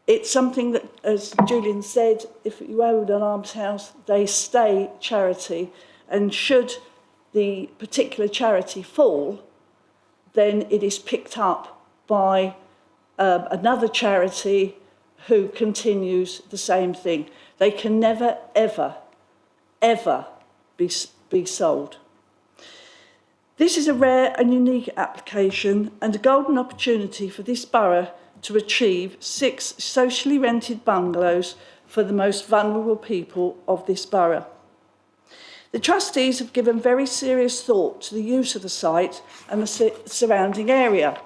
It's something that, as Julian said, if you own an almshouse, they stay charity, and should the particular charity fall, then it is picked up by another charity who continues the same thing. They can never, ever, ever be sold. This is a rare and unique application and a golden opportunity for this borough to achieve 6 socially rented bungalows for the most vulnerable people of this borough. The trustees have given very serious thought to the use of the site and the surrounding area.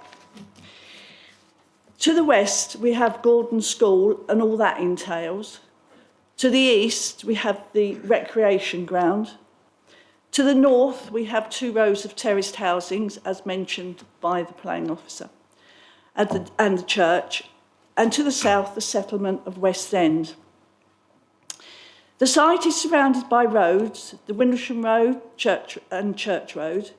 To the west, we have Gordon School and all that entails. To the east, we have the recreation ground. To the north, we have 2 rows of terraced housings, as mentioned by the planning officer, and the church. And to the south, the settlement of West End. The site is surrounded by roads, the Windlesham Road, Church Road.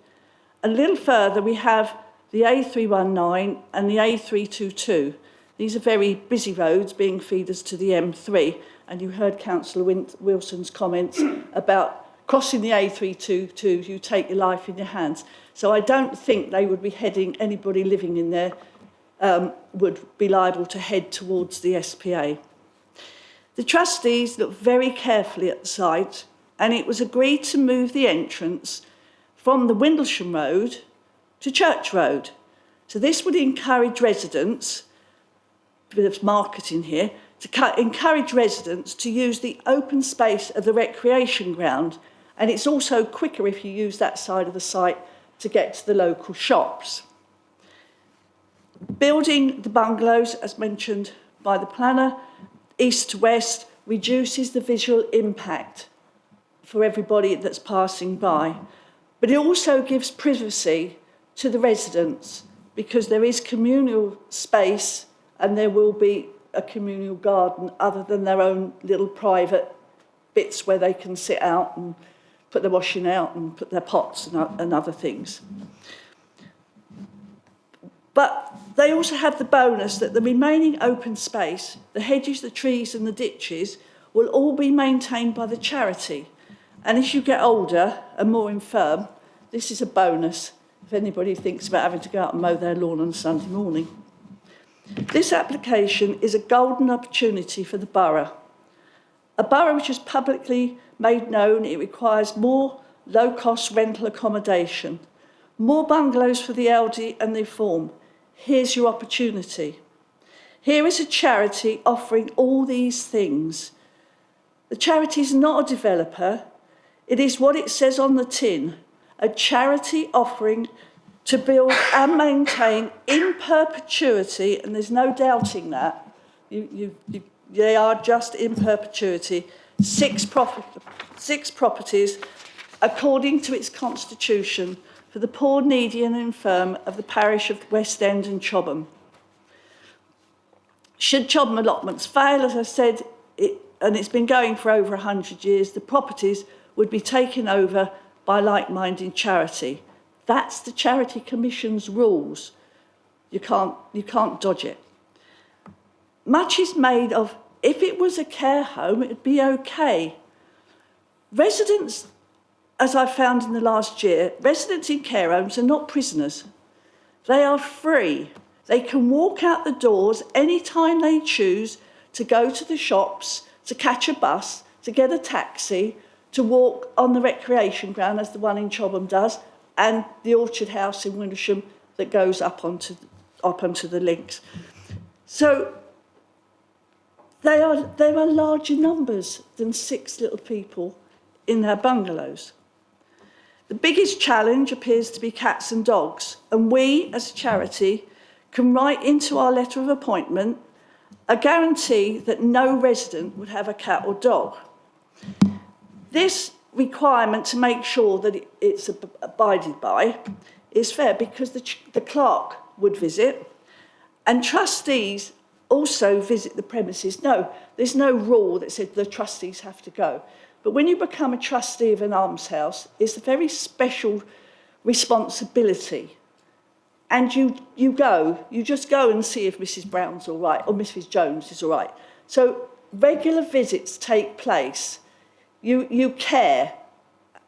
A little further, we have the A319 and the A322. These are very busy roads, being feeders to the M3. And you heard Councillor Wilson's comments about crossing the A322, you take your life in your hands. So I don't think they would be heading, anybody living in there would be liable to head towards the SPA. The trustees looked very carefully at the site, and it was agreed to move the entrance from the Windlesham Road to Church Road. So this would encourage residents, a bit of marketing here, to encourage residents to use the open space of the recreation ground, and it's also quicker if you use that side of the site to get to the local shops. Building the bungalows, as mentioned by the planner, east to west, reduces the visual impact for everybody that's passing by. But it also gives privacy to the residents, because there is communal space and there will be a communal garden other than their own little private bits where they can sit out and put their washing out and put their pots and other things. But they also have the bonus that the remaining open space, the hedges, the trees and the ditches, will all be maintained by the charity. And as you get older and more infirm, this is a bonus if anybody thinks about having to go out and mow their lawn on a Sunday morning. This application is a golden opportunity for the borough. A borough which has publicly made known it requires more low-cost rental accommodation, more bungalows for the elderly and the infirm. Here's your opportunity. Here is a charity offering all these things. The charity is not a developer. It is what it says on the tin, a charity offering to build and maintain in perpetuity, and there's no doubting that, they are just in perpetuity, 6 properties according to its constitution for the poor, needy and infirm of the parish of West End and Chobham. Should Chobham allotments fail, as I said, and it's been going for over 100 years, the properties would be taken over by like-minded charity. That's the Charity Commission's rules. You can't dodge it. Much is made of, if it was a care home, it'd be okay. Residents, as I found in the last year, residents in care homes are not prisoners. They are free. They can walk out the doors anytime they choose to go to the shops, to catch a bus, to get a taxi, to walk on the recreation ground, as the one in Chobham does, and the Orchard House in Windlesham that goes up onto the links. So there are larger numbers than 6 little people in their bungalows. The biggest challenge appears to be cats and dogs, and we, as a charity, can write into our letter of appointment a guarantee that no resident would have a cat or dog. This requirement to make sure that it's abided by is fair, because the clerk would visit, and trustees also visit the premises. No, there's no rule that said the trustees have to go. But when you become a trustee of an almshouse, it's a very special responsibility. And you just go and see if Mrs. Brown's all right or Mrs. Jones is all right. So regular visits take place. You care,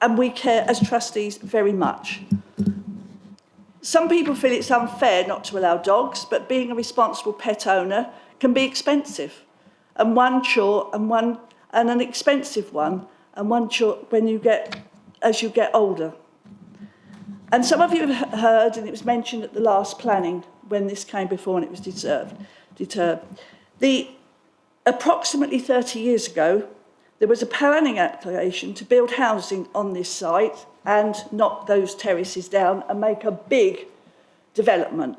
and we care as trustees very much. Some people feel it's unfair not to allow dogs, but being a responsible pet owner can be expensive. And one chore and an expensive one, and one chore as you get older. And some of you have heard, and it was mentioned at the last planning when this came before and it was deterred. Approximately 30 years ago, there was a planning application to build housing on this site and knock those terraces down and make a big development.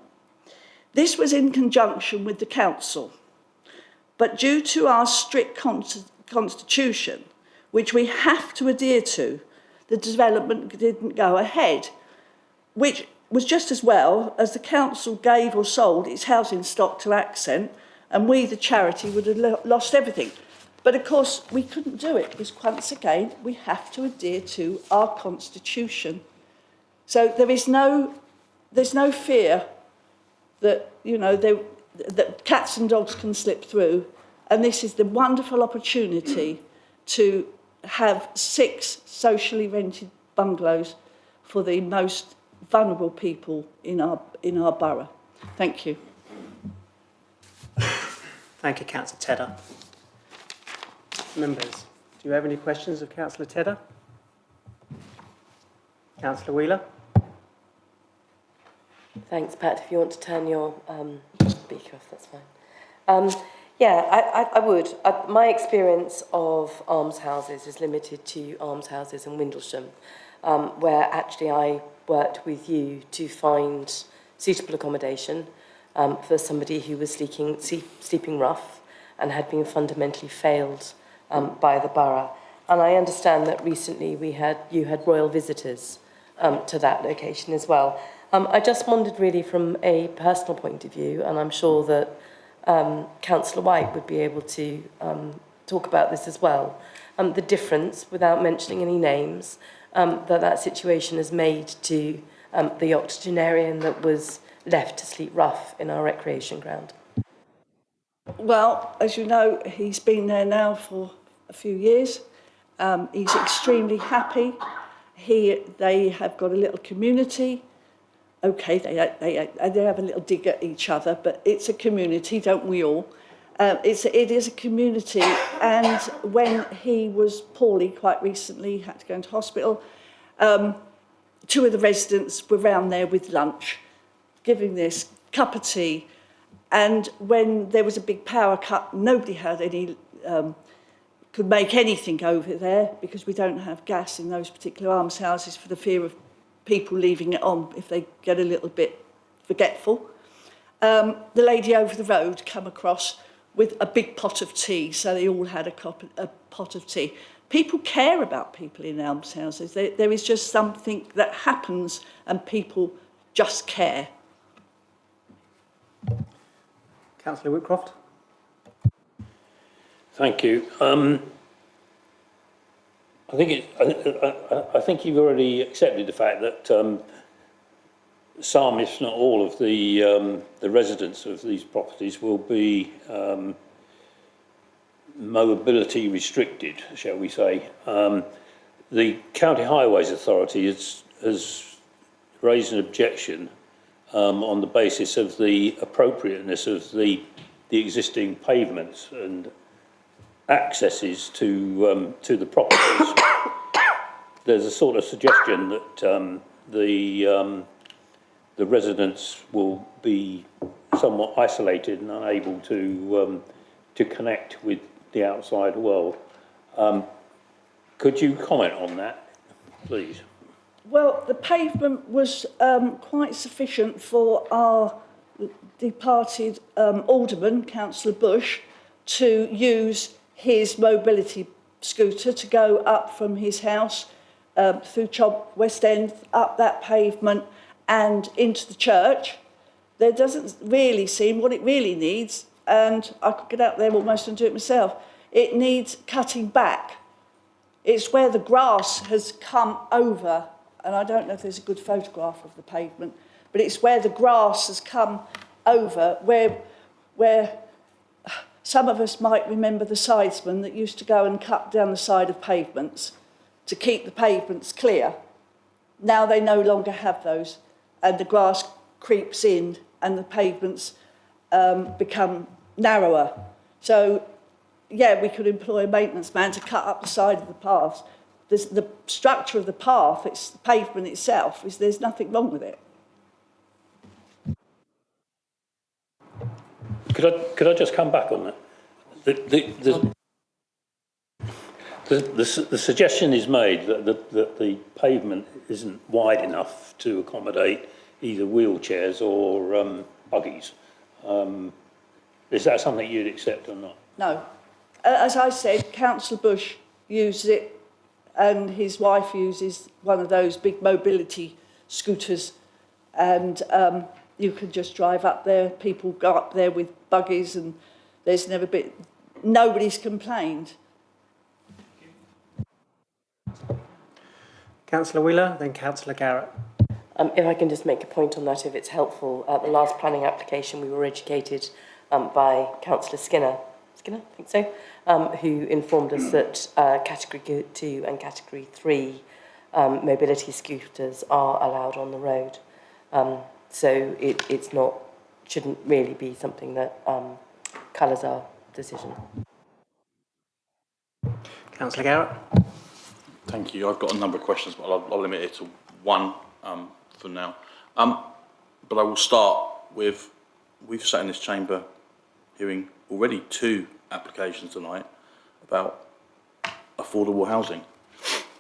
This was in conjunction with the council, but due to our strict constitution, which we have to adhere to, the development didn't go ahead, which was just as well as the council gave or sold its housing stock to Accent, and we, the charity, would have lost everything. But of course, we couldn't do it because, once again, we have to adhere to our constitution. So there's no fear that, that cats and dogs can slip through. And this is the wonderful opportunity to have 6 socially rented bungalows for the most vulnerable people in our borough. Thank you. Thank you, Councillor Tedder. Members, do you have any questions of Councillor Tedder? Councillor Wheeler? Thanks, Pat. If you want to turn your speaker off, that's fine. I would. My experience of almshouses is limited to almshouses in Windlesham, where actually I worked with you to find suitable accommodation for somebody who was sleeping rough and had been fundamentally failed by the borough. And I understand that recently you had royal visitors to that location as well. I just wondered really from a personal point of view, and I'm sure that Councillor White would be able to talk about this as well, the difference, without mentioning any names, that situation has made to the octogenarian that was left to sleep rough in our recreation ground. Well, as you know, he's been there now for a few years. He's extremely happy. They have got a little community. Okay, they have a little dig at each other, but it's a community, don't we all? It is a community, and when he was poorly quite recently, had to go into hospital, 2 of the residents were round there with lunch, giving this cup of tea, and when there was a big power cut, nobody had any, could make anything over there because we don't have gas in those particular almshouses for the fear of people leaving it on if they get a little bit forgetful. The lady over the road come across with a big pot of tea, so they all had a pot of tea. People care about people in almshouses. There is just something that happens and people just care. Councillor Whitcroft. Thank you. I think you've already accepted the fact that some, if not all, of the residents of these properties will be mobility restricted, shall we say. The County Highways Authority has raised an objection on the basis of the appropriateness of the existing pavements and accesses to the properties. There's a sort of suggestion that the residents will be somewhat isolated and unable to connect with the outside world. Could you comment on that, please? Well, the pavement was quite sufficient for our departed alderman, Councillor Bush, to use his mobility scooter to go up from his house through West End, up that pavement and into the church. There doesn't really seem, what it really needs, and I could get out there almost and do it myself. It needs cutting back. It's where the grass has come over, and I don't know if there's a good photograph of the pavement, but it's where the grass has come over, where some of us might remember the sidesmen that used to go and cut down the side of pavements to keep the pavements clear. Now they no longer have those, and the grass creeps in and the pavements become narrower. So, yeah, we could employ a maintenance man to cut up the side of the paths. The structure of the path, it's the pavement itself, there's nothing wrong with it. Could I just come back on that? The suggestion is made that the pavement isn't wide enough to accommodate either wheelchairs or buggies. Is that something you'd accept or not? No. As I said, Councillor Bush uses it, and his wife uses one of those big mobility scooters, and you can just drive up there. People go up there with buggies, and there's never been, nobody's complained. Councillor Wheeler, then Councillor Garrett. If I can just make a point on that, if it's helpful, at the last planning application we were educated by Councillor Skinner, I think so, who informed us that Category 2 and Category 3 mobility scooters are allowed on the road. So it's not, shouldn't really be something that colours our decision. Councillor Garrett. Thank you. I've got a number of questions, but I'll limit it to one for now. But I will start with, we've sat in this chamber hearing already 2 applications tonight about affordable housing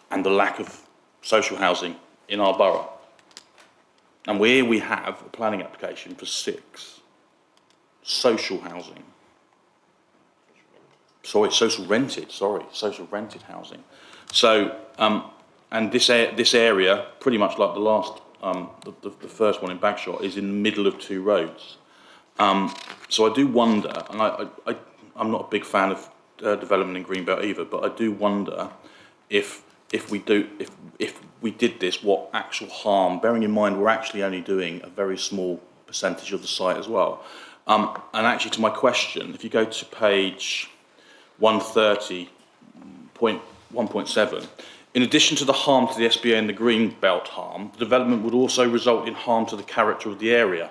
and the lack of social housing in our borough. And here we have a planning application for 6 social housing. Sorry, social rented housing. So, and this area, pretty much like the last, the first one in Bagshot, is in the middle of 2 roads. So I do wonder, and I'm not a big fan of development in Greenbelt either, but I do wonder if we did this, what actual harm, bearing in mind we're actually only doing a very small percentage of the site as well. And actually, to my question, if you go to page 130.1.7, in addition to the harm to the SBA and the Greenbelt harm, the development would also result in harm to the character of the area.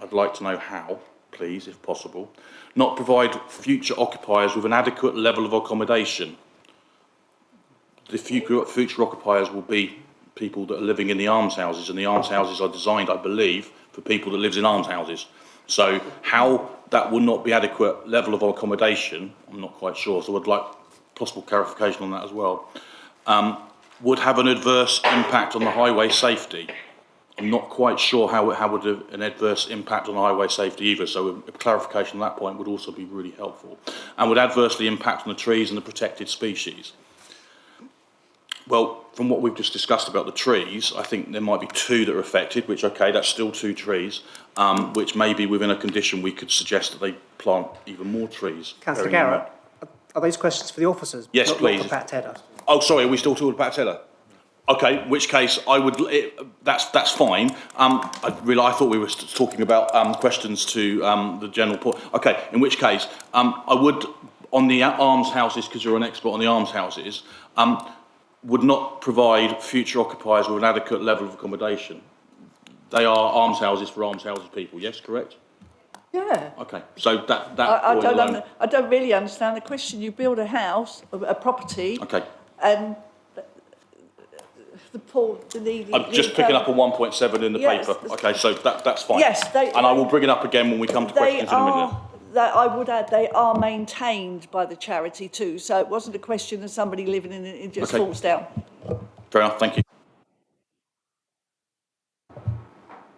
I'd like to know how, please, if possible. Not provide future occupiers with an adequate level of accommodation. The future occupiers will be people that are living in the almshouses, and the almshouses are designed, I believe, for people that live in almshouses. So how that will not be adequate level of accommodation, I'm not quite sure, so I'd like possible clarification on that as well. Would have an adverse impact on the highway safety. I'm not quite sure how would an adverse impact on highway safety either, so a clarification on that point would also be really helpful. And would adversely impact on the trees and the protected species. Well, from what we've just discussed about the trees, I think there might be 2 that are affected, which, okay, that's still 2 trees, which maybe within a condition we could suggest that they plant even more trees. Councillor Garrett, are those questions for the officers? Yes, please. Not for Pat Tedder. Oh, sorry, are we still talking about Tedder? Okay, in which case I would. That's fine. I thought we were talking about questions to the general point. Okay, in which case I would, on the almshouses, because you're an expert on the almshouses, would not provide future occupiers with an adequate level of accommodation. They are almshouses for almshouses people. Yes, correct. Yeah. Okay, so that I don't really understand the question. You build a house, a property. Okay. And the poor, the needy. I'm just picking up on 1.7 in the paper. Okay, so that's fine. Yes, and I will bring it up again when we come to questions in a minute. I would add, they are maintained by the charity too. So it wasn't a question of somebody living in it just falls down. Fair enough. Thank you.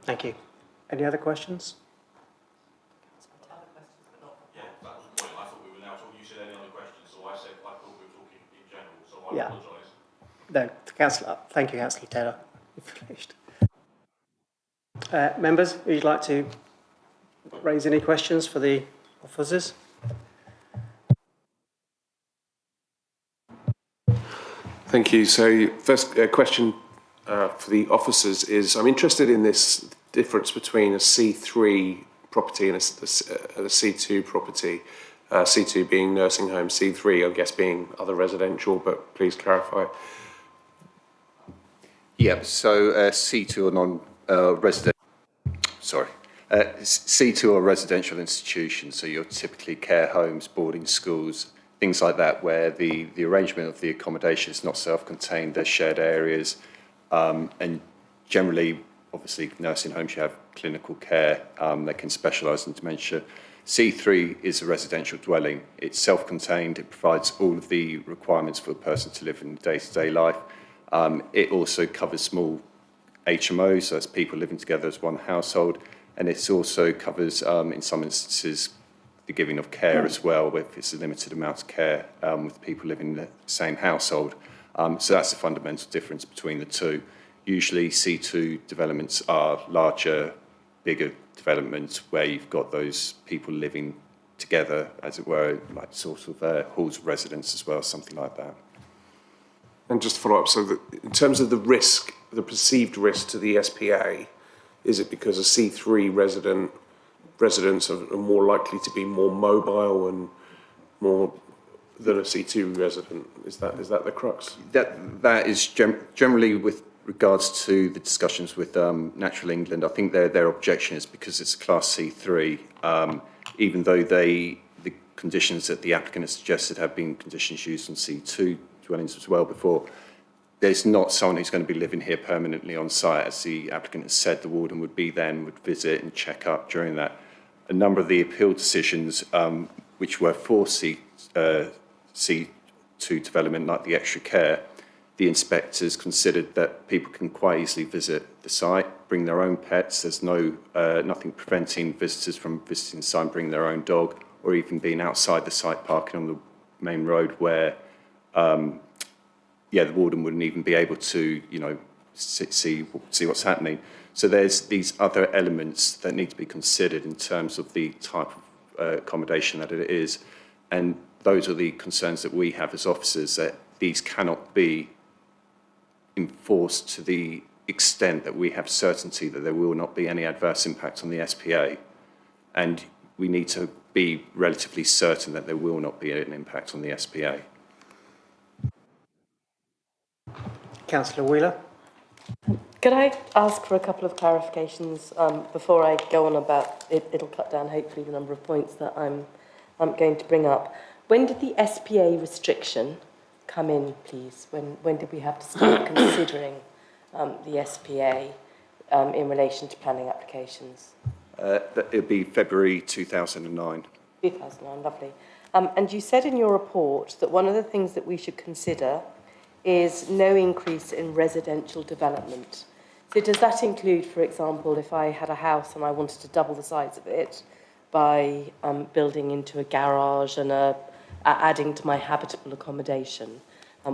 Thank you. Any other questions? Yeah, that was the point. I thought we were now talking. You said any other questions, so I said I thought we were talking in general. So I apologise. No, Councillor. Thank you, Councillor Taylor. You've finished. Members, would you like to raise any questions for the officers? Thank you. So first question for the officers is, I'm interested in this difference between a C3 property and a C2 property. C2 being nursing home, C3 I guess being other residential, but please clarify. Yeah, so C2 or non-resident, C2 are residential institutions, so you're typically care homes, boarding schools, things like that, where the arrangement of the accommodation is not self-contained, there's shared areas, and generally, obviously, nursing homes, you have clinical care, they can specialise in dementia. C3 is a residential dwelling. It's self-contained, it provides all of the requirements for a person to live in day-to-day life. It also covers small HMOs, so that's people living together as one household, and it also covers, in some instances, the giving of care as well, if it's a limited amount of care with people living in the same household. So that's the fundamental difference between the two. Usually C2 developments are larger, bigger developments where you've got those people living together, as it were, like sort of halls of residence as well, something like that. And just to follow up, so in terms of the risk, the perceived risk to the SPA, is it because a C3 residents are more likely to be more mobile and more than a C2 resident? Is that the crux? That is generally with regards to the discussions with Natural England. I think their objection is because it's a Class C3, even though the conditions that the applicant has suggested have been conditions used on C2 dwellings as well before. There's not someone who's going to be living here permanently on site. As the applicant has said, the warden would visit and check up during that. A number of the appeal decisions, which were for C2 development, like the extra care, the inspectors considered that people can quite easily visit the site, bring their own pets. There's nothing preventing visitors from visiting the site and bringing their own dog, or even being outside the site parking on the main road where the warden wouldn't even be able to, see what's happening. So there's these other elements that need to be considered in terms of the type of accommodation that it is. And those are the concerns that we have as officers, that these cannot be enforced to the extent that we have certainty that there will not be any adverse impact on the SPA. And we need to be relatively certain that there will not be an impact on the SPA. Councillor Wheeler. Could I ask for a couple of clarifications before I go on about it? It'll cut down hopefully the number of points that I'm going to bring up. When did the SPA restriction come in, please? When did we have to start considering the SPA in relation to planning applications? It'll be February 2009. 2009, lovely. And you said in your report that one of the things that we should consider is no increase in residential development. So does that include, for example, if I had a house and I wanted to double the size of it by building into a garage and adding to my habitable accommodation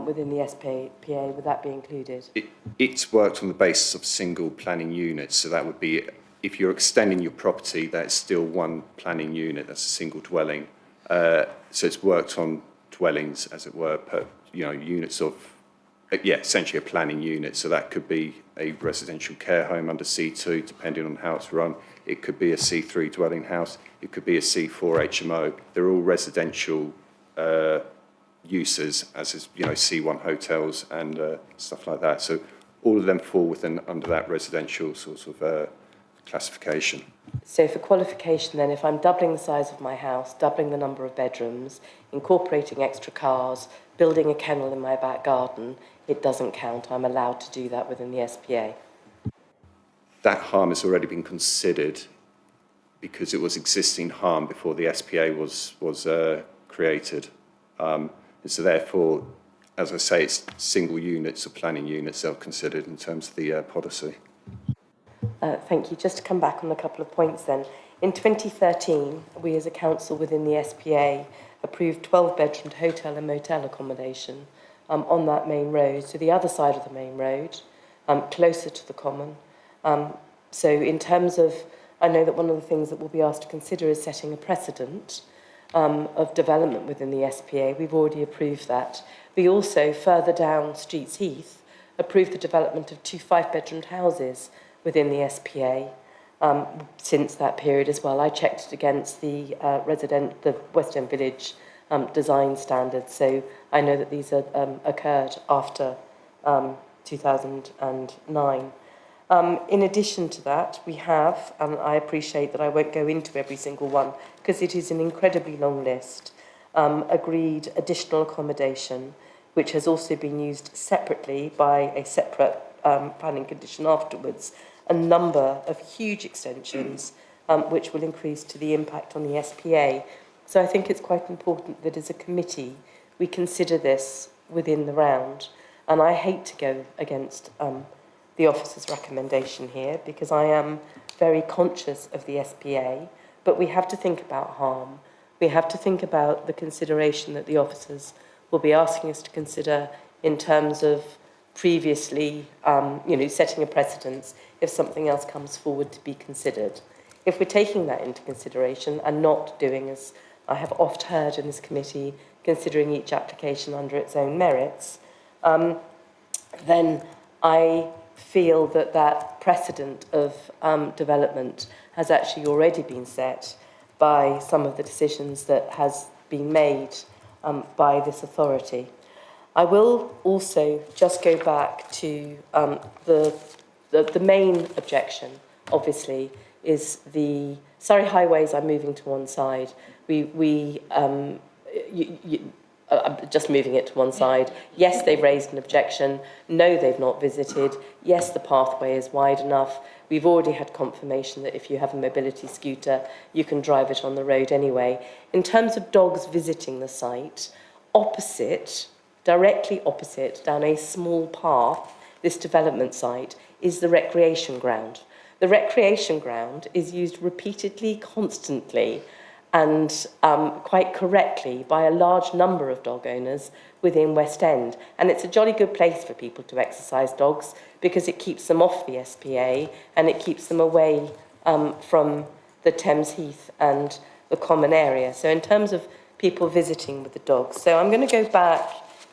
within the SPA, would that be included? It's worked on the basis of single planning units, so that would be, if you're extending your property, that's still one planning unit, that's a single dwelling. So it's worked on dwellings, as it were, units of, essentially a planning unit. So that could be a residential care home under C2, depending on how it's run. It could be a C3 dwelling house. It could be a C4 HMO. They're all residential uses, as is, C1 hotels and stuff like that. So all of them fall under that residential sort of classification. So for qualification then, if I'm doubling the size of my house, doubling the number of bedrooms, incorporating extra cars, building a kennel in my back garden, it doesn't count. I'm allowed to do that within the SPA. That harm has already been considered because it was existing harm before the SPA was created. And so therefore, as I say, it's single units or planning units that are considered in terms of the policy. Thank you. Just to come back on a couple of points then. In 2013, we as a council within the SPA approved 12-bedroomed hotel and motel accommodation on that main road, so the other side of the main road, closer to the common. So in terms of I know that one of the things that we'll be asked to consider is setting a precedent of development within the SPA. We've already approved that. We also, further down Streets Heath, approved the development of 2 5-bedroomed houses within the SPA since that period as well. I checked it against the West End Village design standards, so I know that these are, occurred after 2009. In addition to that, we have, and I appreciate that I won't go into every single one because it is an incredibly long list, agreed additional accommodation, which has also been used separately by a separate planning condition afterwards, a number of huge extensions which will increase to the impact on the SPA. So I think it's quite important that as a committee we consider this within the round. And I hate to go against the officer's recommendation here because I am very conscious of the SPA, but we have to think about harm. We have to think about the consideration that the officers will be asking us to consider in terms of previously, setting a precedence if something else comes forward to be considered. If we're taking that into consideration and not doing, as I have oft heard in this committee, considering each application under its own merits, then I feel that that precedent of development has actually already been set by some of the decisions that has been made by this authority. I will also just go back to the main objection, obviously, is the Surrey highways are moving to one side. Just moving it to one side. Yes, they've raised an objection. No, they've not visited. Yes, the pathway is wide enough. We've already had confirmation that if you have a mobility scooter, you can drive it on the road anyway. In terms of dogs visiting the site, directly opposite, down a small path, this development site, is the recreation ground. The recreation ground is used repeatedly, constantly, and quite correctly by a large number of dog owners within West End. And it's a jolly good place for people to exercise dogs because it keeps them off the SPA and it keeps them away from the Thames Heath and the common area. So in terms of people visiting with the dogs. So I'm going to go back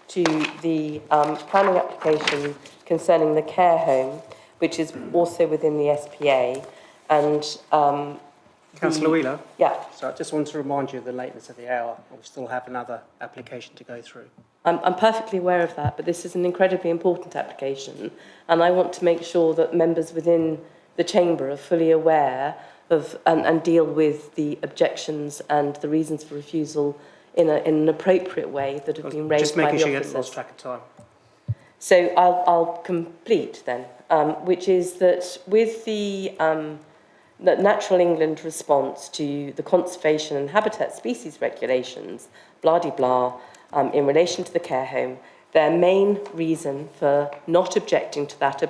to the planning application concerning the care home, which is also within the SPA. And Councillor Wheeler? Yeah. So I just want to remind you of the lateness of the hour. We still have another application to go through. I'm perfectly aware of that, but this is an incredibly important application, and I want to make sure that members within the chamber are fully aware of and deal with the objections and the reasons for refusal in an appropriate way that have been raised by the officers. Just making sure you haven't lost track of time. So I'll complete then, which is that with the Natural England response to the conservation and habitat species regulations, blah-de-blah, in relation to the care home, their main reason for not objecting to that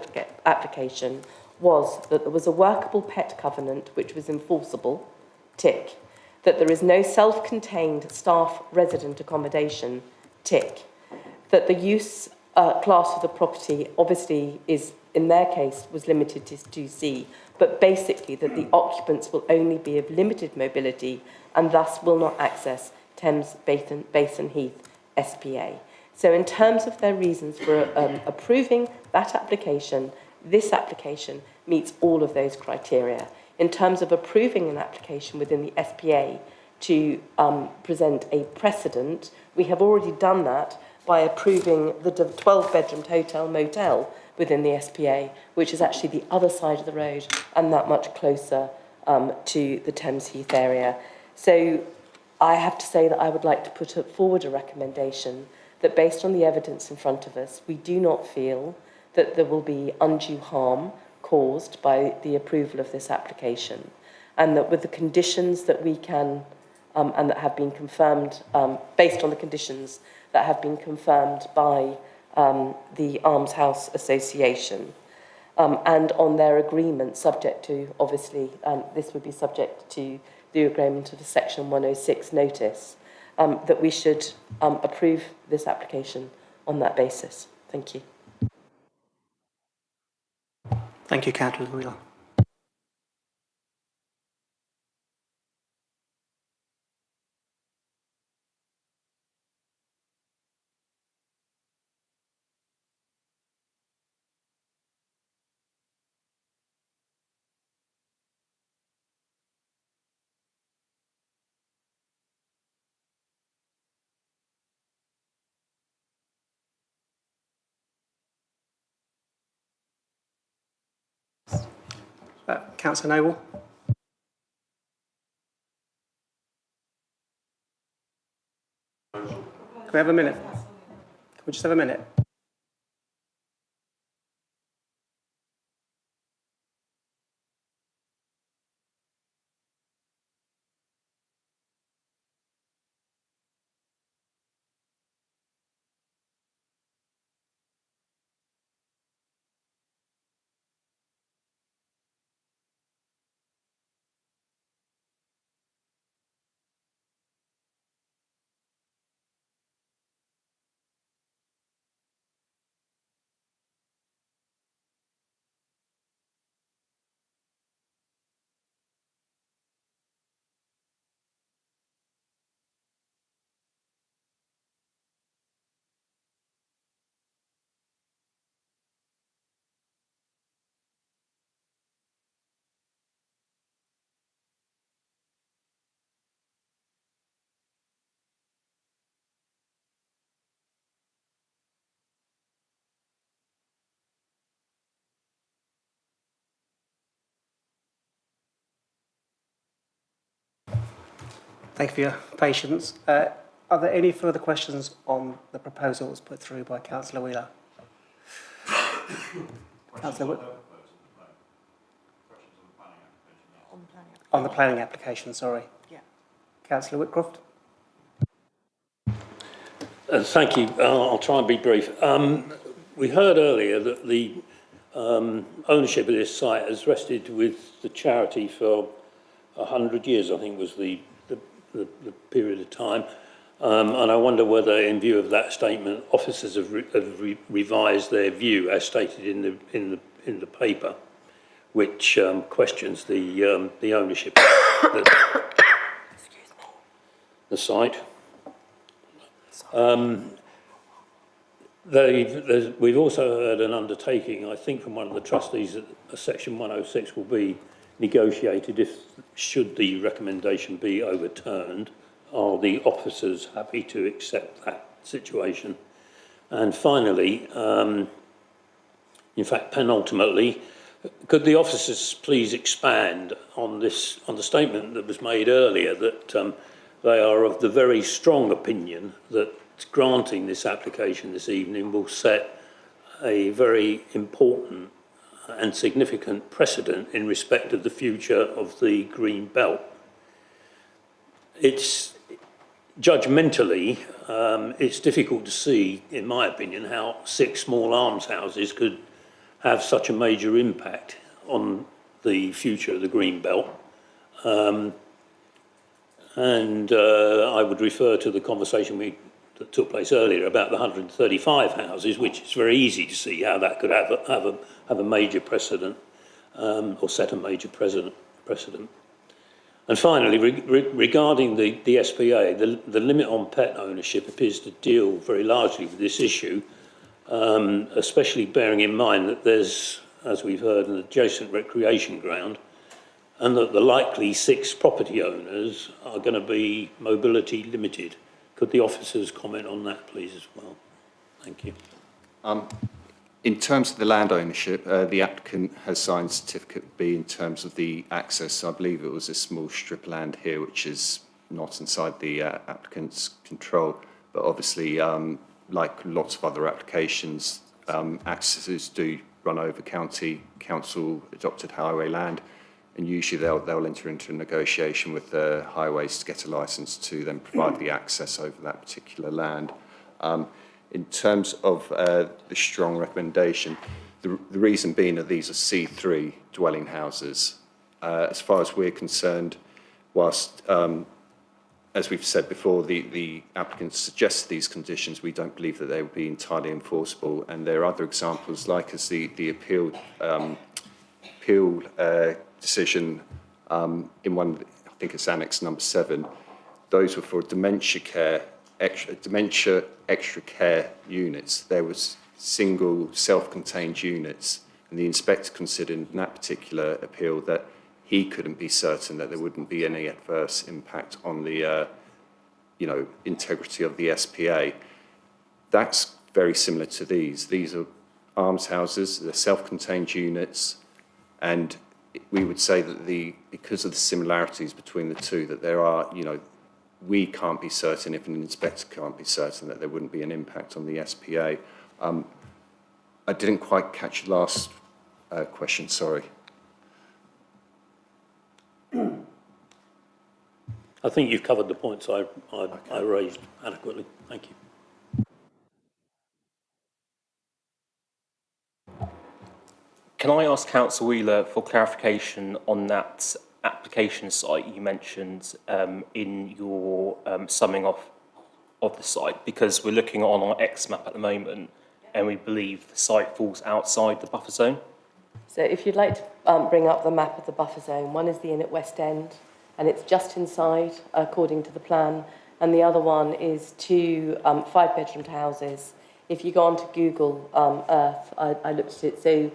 application was that there was a workable pet covenant which was enforceable, tick, that there is no self-contained staff resident accommodation, tick, that the use class of the property obviously is, in their case, was limited to 2C, but basically that the occupants will only be of limited mobility and thus will not access Thames Basin Heath SPA. So in terms of their reasons for approving that application, this application meets all of those criteria. In terms of approving an application within the SPA to present a precedent, we have already done that by approving the 12-bedroomed hotel motel within the SPA, which is actually the other side of the road and that much closer to the Thames Heath area. So I have to say that I would like to put forward a recommendation that based on the evidence in front of us, we do not feel that there will be undue harm caused by the approval of this application, and that with the conditions that we can and that have been confirmed, based on the conditions that have been confirmed by the Arms House Association, and on their agreement, subject to, obviously, this would be subject to the agreement of a Section 106 notice, that we should approve this application on that basis. Thank you. Thank you, Councillor Wheeler. Councillor Noble. Can we have a minute? Can we just have a minute? Thank you for your patience. Are there any further questions on the proposal that was put through by Councillor Wheeler? Councillor on the planning application, sorry. Yeah. Councillor Whitcroft. Thank you. I'll try and be brief. We heard earlier that the ownership of this site has rested with the charity for 100 years, I think was the period of time. And I wonder whether, in view of that statement, officers have revised their view, as stated in the paper, which questions the ownership of the site. We've also heard an undertaking, I think, from one of the trustees that Section 106 will be negotiated should the recommendation be overturned. Are the officers happy to accept that situation? And finally, in fact, penultimately, could the officers please expand on the statement that was made earlier that they are of the very strong opinion that granting this application this evening will set a very important and significant precedent in respect of the future of the Green Belt. It's judgmentally, it's difficult to see, in my opinion, how 6 small almshouses could have such a major impact on the future of the Green Belt. I would refer to the conversation that took place earlier about the 135 houses, which is very easy to see how that could have a major precedent, or set a major precedent. And finally, regarding the SPA, the limit on pet ownership appears to deal very largely with this issue, especially bearing in mind that there's, as we've heard, an adjacent recreation ground, and that the likely 6 property owners are going to be mobility limited. Could the officers comment on that, please, as well? Thank you. In terms of the land ownership, the applicant has signed certificate B in terms of the access. I believe it was a small strip of land here, which is not inside the applicant's control. But obviously, like lots of other applications, accesses do run over county council adopted highway land, and usually they'll enter into a negotiation with the highways to get a licence to then provide the access over that particular land. In terms of the strong recommendation, the reason being that these are C3 dwelling houses. As far as we're concerned, whilst, as we've said before, the applicant suggests these conditions, we don't believe that they would be entirely enforceable. And there are other examples, like as the appeal decision in one, I think it's Annex number 7, those were for dementia extra care units. There was single self-contained units, and the inspector considered in that particular appeal that he couldn't be certain that there wouldn't be any adverse impact on the integrity of the SPA. That's very similar to these. These are almshouses, they're self-contained units, and we would say that because of the similarities between the two, that there are, we can't be certain, if an inspector can't be certain, that there wouldn't be an impact on the SPA. I didn't quite catch the last question, sorry. I think you've covered the points I raised adequately. Thank you. Can I ask Councillor Wheeler for clarification on that application site you mentioned in your summing off of the site? Because we're looking on our X map at the moment and we believe the site falls outside the buffer zone. So if you'd like to bring up the map of the buffer zone, one is the inn at West End, and it's just inside, according to the plan, and the other one is two 5-bedroomed houses. If you go onto Google Earth, I looked at it, so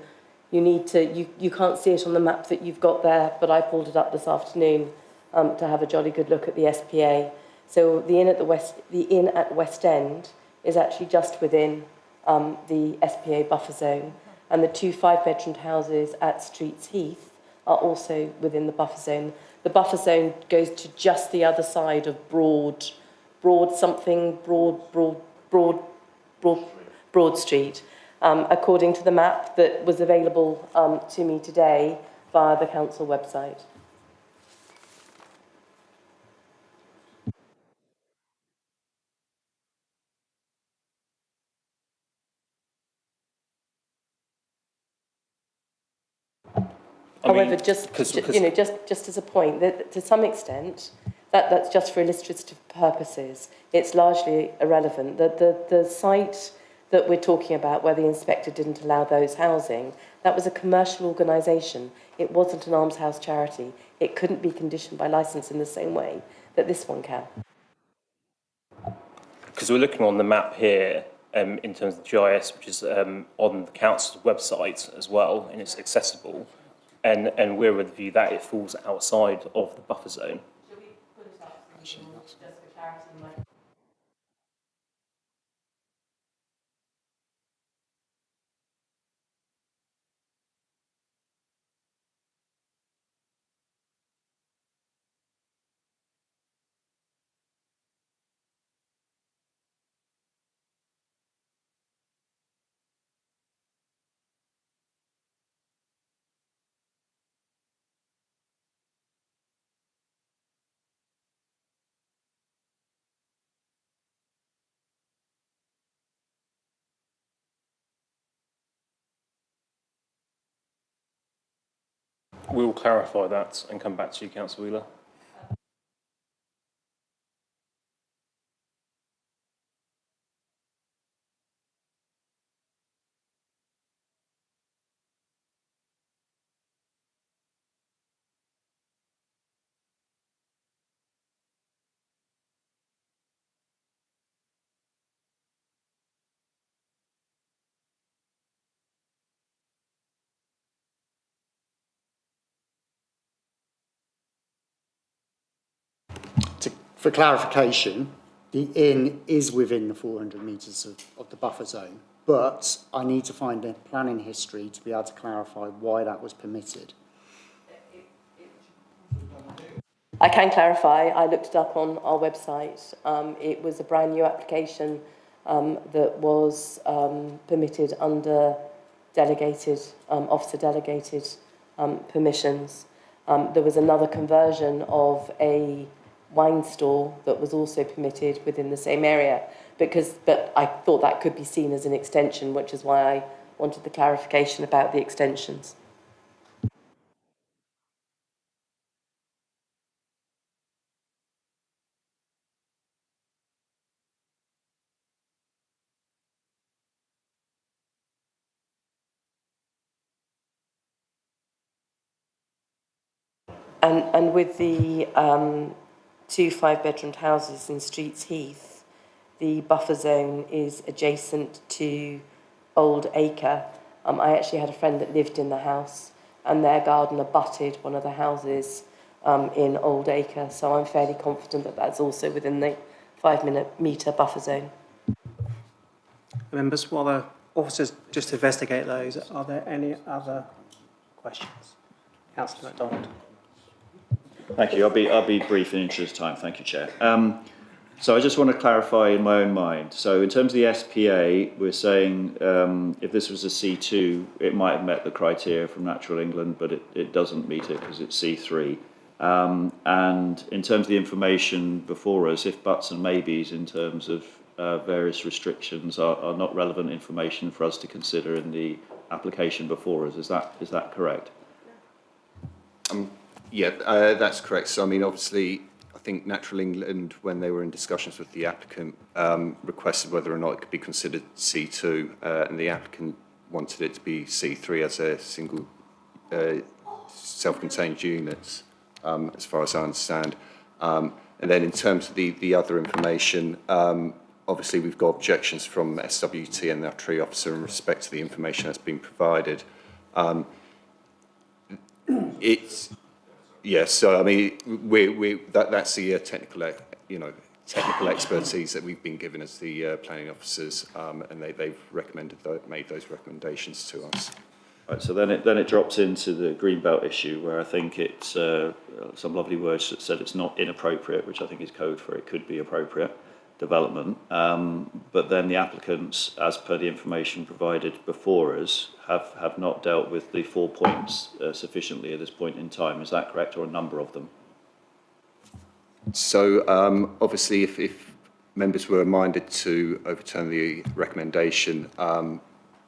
you need to, you can't see it on the map that you've got there, but I pulled it up this afternoon to have a jolly good look at the SPA. So the inn at West End is actually just within the SPA buffer zone, and the two 5-bedroomed houses at Streets Heath are also within the buffer zone. The buffer zone goes to just the other side of Broad Street, according to the map that was available to me today via the council website. However, just as a point, that to some extent, that's just for illustrative purposes. It's largely irrelevant. The site that we're talking about, where the inspector didn't allow those housing, that was a commercial organisation. It wasn't an almshouse charity. It couldn't be conditioned by licence in the same way that this one can. Because we're looking on the map here in terms of the GIS, which is on the council's website as well, and it's accessible. And we're of the view that it falls outside of the buffer zone. Should we put it up just for clarity? We'll clarify that and come back to you, Councillor Wheeler. For clarification, the inn is within the 400 metres of the buffer zone, but I need to find a planning history to be able to clarify why that was permitted. I can clarify. I looked it up on our website. It was a brand new application that was permitted under delegated, officer delegated permissions. There was another conversion of a wine store that was also permitted within the same area, but I thought that could be seen as an extension, which is why I wanted the clarification about the extensions. And with the two 5-bedroomed houses in Streets Heath, the buffer zone is adjacent to Old Acre. I actually had a friend that lived in the house, and their garden abutted one of the houses in Old Acre, so I'm fairly confident that that's also within the 5-metre buffer zone. Members, while the officers just investigate those, are there any other questions? Councillor MacDonald. Thank you. I'll be brief in interest of time. Thank you, Chair. So I just want to clarify in my own mind. So in terms of the SPA, we're saying if this was a C2, it might have met the criteria from Natural England, but it doesn't meet it because it's C3. And in terms of the information before us, if buts and maybes in terms of various restrictions are not relevant information for us to consider in the application before us. Is that correct? Yeah, that's correct. So, I mean, obviously, I think Natural England, when they were in discussions with the applicant, requested whether or not it could be considered C2, and the applicant wanted it to be C3 as a single self-contained unit, as far as I understand. And then in terms of the other information, obviously we've got objections from SWT and our tree officer in respect to the information that's been provided. Yes, so I mean, that's the technical expertise that we've been given as the planning officers, and they've made those recommendations to us. Right, so then it drops into the greenbelt issue, where I think it's some lovely words that said it's not inappropriate, which I think is code for it could be appropriate development. But then the applicants, as per the information provided before us, have not dealt with the 4 points sufficiently at this point in time. Is that correct, or a number of them? So obviously, if members were minded to overturn the recommendation,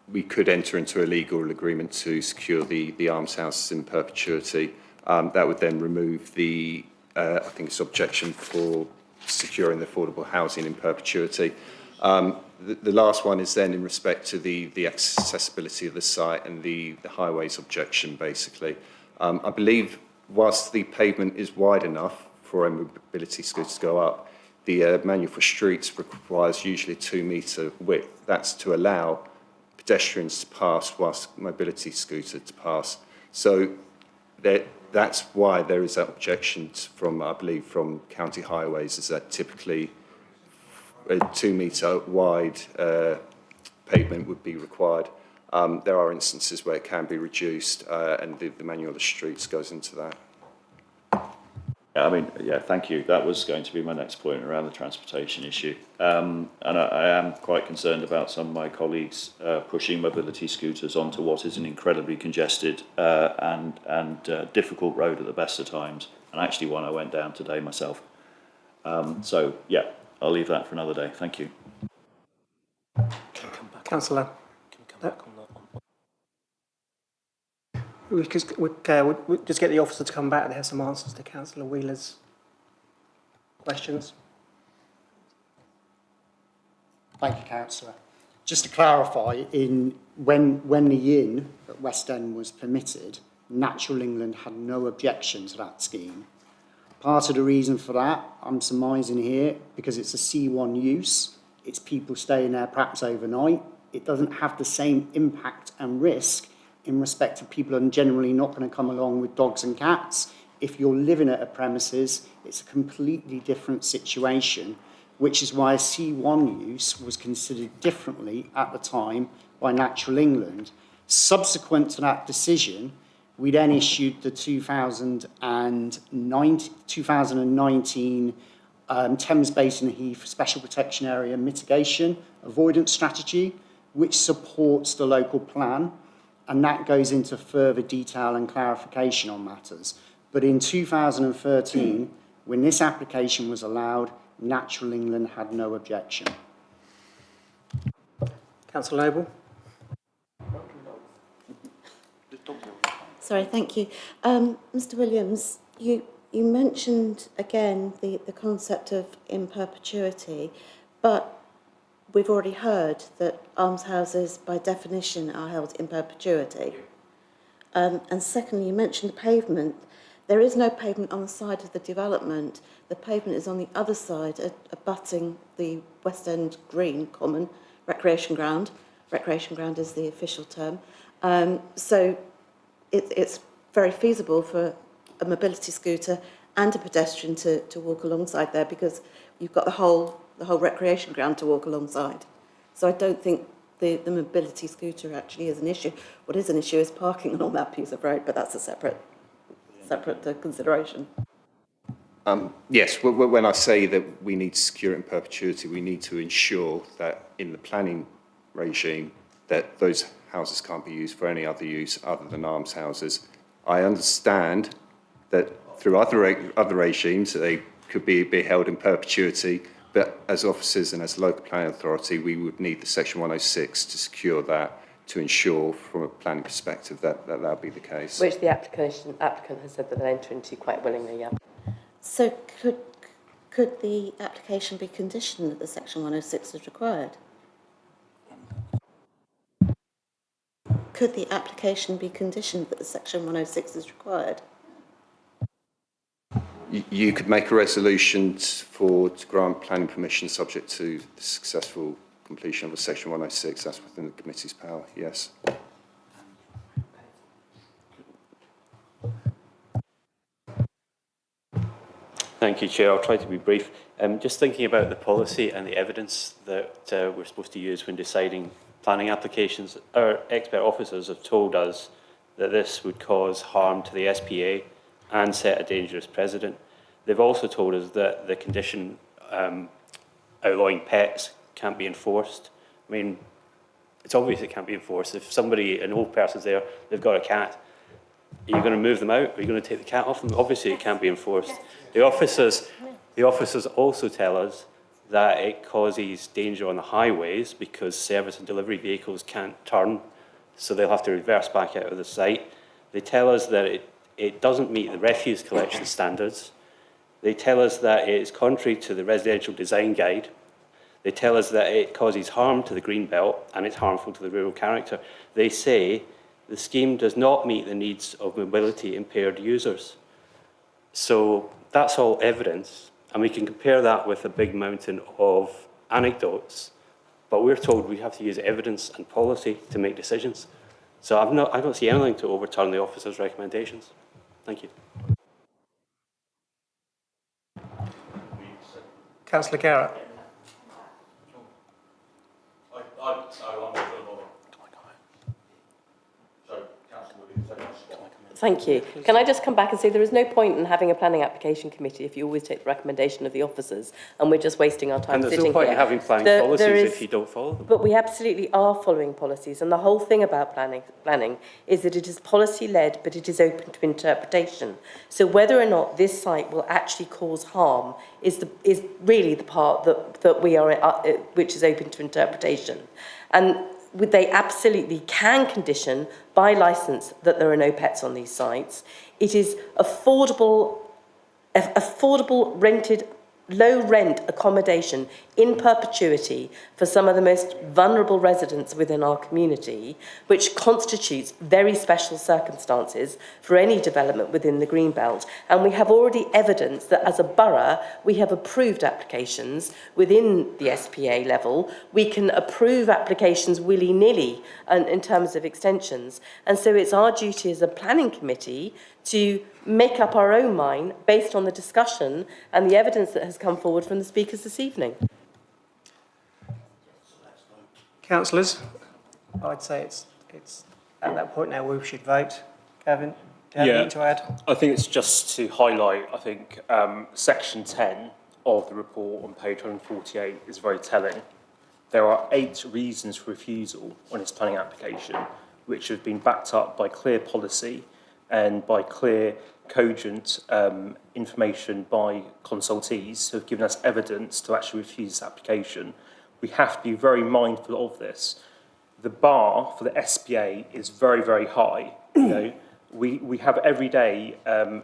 we could enter into a legal agreement to secure the almshouses in perpetuity. That would then remove the, I think it's objection for securing the affordable housing in perpetuity. The last one is then in respect to the accessibility of the site and the highways objection, basically. I believe whilst the pavement is wide enough for a mobility scooter to go up, the manual for streets requires usually a 2 metre width. That's to allow pedestrians to pass whilst mobility scooter to pass. So that's why there is that objection from, I believe, from county highways, is that typically a 2 metre wide pavement would be required. There are instances where it can be reduced, and the manual of the streets goes into that. Yeah, I mean, yeah, thank you. That was going to be my next point around the transportation issue. And I am quite concerned about some of my colleagues pushing mobility scooters onto what is an incredibly congested and difficult road at the best of times, and actually one I went down today myself. So, yeah, I'll leave that for another day. Thank you. Councillor. We'll just get the officer to come back and have some answers to Councillor Wheeler's questions. Thank you, Councillor. Just to clarify, when the inn at West End was permitted, Natural England had no objection to that scheme. Part of the reason for that, I'm surmising here, because it's a C1 use, it's people staying there perhaps overnight, it doesn't have the same impact and risk in respect to people are generally not going to come along with dogs and cats. If you're living at a premises, it's a completely different situation, which is why a C1 use was considered differently at the time by Natural England. Subsequent to that decision, we then issued the 2019 Thames Basin and Heath Special Protection Area Mitigation Avoidance Strategy, which supports the local plan, and that goes into further detail and clarification on matters. But in 2013, when this application was allowed, Natural England had no objection. Councillor Noble. Sorry, thank you. Mr. Williams, you mentioned again the concept of in perpetuity, but we've already heard that almshouses by definition are held in perpetuity. And secondly, you mentioned the pavement. There is no pavement on the side of the development. The pavement is on the other side, abutting the West End Green Common Recreation Ground. Recreation ground is the official term. So it's very feasible for a mobility scooter and a pedestrian to walk alongside there, because you've got the whole recreation ground to walk alongside. So I don't think the mobility scooter actually is an issue. What is an issue is parking along that piece of road, but that's a separate separate consideration. Yes, when I say that we need to secure it in perpetuity, we need to ensure that in the planning regime that those houses can't be used for any other use other than almshouses. I understand that through other regimes they could be held in perpetuity, but as officers and as local planning authority, we would need the Section 106 to secure that, to ensure from a planning perspective that that'll be the case. Which the applicant has said that they'll enter into quite willingly, yeah. So could the application be conditioned that the Section 106 is required? Could the application be conditioned that the Section 106 is required? You could make a resolution to grant planning permission subject to the successful completion of a Section 106. That's within the committee's power, yes. Thank you, Chair. I'll try to be brief. Just thinking about the policy and the evidence that we're supposed to use when deciding planning applications, our expert officers have told us that this would cause harm to the SPA and set a dangerous precedent. They've also told us that the condition outlawing pets can't be enforced. I mean, it's obvious it can't be enforced. If somebody, an old person's there, they've got a cat, are you going to move them out? Are you going to take the cat off them? Obviously, it can't be enforced. The officers also tell us that it causes danger on the highways because service and delivery vehicles can't turn, so they'll have to reverse back out of the site. They tell us that it doesn't meet the refuse collection standards. They tell us that it is contrary to the residential design guide. They tell us that it causes harm to the green belt and it's harmful to the rural character. They say the scheme does not meet the needs of mobility impaired users. So that's all evidence, and we can compare that with a big mountain of anecdotes, but we're told we have to use evidence and policy to make decisions. So I don't see anything to overturn the officer's recommendations. Thank you. Councillor Garrett. Thank you. Can I just come back and say there is no point in having a planning application committee if you always take the recommendation of the officers and we're just wasting our time And there's sitting no point here. in having planning policies if you don't follow them. But we absolutely are following policies, and the whole thing about planning is that it is policy-led, but it is open to interpretation. So whether or not this site will actually cause harm is really the part that we are, which is open to interpretation. And they absolutely can condition by licence that there are no pets on these sites. It is affordable rented, low rent accommodation in perpetuity for some of the most vulnerable residents within our community, which constitutes very special circumstances for any development within the Greenbelt. And we have already evidence that as a borough, we have approved applications within the SPA level. We can approve applications willy-nilly in terms of extensions. And so it's our duty as a planning committee to make up our own mind based on the discussion and the evidence that has come forward from the speakers this evening. Councillors, I'd say it's at that point now we should vote. Gavin, do you have anything to add? I think it's just to highlight, I think section 10 of the report on page 148 is very telling. There are 8 reasons for refusal on its planning application, which have been backed up by clear policy and by clear, cogent information by consultees who have given us evidence to actually refuse this application. We have to be very mindful of this. The bar for the SPA is very, very high. You know, we have every day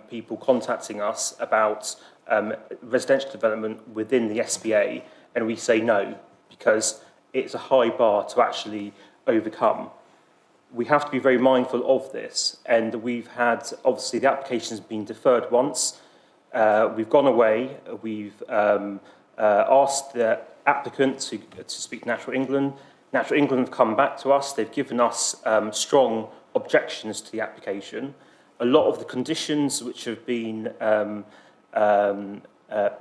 people contacting us about residential development within the SPA, and we say no because it's a high bar to actually overcome. We have to be very mindful of this, and we've had, obviously, the application's been deferred once. We've gone away. We've asked the applicant to speak to Natural England. Natural England have come back to us. They've given us strong objections to the application. A lot of the conditions which have been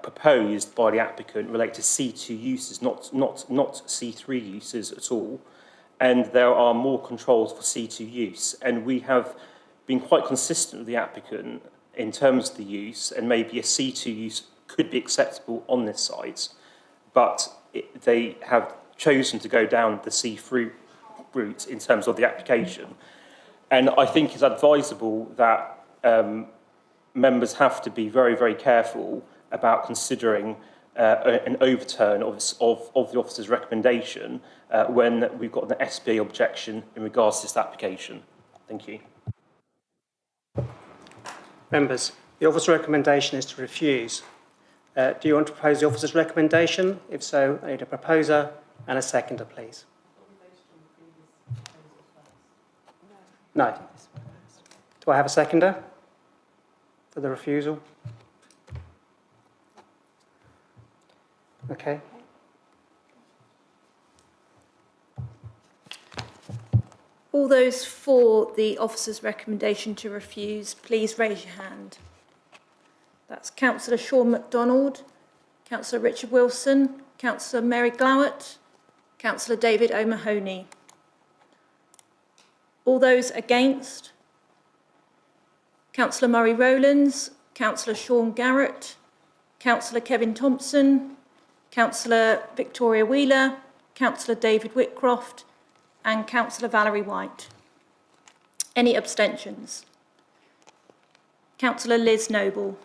proposed by the applicant relate to C2 uses, not C3 uses at all. And there are more controls for C2 use. And we have been quite consistent with the applicant in terms of the use, and maybe a C2 use could be acceptable on this site, but they have chosen to go down the C3 route in terms of the application. And I think it's advisable that members have to be very, very careful about considering an overturn of the officer's recommendation when we've got an SPA objection in regards to this application. Thank you. Members, the officer's recommendation is to refuse. Do you want to propose the officer's recommendation? If so, I need a proposer and a seconder, please. No. Do I have a seconder for the refusal? Okay. All those for the officer's recommendation to refuse, please raise your hand. That's Councillor Sean MacDonald, Councillor Richard Wilson, Councillor Mary Glowett, Councillor David O'Mahony. All those against? Councillor Murray Rowlands, Councillor Sean Garrett, Councillor Kevin Thompson, Councillor Victoria Wheeler, Councillor David Whitcroft, and Councillor Valerie White. Any abstentions? Councillor Liz Noble.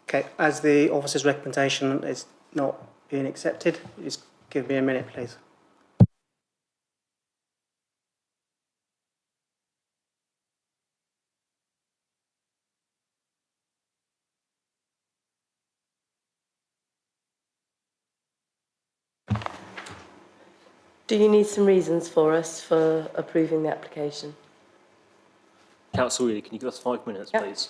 Okay, as the officer's recommendation is not being accepted, just give me a minute, please. Do you need some reasons for us for approving the application? Councillor Wheeler, can you give us 5 minutes, please?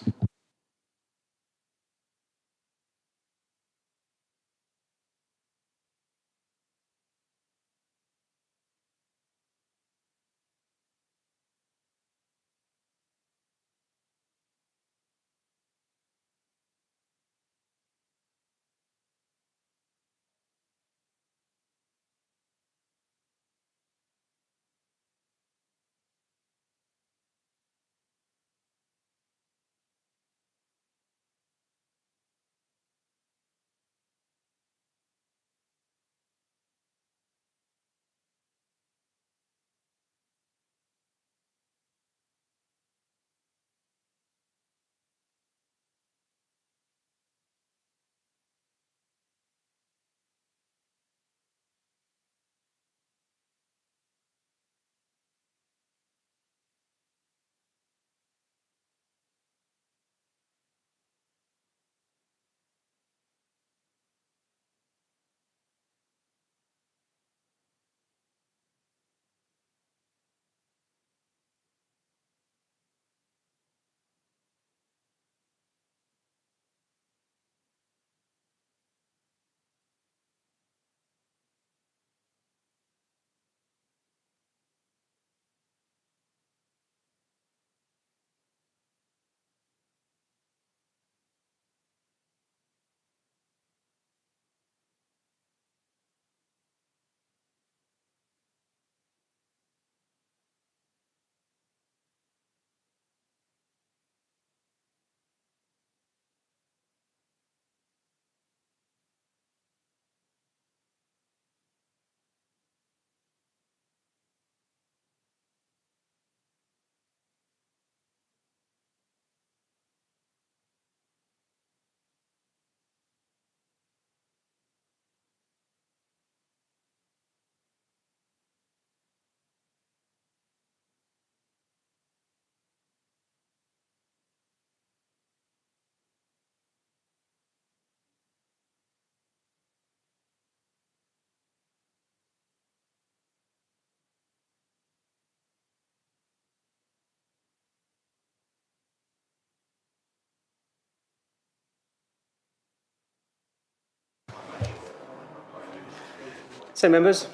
So, members,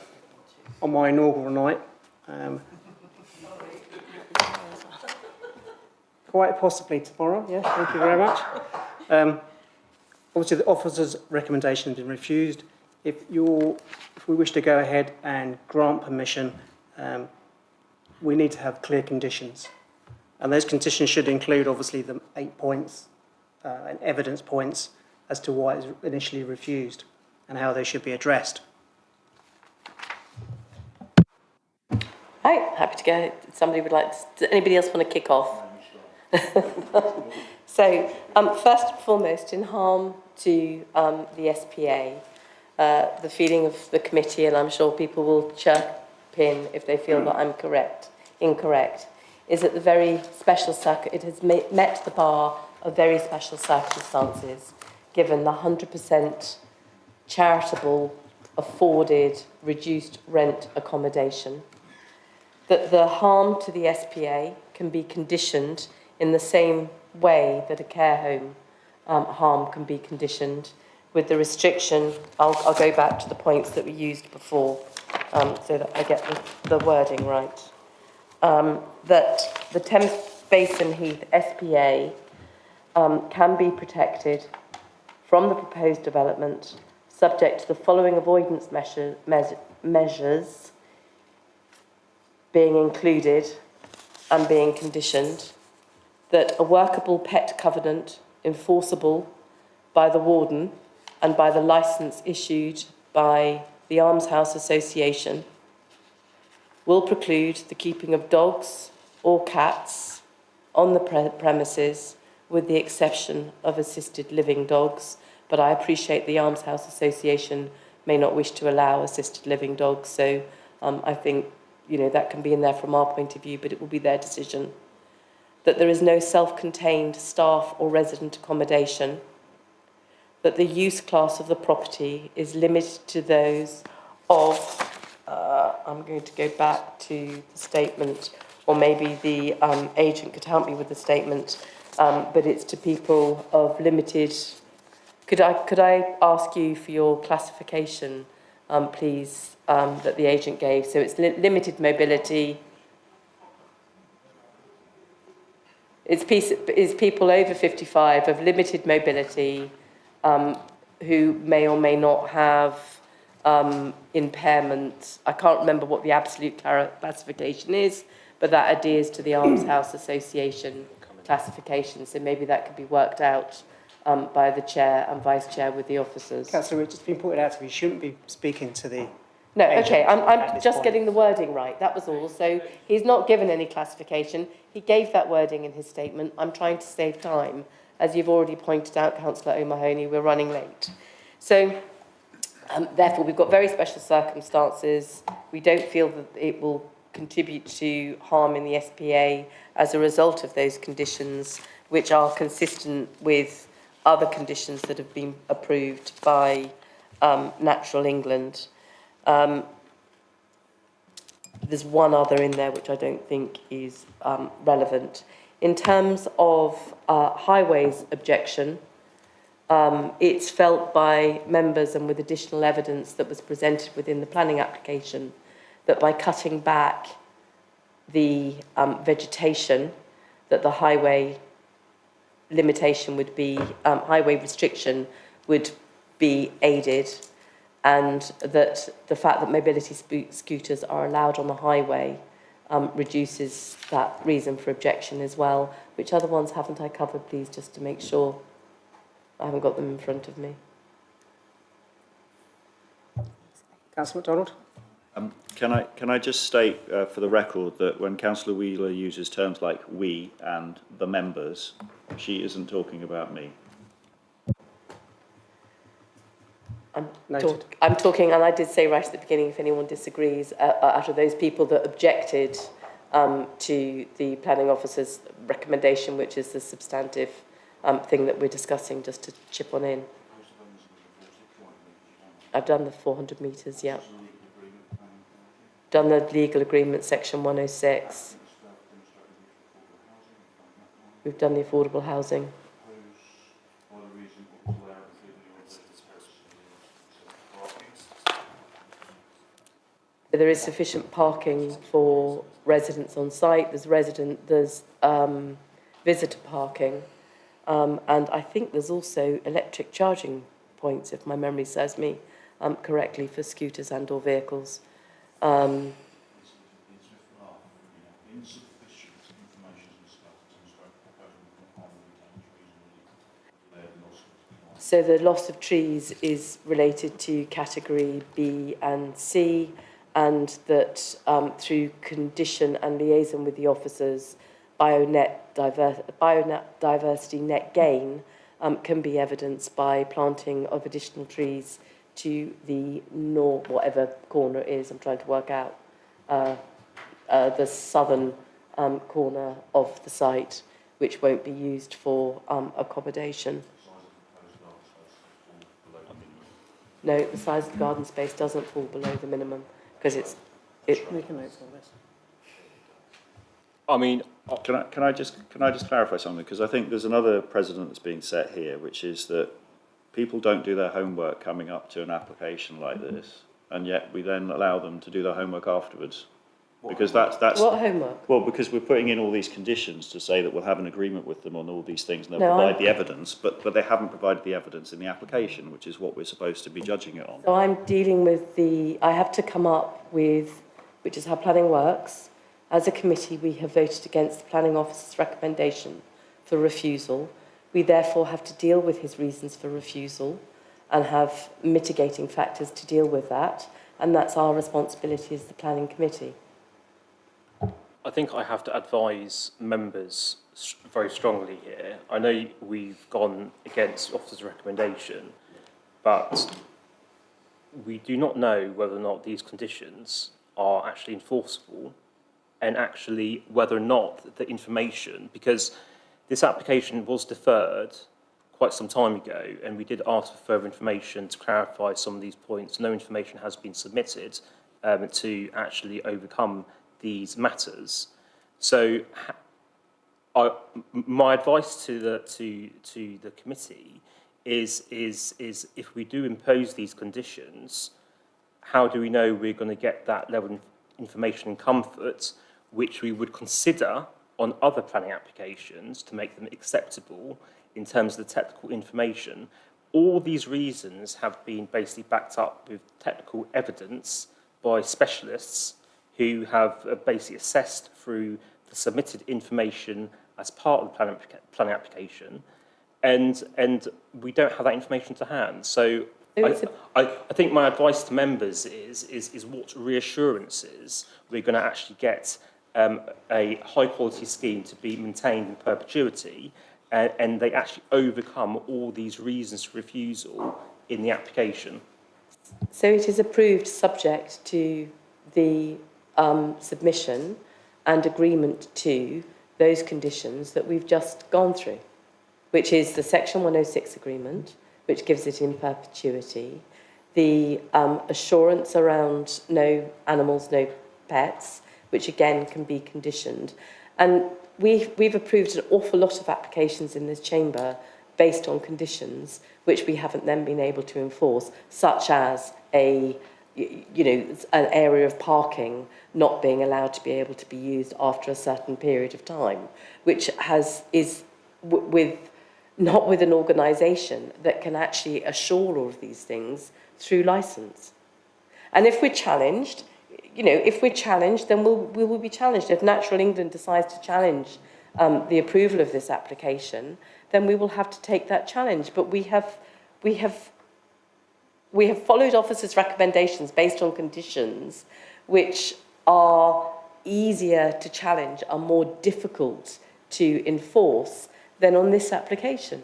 on my inaugural night, quite possibly tomorrow, yes, thank you very much. Obviously, the officer's recommendation has been refused. If we wish to go ahead and grant permission, we need to have clear conditions. And those conditions should include, obviously, the 8 points and evidence points as to why it was initially refused and how they should be addressed. Right, happy to go. Somebody would like to, does anybody else want to kick off? So, first and foremost, in harm to the SPA, the feeling of the committee, and I'm sure people will chirp in if they feel that I'm incorrect, is that the very special it has met the bar of very special circumstances, given the 100% charitable, afforded, reduced rent accommodation, that the harm to the SPA can be conditioned in the same way that a care home harm can be conditioned, with the restriction, I'll go back to the points that we used before so that I get the wording right, that the Thames Basin Heath SPA can be protected from the proposed development subject to the following avoidance measures being included and being conditioned: that a workable pet covenant enforceable by the warden and by the licence issued by the Almshouse Association will preclude the keeping of dogs or cats on the premises, with the exception of assisted living dogs. But I appreciate the Almshouse Association may not wish to allow assisted living dogs, so I think that can be in there from our point of view, but it will be their decision. That there is no self-contained staff or resident accommodation, that the use class of the property is limited to those of, I'm going to go back to the statement, or maybe the agent could help me with the statement, but it's to people of limited. Could I ask you for your classification, please, that the agent gave? So it's limited mobility. It's people over 55 of limited mobility who may or may not have impairment. I can't remember what the absolute classification is, but that adheres to the Almshouse Association classification. So maybe that could be worked out by the chair and vice chair with the officers. Councillor, it's been pointed out to me, you shouldn't be speaking to the... No, okay, I'm just getting the wording right, that was all. So he's not given any classification. He gave that wording in his statement. I'm trying to save time. As you've already pointed out, Councillor O'Mahony, we're running late. So, therefore, we've got very special circumstances. We don't feel that it will contribute to harm in the SPA as a result of those conditions, which are consistent with other conditions that have been approved by Natural England. There's one other in there which I don't think is relevant. In terms of Highways objection, it's felt by members, and with additional evidence that was presented within the planning application, that by cutting back the vegetation, that the highway limitation would be, highway restriction would be aided, and that the fact that mobility scooters are allowed on the highway reduces that reason for objection as well. Which other ones haven't I covered, please, just to make sure? I haven't got them in front of me. Councillor MacDonald? Can I just state for the record that when Councillor Wheeler uses terms like we and the members, she isn't talking about me. I'm talking, and I did say right at the beginning, if anyone disagrees, out of those people that objected to the planning officer's recommendation, which is the substantive thing that we're discussing, just to chip on in. I've done the 400 metres, yeah. Done the legal agreement, section 106. We've done the affordable housing. There is sufficient parking for residents on site. There's visitor parking. And I think there's also electric charging points, if my memory serves me correctly, for scooters and or vehicles. So the loss of trees is related to category B and C, and that through condition and liaison with the officers, biodiversity net gain can be evidenced by planting of additional trees to the north, whatever corner it is, I'm trying to work out, the southern corner of the site, which won't be used for accommodation. No, the size of the garden space doesn't fall below the minimum because it's. We can note all this. I mean, Can I just clarify something? Because I think there's another precedent that's being set here, which is that people don't do their homework coming up to an application like this, and yet we then allow them to do their homework afterwards. Because that's What homework? well, because we're putting in all these conditions to say that we'll have an agreement with them on all these things, and they'll No, provide the evidence, but they haven't provided the evidence in the application, which is what we're supposed to be judging it on. So I'm dealing with I have to come up with, which is how planning works. As a committee, we have voted against the planning officer's recommendation for refusal. We therefore have to deal with his reasons for refusal and have mitigating factors to deal with that. And that's our responsibility as the planning committee. I think I have to advise members very strongly here. I know we've gone against the officer's recommendation, but we do not know whether or not these conditions are actually enforceable, and actually whether or not the information, because this application was deferred quite some time ago, and we did ask for further information to clarify some of these points. No information has been submitted to actually overcome these matters. So my advice to the committee is if we do impose these conditions, how do we know we're going to get that level of information and comfort which we would consider on other planning applications to make them acceptable in terms of the technical information? All these reasons have been basically backed up with technical evidence by specialists who have basically assessed through the submitted information as part of the planning application, and we don't have that information to hand. So I think my advice to members is what reassurances we're going to actually get a high quality scheme to be maintained in perpetuity, and they actually overcome all these reasons for refusal in the application. So it is approved subject to the submission and agreement to those conditions that we've just gone through, which is the Section 106 agreement, which gives it in perpetuity, the assurance around no animals, no pets, which again can be conditioned. And we've approved an awful lot of applications in this chamber based on conditions which we haven't then been able to enforce, such as an area of parking not being allowed to be able to be used after a certain period of time, which is not with an organisation that can actually assure all of these things through licence. And if we're challenged, then we will be challenged. If Natural England decides to challenge the approval of this application, then we will have to take that challenge. But we have followed officers' recommendations based on conditions which are easier to challenge, are more difficult to enforce than on this application.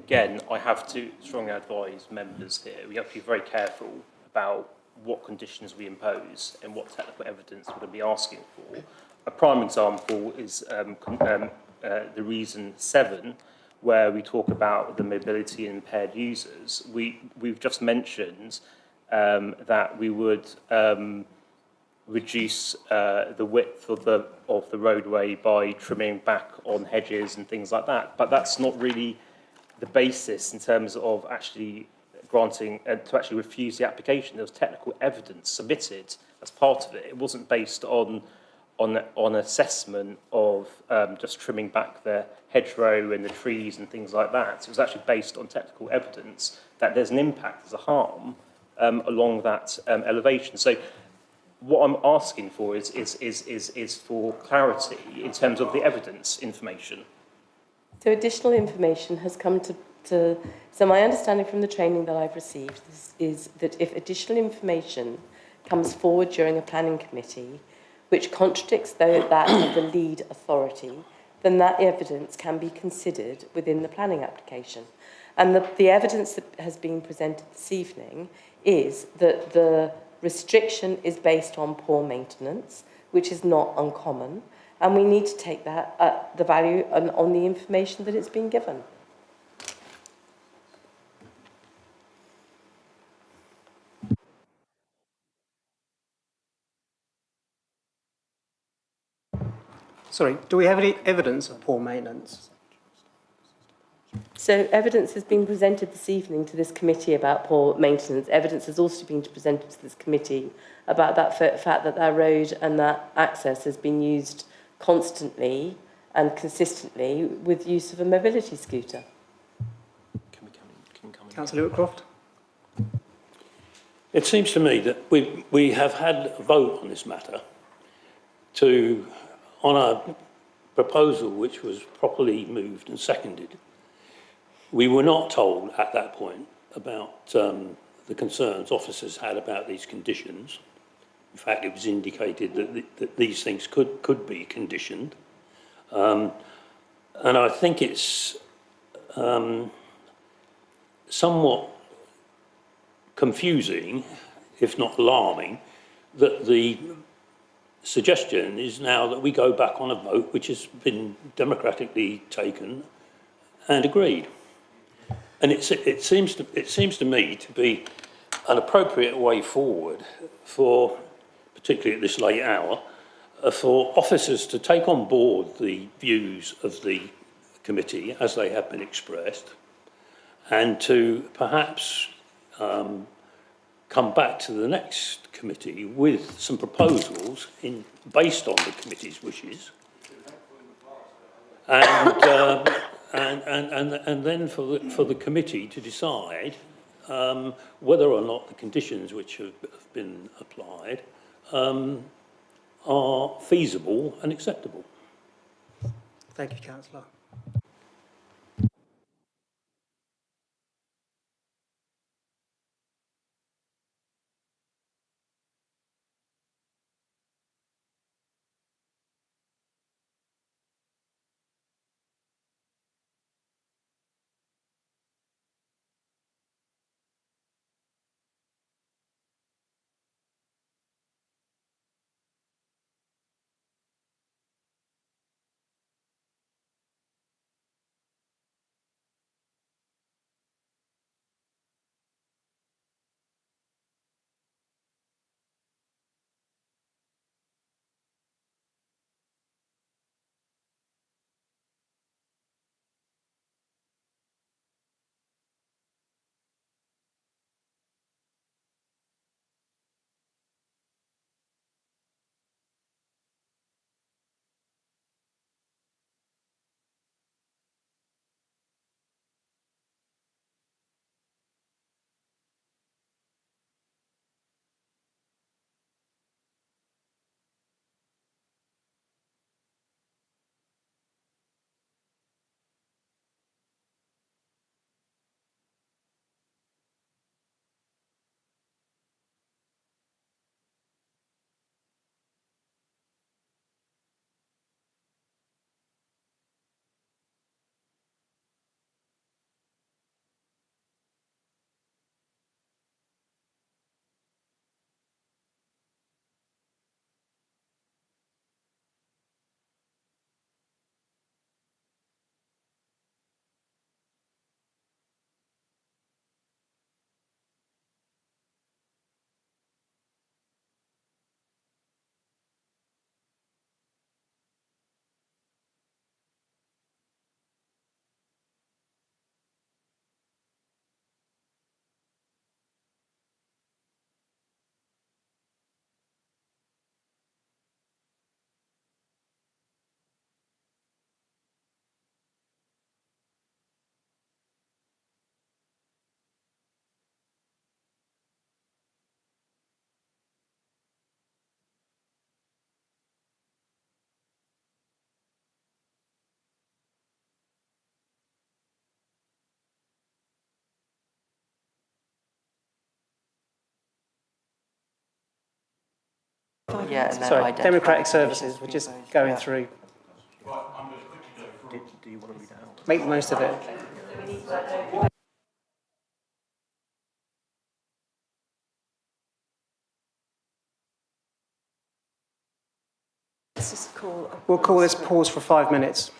Again, I have to strongly advise members here, we have to be very careful about what conditions we impose and what technical evidence we're going to be asking for. A prime example is the reason 7, where we talk about the mobility and impaired users. We've just mentioned that we would reduce the width of the roadway by trimming back on hedges and things like that. But that's not really the basis in terms of actually granting to actually refuse the application. There was technical evidence submitted as part of it. It wasn't based on on assessment of just trimming back the hedgerow and the trees and things like that. So it was actually based on technical evidence that there's an impact, there's a harm along that elevation. So what I'm asking for is for clarity in terms of the evidence information. So additional information has come to so my understanding from the training that I've received is that if additional information comes forward during a planning committee which contradicts that of the lead authority, then that evidence can be considered within the planning application. And the evidence that has been presented this evening is that the restriction is based on poor maintenance, which is not uncommon, and we need to take that at the value on the information that it's been given. Sorry, do we have any evidence of poor maintenance? So evidence has been presented this evening to this committee about poor maintenance. Evidence has also been presented to this committee about that fact that that road and that access has been used constantly and consistently with use of a mobility scooter. Councillor Whitcroft? It seems to me that we have had a vote on this matter on a proposal which was properly moved and seconded. We were not told at that point about the concerns officers had about these conditions. In fact, it was indicated that these things could be conditioned. And I think it's somewhat confusing, if not alarming, that the suggestion is now that we go back on a vote which has been democratically taken and agreed. And it seems to me to be an appropriate way forward for, particularly at this late hour, for officers to take on board the views of the committee as they have been expressed, and to perhaps come back to the next committee with some proposals based on the committee's wishes, and then for the committee to decide whether or not the conditions which have been applied are feasible and acceptable. Thank you, Councillor. Yeah, and then Sorry, identify Democratic the Services, we're just going Yeah. through, Do you want to read it out? make the most of it. Let's just call. We'll call this pause for 5 minutes.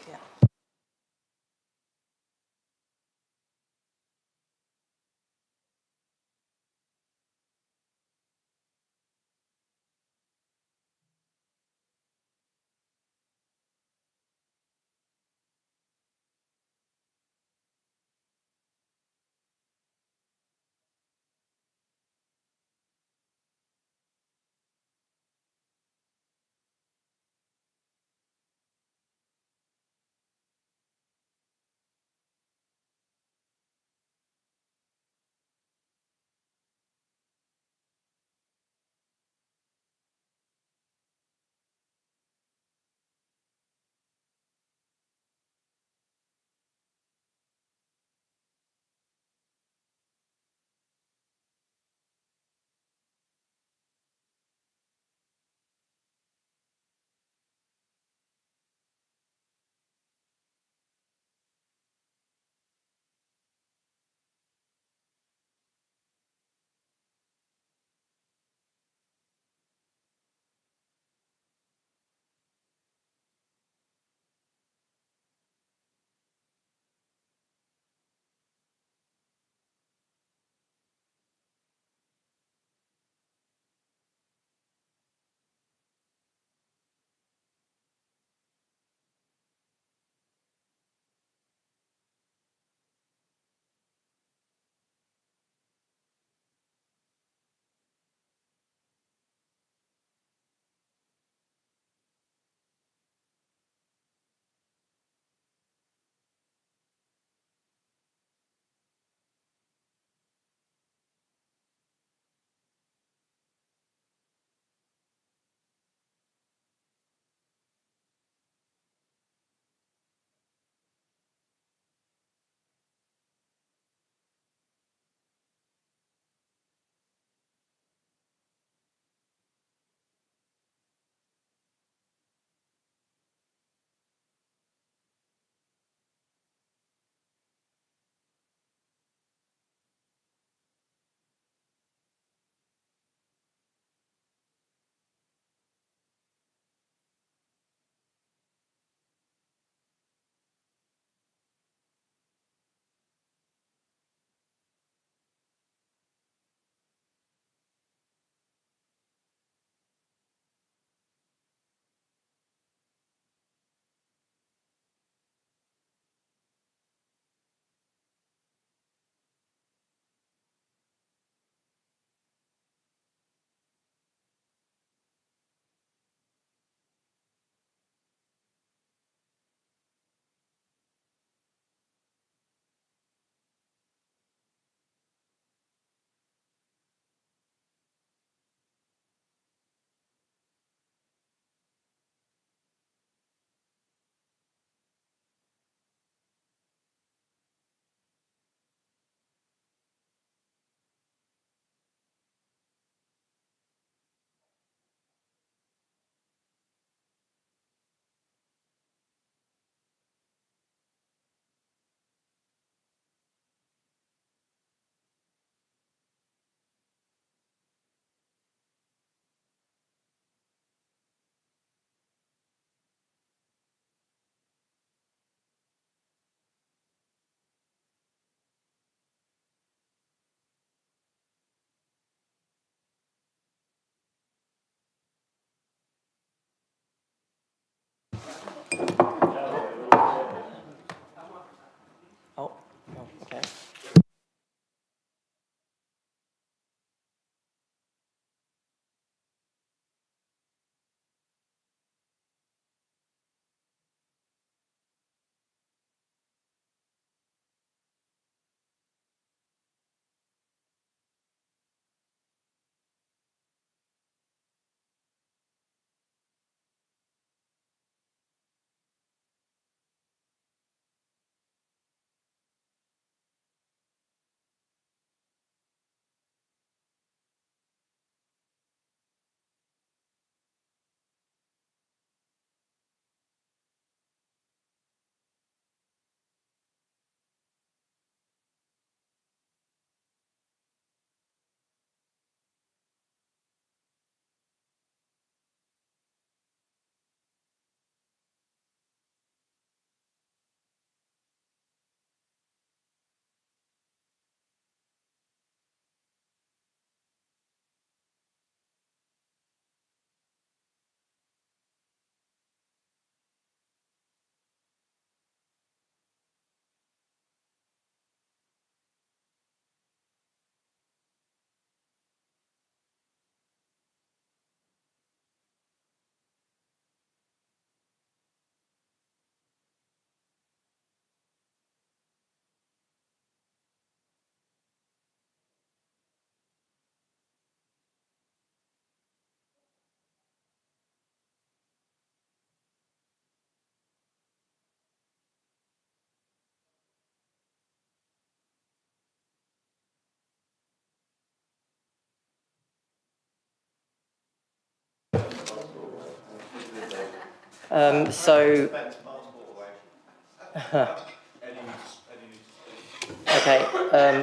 Okay,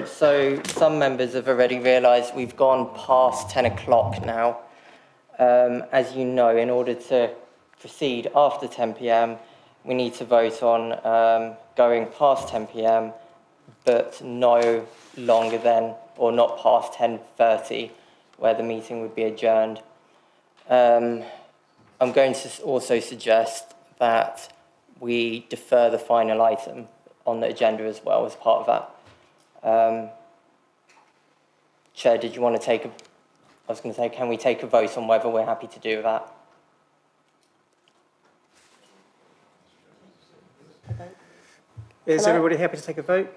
so some members have already realised we've gone past 10 o'clock now. As you know, in order to proceed after 10 p.m, we need to vote on going past 10 p.m, but no longer than, or not past 10:30, where the meeting would be adjourned. I'm going to also suggest that we defer the final item on the agenda as well as part of that. Chair, did you want to take a... I was going to say, can we take a vote on whether we're happy to do that? Is everybody happy to take a vote?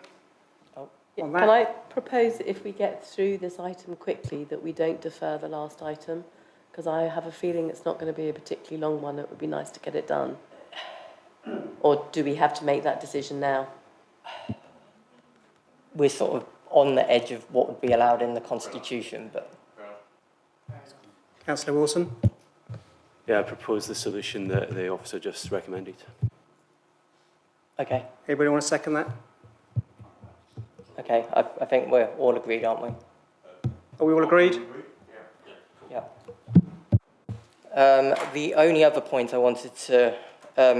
Can I propose that if we get through this item quickly, that we don't defer the last item? Because I have a feeling it's not going to be a particularly long one. It would be nice to get it done. Or do we have to make that decision now? We're sort of on the edge of what would be allowed in the Constitution, but... Councillor Wilson? Yeah, I propose the solution that the officer just recommended. Okay. Anybody want to second that? Okay, I think we're all agreed, aren't we? Are we all agreed? Yeah. The only other point I wanted to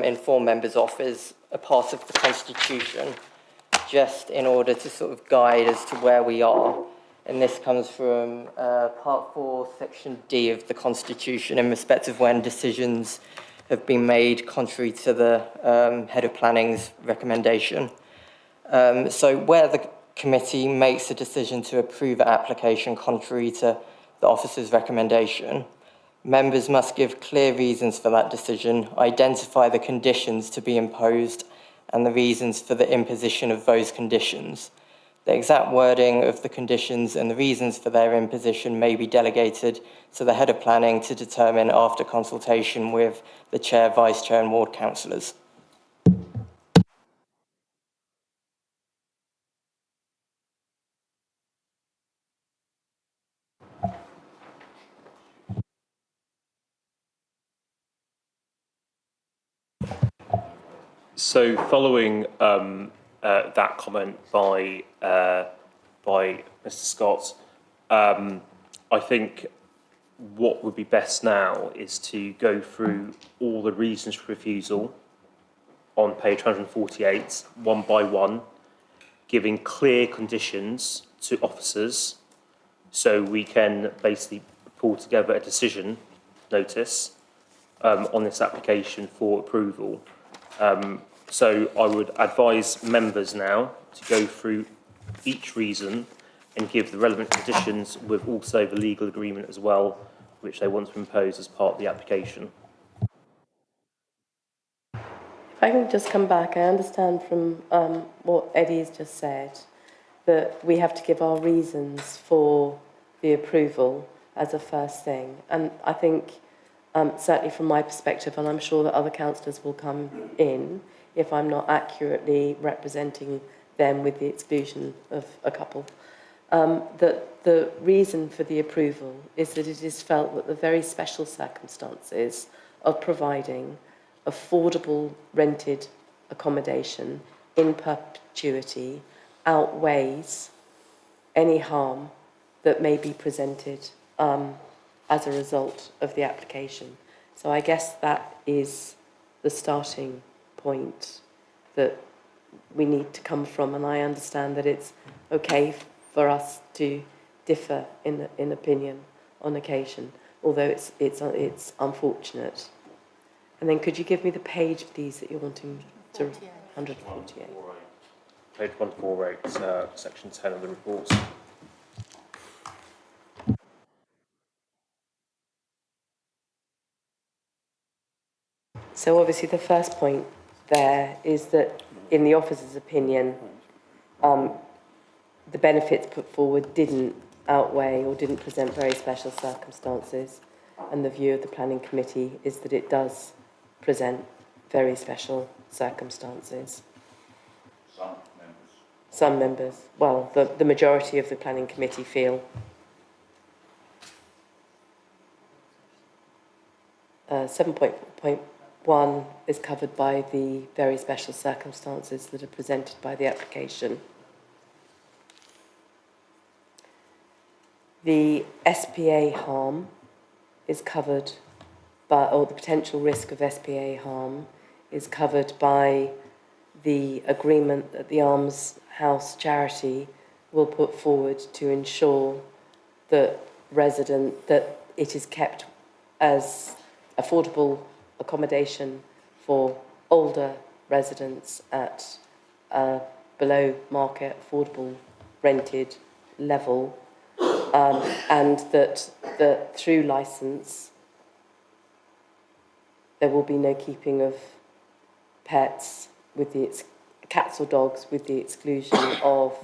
inform members of is a part of the Constitution, just in order to sort of guide as to where we are. And this comes from Part 4, Section D of the Constitution in respect of when decisions have been made contrary to the Head of Planning's recommendation. So where the committee makes a decision to approve an application contrary to the officer's recommendation, members must give clear reasons for that decision, identify the conditions to be imposed, and the reasons for the imposition of those conditions. The exact wording of the conditions and the reasons for their imposition may be delegated to the Head of Planning to determine after consultation with the Chair, Vice Chair and Ward Councillors. So following that comment by Mr. Scott, I think what would be best now is to go through all the reasons for refusal on page 148, one by one, giving clear conditions to officers so we can basically pull together a decision notice on this application for approval. So I would advise members now to go through each reason and give the relevant conditions with also the legal agreement as well, which they want to impose as part of the application. If I can just come back, I understand from what Eddie has just said that we have to give our reasons for the approval as a first thing. And I think, certainly from my perspective, and I'm sure that other councillors will come in if I'm not accurately representing them with the exclusion of a couple, that the reason for the approval is that it is felt that the very special circumstances of providing affordable rented accommodation in perpetuity outweighs any harm that may be presented as a result of the application. So I guess that is the starting point that we need to come from, and I understand that it's okay for us to differ in opinion on occasion, although it's unfortunate. And then could you give me the page, please, that you're wanting to... 148. Page 148, section 10 of the report. So obviously the first point there is that, in the officer's opinion, the benefits put forward didn't outweigh or didn't present very special circumstances, and the view of the planning committee is that it does present very special circumstances. Some members, well, the majority of the planning committee feel. 7.4. one is covered by the very special circumstances that are presented by the application. The SPA harm is covered by, or the potential risk of SPA harm is covered by the agreement that the Almshouse charity will put forward to ensure that that it is kept as affordable accommodation for older residents at a below market affordable rented level, and that through licence there will be no keeping of pets with the cats or dogs with the exclusion of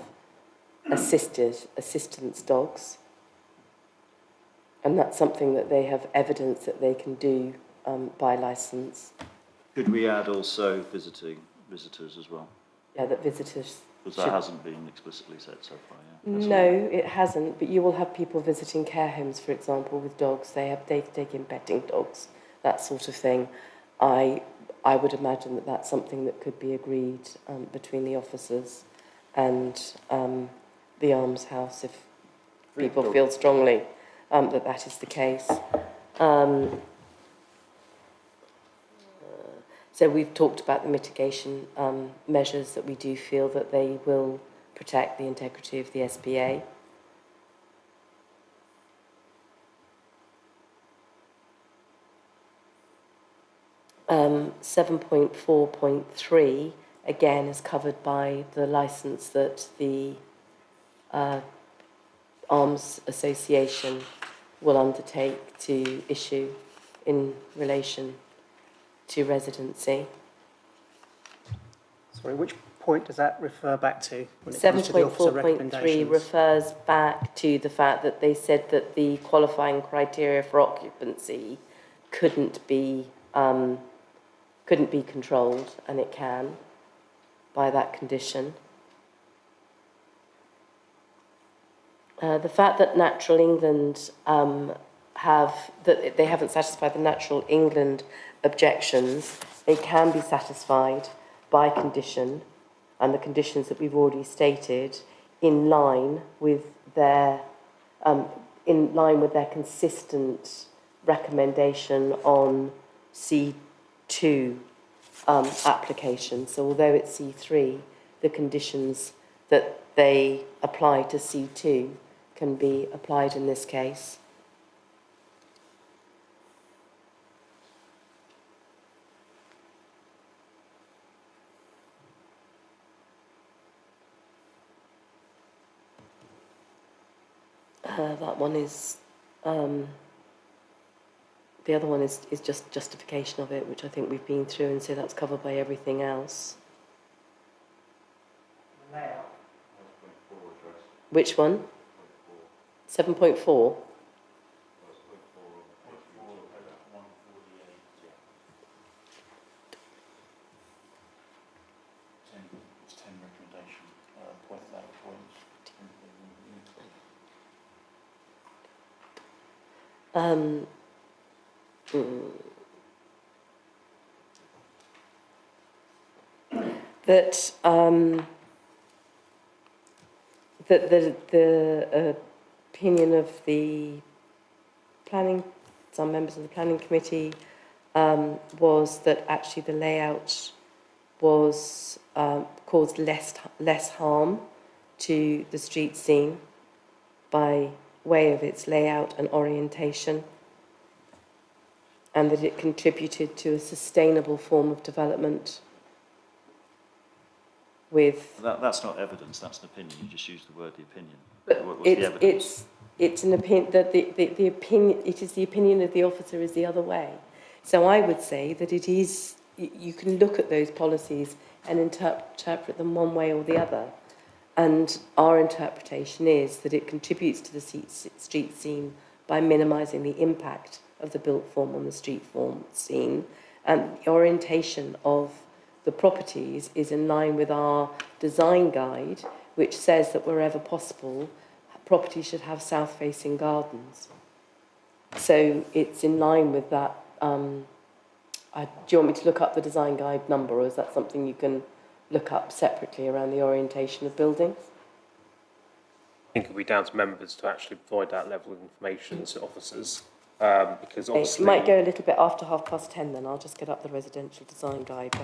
assistance dogs. And that's something that they have evidence that they can do by licence. Could we add also visitors as well? Yeah, that visitors... Because that hasn't been explicitly said so far, yeah. No, it hasn't, but you will have people visiting care homes, for example, with dogs. They take in petting dogs, that sort of thing. I would imagine that that's something that could be agreed between the officers and the Almshouse if people feel strongly that is the case. So we've talked about the mitigation measures that we do feel that they will protect the integrity of the SPA. Um, 7.4.3 again is covered by the licence that the Arms Association will undertake to issue in relation to residency. Sorry, which point does that refer back to when it comes to the officer 7.4.3 recommendations? refers back to the fact that they said that the qualifying criteria for occupancy couldn't be controlled, and it can by that condition. The fact that Natural England they haven't satisfied the Natural England objections, they can be satisfied by condition, and the conditions that we've already stated, in line with their consistent recommendation on C2 application. So although it's C3, the conditions that they apply to C2 can be applied in this case. That one is, the other one is just justification of it, which I think we've been through, and so that's covered by everything else. Which one? 7.4? That the opinion of the some members of the planning committee was that actually the layout was caused less harm to the street scene by way of its layout and orientation, and that it contributed to a sustainable form of development with... That's not evidence, that's an opinion. You just use the word the opinion. What's It's, the evidence? it's an opinion that the opinion, it is the opinion of the officer is the other way. So I would say that it is, you can look at those policies and interpret them one way or the other. And our interpretation is that it contributes to the street scene by minimising the impact of the built form on the street form scene. And the orientation of the properties is in line with our design guide, which says that wherever possible, properties should have south-facing gardens. So it's in line with that do you want me to look up the design guide number, or is that something you can look up separately around the orientation of buildings? I think it'll be down to members to actually provide that level of information to officers, because obviously... It might go a little bit after 10:30 then. I'll just get up the residential design guide.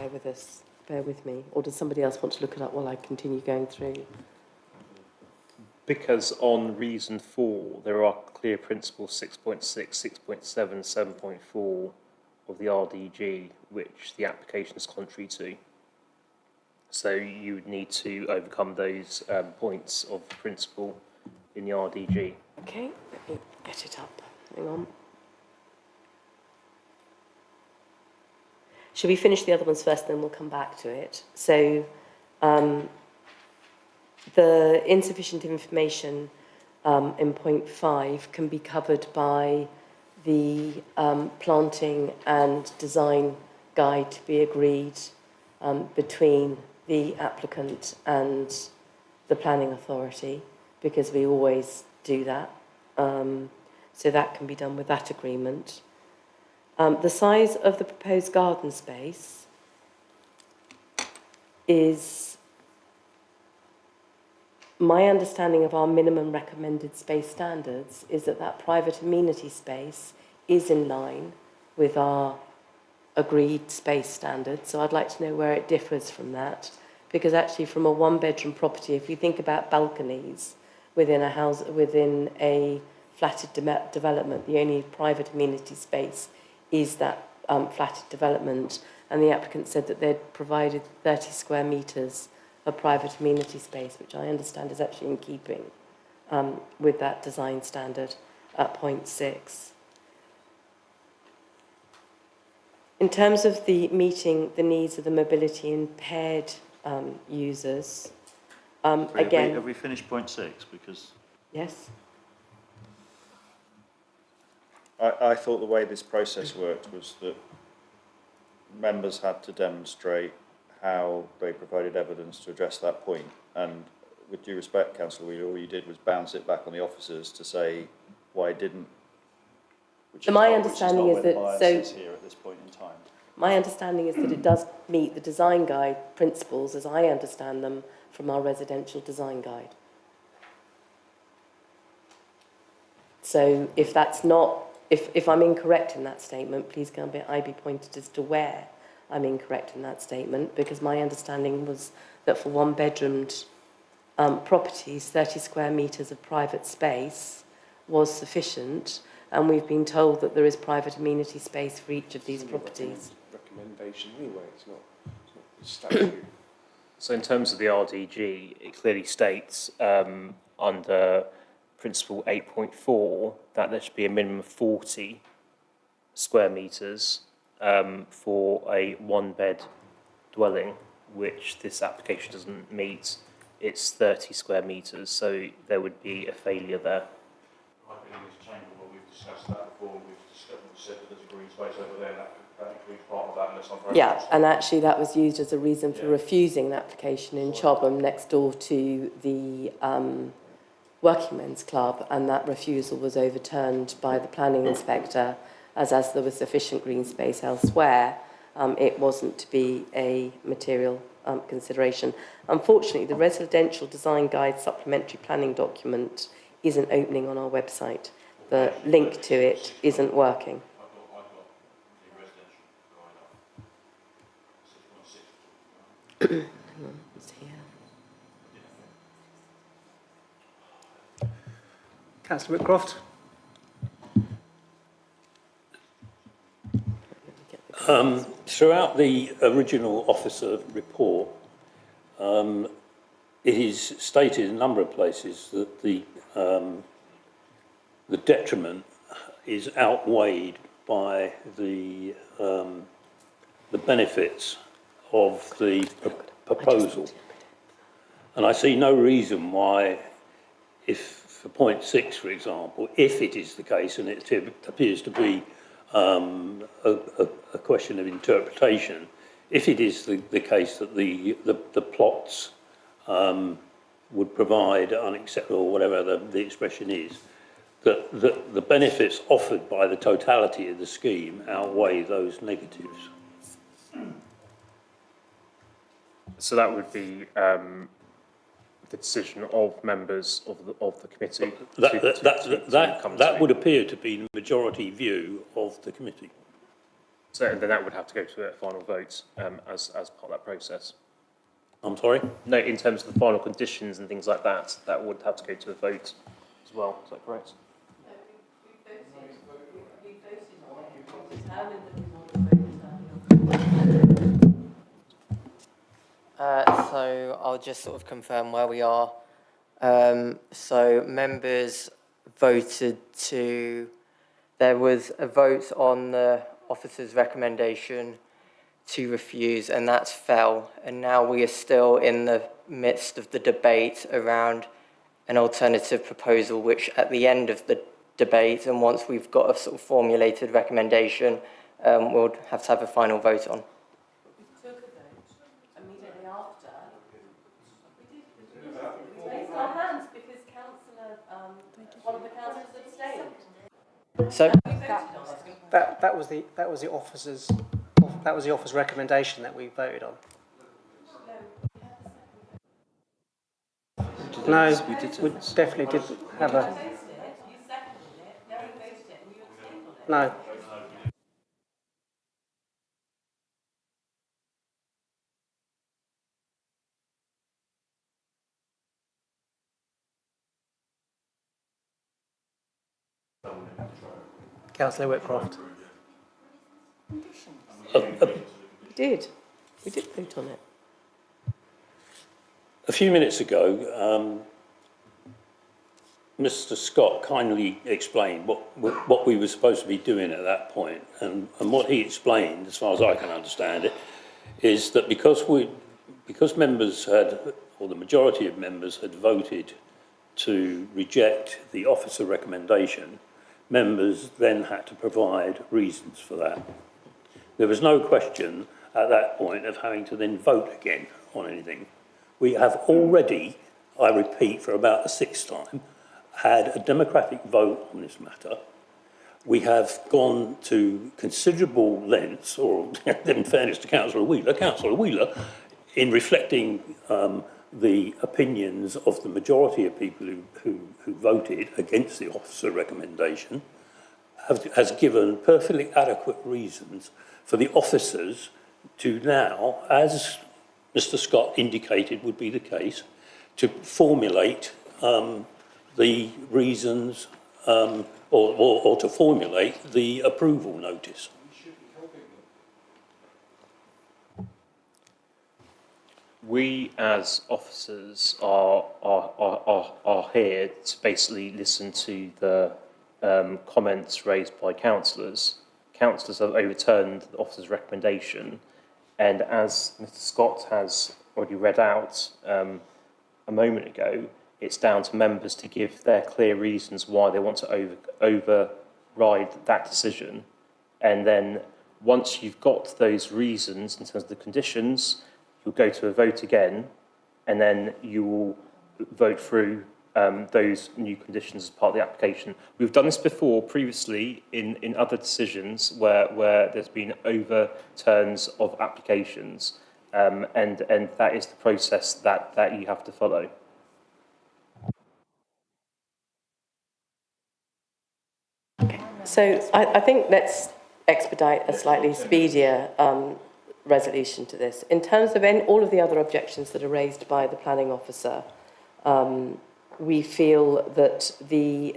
Bear with me. Or does somebody else want to look it up while I continue going through? Because on reason 4, there are clear principles 6.6, 6.7, 7.4 of the RDG, which the application is contrary to. So you would need to overcome those points of principle in the RDG. Okay, let me get it up. Hang on. Should we finish the other ones first, then we'll come back to it? So, the insufficient information in point 5 can be covered by the planting and design guide to be agreed between the applicant and the planning authority, because we always do that. So that can be done with that agreement. The size of the proposed garden space is, my understanding of our minimum recommended space standards is that private amenity space is in line with our agreed space standards. So I'd like to know where it differs from that, because actually from a one-bedroom property, if you think about balconies within a house, within a flatted development, the only private amenity space is that flatted development, and the applicant said that they'd provided 30 square metres of private amenity space, which I understand is actually in keeping with that design standard at point 6. In terms of the meeting the needs of the mobility impaired users, again... Have we finished point 6? Because... Yes. I thought the way this process worked was that members had to demonstrate how they provided evidence to address that point. And with due respect, Councillor Wheeler, all you did was bounce it back on the officers to say why it didn't. So my understanding is that... here at this point in time. My understanding is that it does meet the design guide principles, as I understand them, from our residential design guide. So if that's not... If I'm incorrect in that statement, please can I be pointed as to where I'm incorrect in that statement, because my understanding was that for one-bedroomed properties, 30 square metres of private space was sufficient, and we've been told that there is private amenity space for each of these properties. Recommendation anyway, it's not statute. So in terms of the RDG, it clearly states under principle 8.4 that there should be a minimum of 40 square metres for a one-bed dwelling, which this application doesn't meet. It's 30 square metres, so there would be a failure there. I've been in this chamber where we've discussed that before. We've said that there's a green space over there, that includes part of that unless I'm very Yeah, and actually that was used as a reason for refusing an application in Chobham next door to the Working Men's Club, and that refusal was overturned by the planning inspector, as there was sufficient green space elsewhere, it wasn't to be a material consideration. Unfortunately, the residential design guide supplementary planning document isn't opening on our website. The link to it isn't working. Councillor Whitcroft. Throughout the original officer report, it is stated in a number of places that the detriment is outweighed by the benefits of the proposal. And I see no reason why, if for point 6, for example, if it is the case, and it appears to be a question of interpretation, if it is the case that the plots would provide unacceptable, or whatever the expression is, that the benefits offered by the totality of the scheme outweigh those negatives. So that would be the decision of members of the committee. That would appear to be the majority view of the committee. So then that would have to go to a final vote as part of that process. I'm sorry? No, in terms of the final conditions and things like that, that would have to go to a vote as well. Is that correct? So I'll just sort of confirm where we are. So members voted to, there was a vote on the officer's recommendation to refuse, and that fell. And now we are still in the midst of the debate around an alternative proposal, which at the end of the debate, and once we've got a sort of formulated recommendation, we'll have to have a final vote on. So that was the officer's recommendation that we voted on. No, we definitely did have a. No. Councillor Whitcroft. We did vote on it. A few minutes ago, Mr. Scott kindly explained what we were supposed to be doing at that point, and what he explained, as far as I can understand it, is that because members had, or the majority of members had voted to reject the officer recommendation, members then had to provide reasons for that. There was no question at that point of having to then vote again on anything. We have already, I repeat for about the sixth time, had a democratic vote on this matter. We have gone to considerable lengths, or in fairness to Councillor Wheeler, in reflecting the opinions of the majority of people who voted against the officer recommendation, has given perfectly adequate reasons for the officers to now, as Mr. Scott indicated would be the case, to formulate the reasons or to formulate the approval notice. We, as officers, are here to basically listen to the comments raised by councillors. Councillors have overturned the officer's recommendation, and as Mr. Scott has already read out a moment ago, it's down to members to give their clear reasons why they want to override that decision. And then once you've got those reasons in terms of the conditions, you'll go to a vote again, and then you will vote through those new conditions as part of the application. We've done this before previously in other decisions where there's been overturns of applications, and that is the process that you have to follow. So I think let's expedite a slightly speedier resolution to this. In terms of all of the other objections that are raised by the planning officer, we feel that the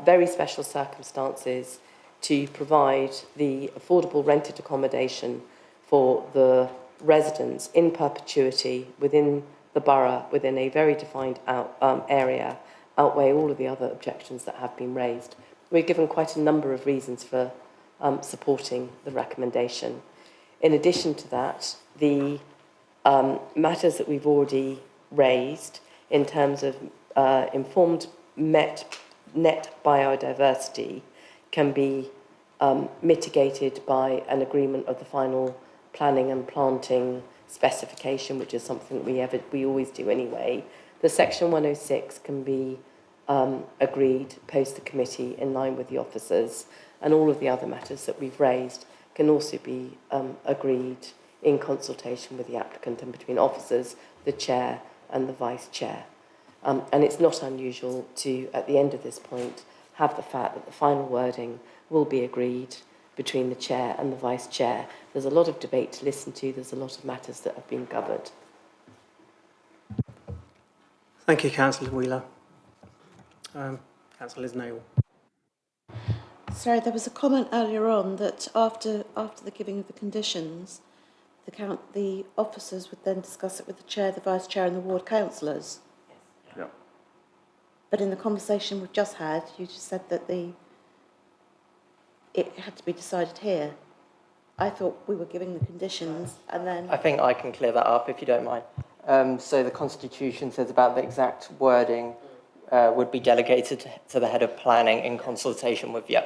very special circumstances to provide the affordable rented accommodation for the residents in perpetuity within the borough, within a very defined area, outweigh all of the other objections that have been raised. We've given quite a number of reasons for supporting the recommendation. In addition to that, the matters that we've already raised in terms of informed net biodiversity can be mitigated by an agreement of the final planning and planting specification, which is something we always do anyway. The Section 106 can be agreed post the committee in line with the officers, and all of the other matters that we've raised can also be agreed in consultation with the applicant and between officers, the chair and the vice chair. And it's not unusual to, at the end of this point, have the fact that the final wording will be agreed between the chair and the vice chair. There's a lot of debate to listen to. There's a lot of matters that have been covered. Thank you, Councillor Wheeler. Councillor Lisnail. Sorry, there was a comment earlier on that after the giving of the conditions, the officers would then discuss it with the chair, the vice chair and the ward councillors. Yeah. But in the conversation we've just had, you just said that it had to be decided here. I thought we were giving the conditions and then... I think I can clear that up if you don't mind. So the Constitution says about the exact wording would be delegated to the head of planning in consultation with you.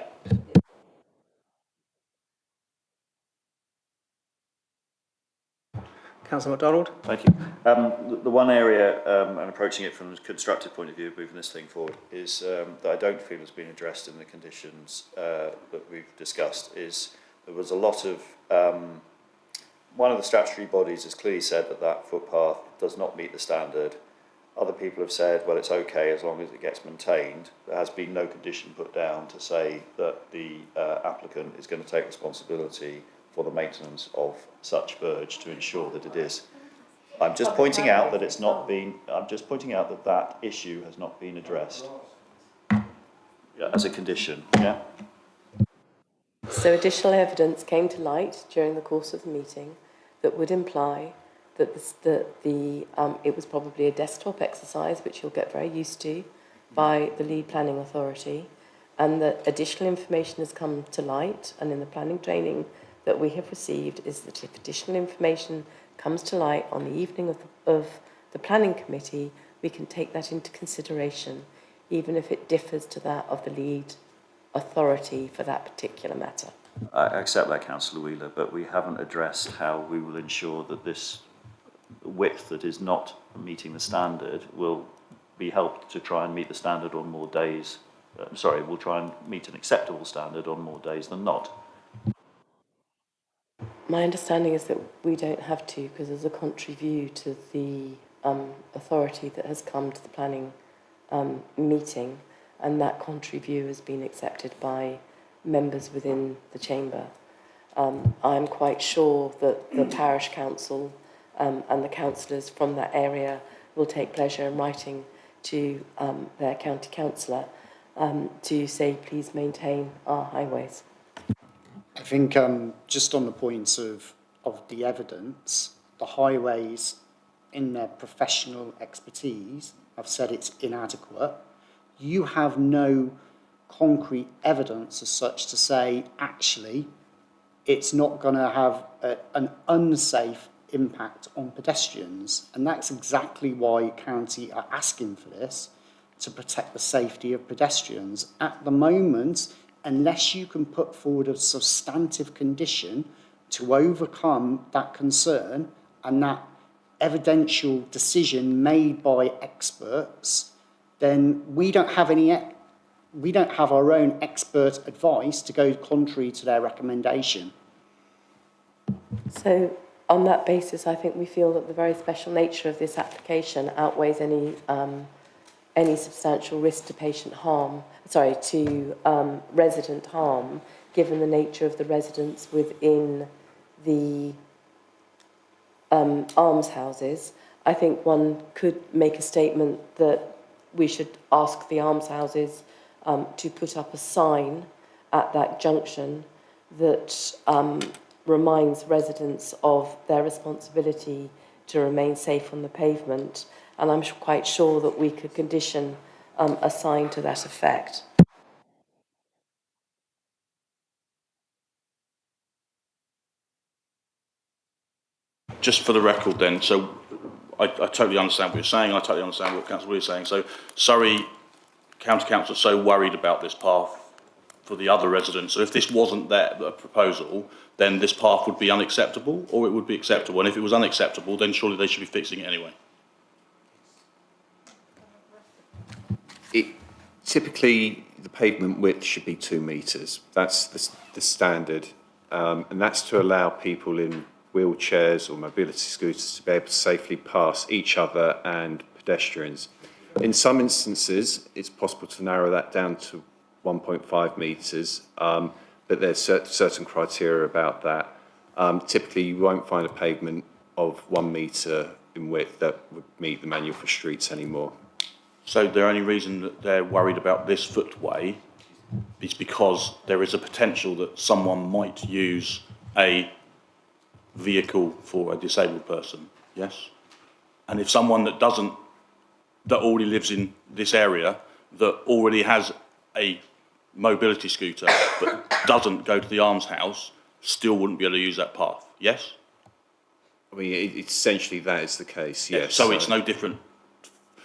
Councillor MacDonald. Thank you. The one area, and approaching it from a constructive point of view, moving this thing forward, is that I don't feel has been addressed in the conditions that we've discussed, is there was a lot of... one of the statutory bodies has clearly said that that footpath does not meet the standard. Other people have said, well, it's okay as long as it gets maintained. There has been no condition put down to say that the applicant is going to take responsibility for the maintenance of such verge to ensure that it is. I'm just pointing out that it's not been, I'm just pointing out that that issue has not been addressed as a condition, yeah? So additional evidence came to light during the course of the meeting that would imply that it was probably a desktop exercise, which you'll get very used to, by the lead planning authority, and that additional information has come to light, and in the planning training that we have received is that if additional information comes to light on the evening of the planning committee, we can take that into consideration, even if it differs to that of the lead authority for that particular matter. I accept that, Councillor Wheeler, but we haven't addressed how we will ensure that this width that is not meeting the standard will be helped to try and meet the standard on more days. Will try and meet an acceptable standard on more days than not. My understanding is that we don't have to, because there's a contrary view to the authority that has come to the planning meeting, and that contrary view has been accepted by members within the chamber. I'm quite sure that the parish council and the councillors from that area will take pleasure in writing to their county councillor to say, please maintain our highways. I think just on the points of the evidence, the highways in their professional expertise have said it's inadequate. You have no concrete evidence as such to say, actually, it's not going to have an unsafe impact on pedestrians. And that's exactly why county are asking for this, to protect the safety of pedestrians. At the moment, unless you can put forward a substantive condition to overcome that concern and that evidential decision made by experts, then we don't have our own expert advice to go contrary to their recommendation. So on that basis, I think we feel that the very special nature of this application outweighs any substantial risk to patient harm, resident harm, given the nature of the residents within the almshouses. I think one could make a statement that we should ask the almshouses to put up a sign at that junction that reminds residents of their responsibility to remain safe on the pavement. And I'm quite sure that we could condition a sign to that effect. Just for the record then, so I totally understand what you're saying, I totally understand what Councillor Wheeler is saying. So Surrey County Council are so worried about this path for the other residents. So if this wasn't a proposal, then this path would be unacceptable, or it would be acceptable. And if it was unacceptable, then surely they should be fixing it anyway. Typically, the pavement width should be 2 metres. That's the standard, and that's to allow people in wheelchairs or mobility scooters to be able to safely pass each other and pedestrians. In some instances, it's possible to narrow that down to 1.5 metres, but there's certain criteria about that. Typically, you won't find a pavement of 1 metre in width that would meet the manual for streets anymore. So the only reason that they're worried about this footway is because there is a potential that someone might use a vehicle for a disabled person, yes? And if someone that already lives in this area, that already has a mobility scooter but doesn't go to the Arms House, still wouldn't be able to use that path, yes? I mean, essentially that is the case, yes. So it's no different.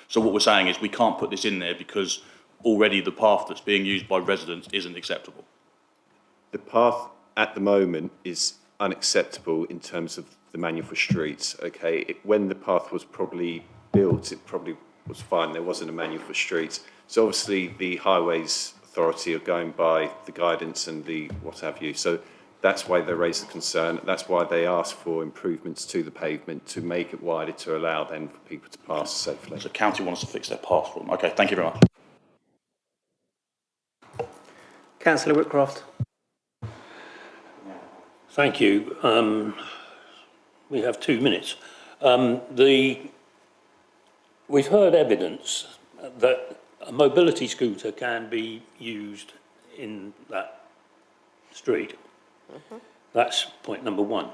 So what we're saying is we can't put this in there because already the path that's being used by residents isn't acceptable. The path at the moment is unacceptable in terms of the manual for streets, okay? When the path was probably built, it probably was fine. There wasn't a manual for streets. So obviously the Highways Authority are going by the guidance and the what have you. So that's why they raised the concern. That's why they asked for improvements to the pavement to make it wider to allow then for people to pass safely. So county wants to fix their path for them. Okay, thank you very much. Councillor Whitcroft. Thank you. We have 2 minutes. We've heard evidence that a mobility scooter can be used in that street. That's point number 1.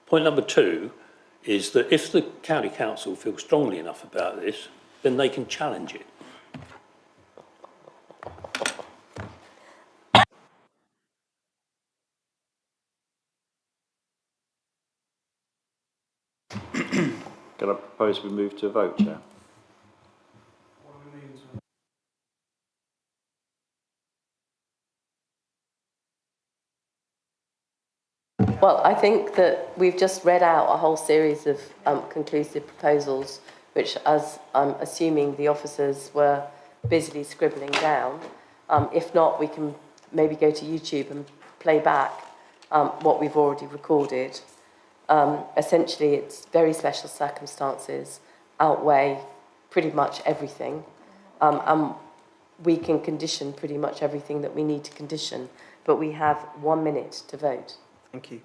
Point number 2 is that if the county council feels strongly enough about this, then they can challenge it. Can I propose we move to a vote, Chair? Well, I think that we've just read out a whole series of conclusive proposals, which, as I'm assuming the officers were busily scribbling down. If not, we can maybe go to YouTube and play back what we've already recorded. Essentially, it's very special circumstances outweigh pretty much everything, and we can condition pretty much everything that we need to condition, but we have 1 minute to vote. Thank you.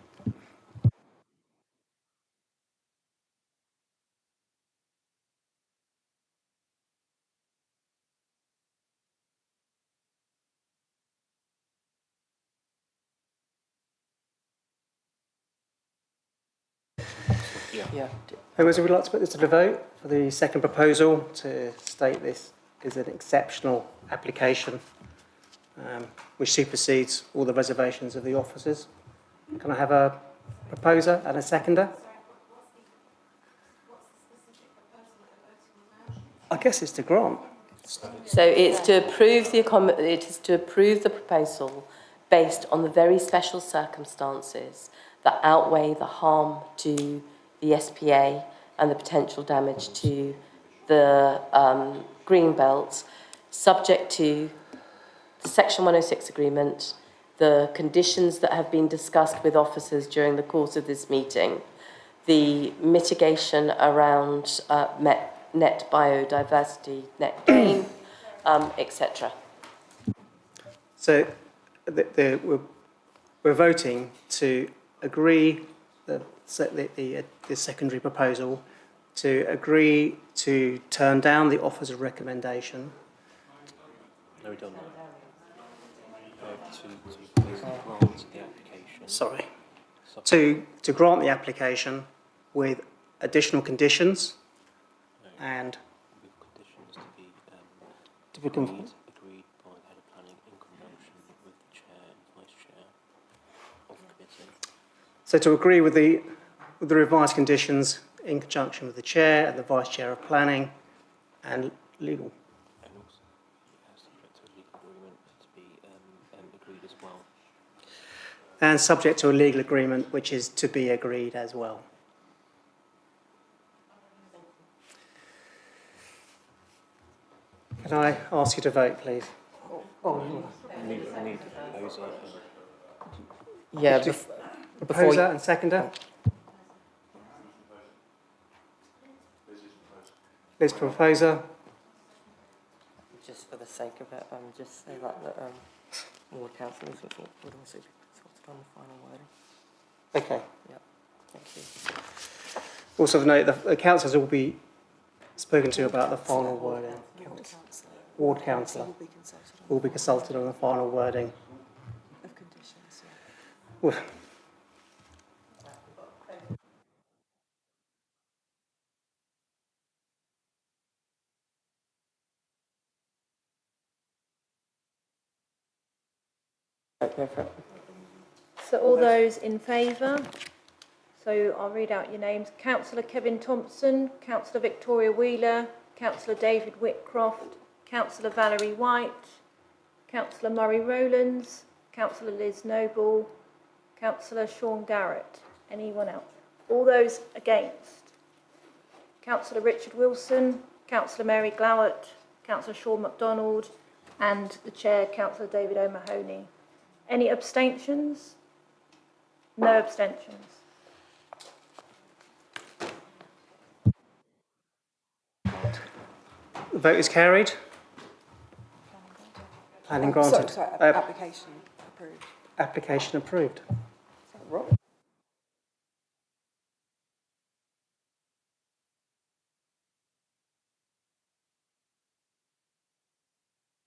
Yeah. Members, would we like to put this to the vote for the second proposal to state this is an exceptional application which supersedes all the reservations of the officers? Can I have a proposer and a seconder? I guess it's to grant. So it's to approve it is to approve the proposal based on the very special circumstances that outweigh the harm to the SPA and the potential damage to the green belt, subject to the Section 106 agreement, the conditions that have been discussed with officers during the course of this meeting, the mitigation around net biodiversity, net gain, etc. So we're voting to agree the secondary proposal, to agree to turn down the officer's recommendation. No, we don't. To grant the application. Sorry. To grant the application with additional conditions and Conditions to be agreed by the head of planning in conjunction with the chair and vice chair of the committee. So to agree with the revised conditions in conjunction with the chair and the vice chair of planning and legal. And also, subject to a legal agreement to be agreed as well. And subject to a legal agreement which is to be agreed as well. Can I ask you to vote, please? I need a proposer. Yeah, Proposer and seconder? Liz proposer. Just for the sake of it, just say that ward councillors would also be consulted on the final wording. Okay. Yeah, thank you. Also of note, the councillors will be spoken to about the final wording. Ward councillor will be consulted on the final wording. Of conditions, Well, So all those in favour? So I'll read out your names. Councillor Kevin Thompson, Councillor Victoria Wheeler, Councillor David Whitcroft, Councillor Valerie White, Councillor Murray Rowlands, Councillor Liz Noble, Councillor Sean Garrett. Anyone else? All those against? Councillor Richard Wilson, Councillor Mary Glowett, Councillor Sean MacDonald, and the Chair, Councillor David O'Mahony. Any abstentions? No abstentions. the vote is carried. Planning granted. Application approved. Application approved.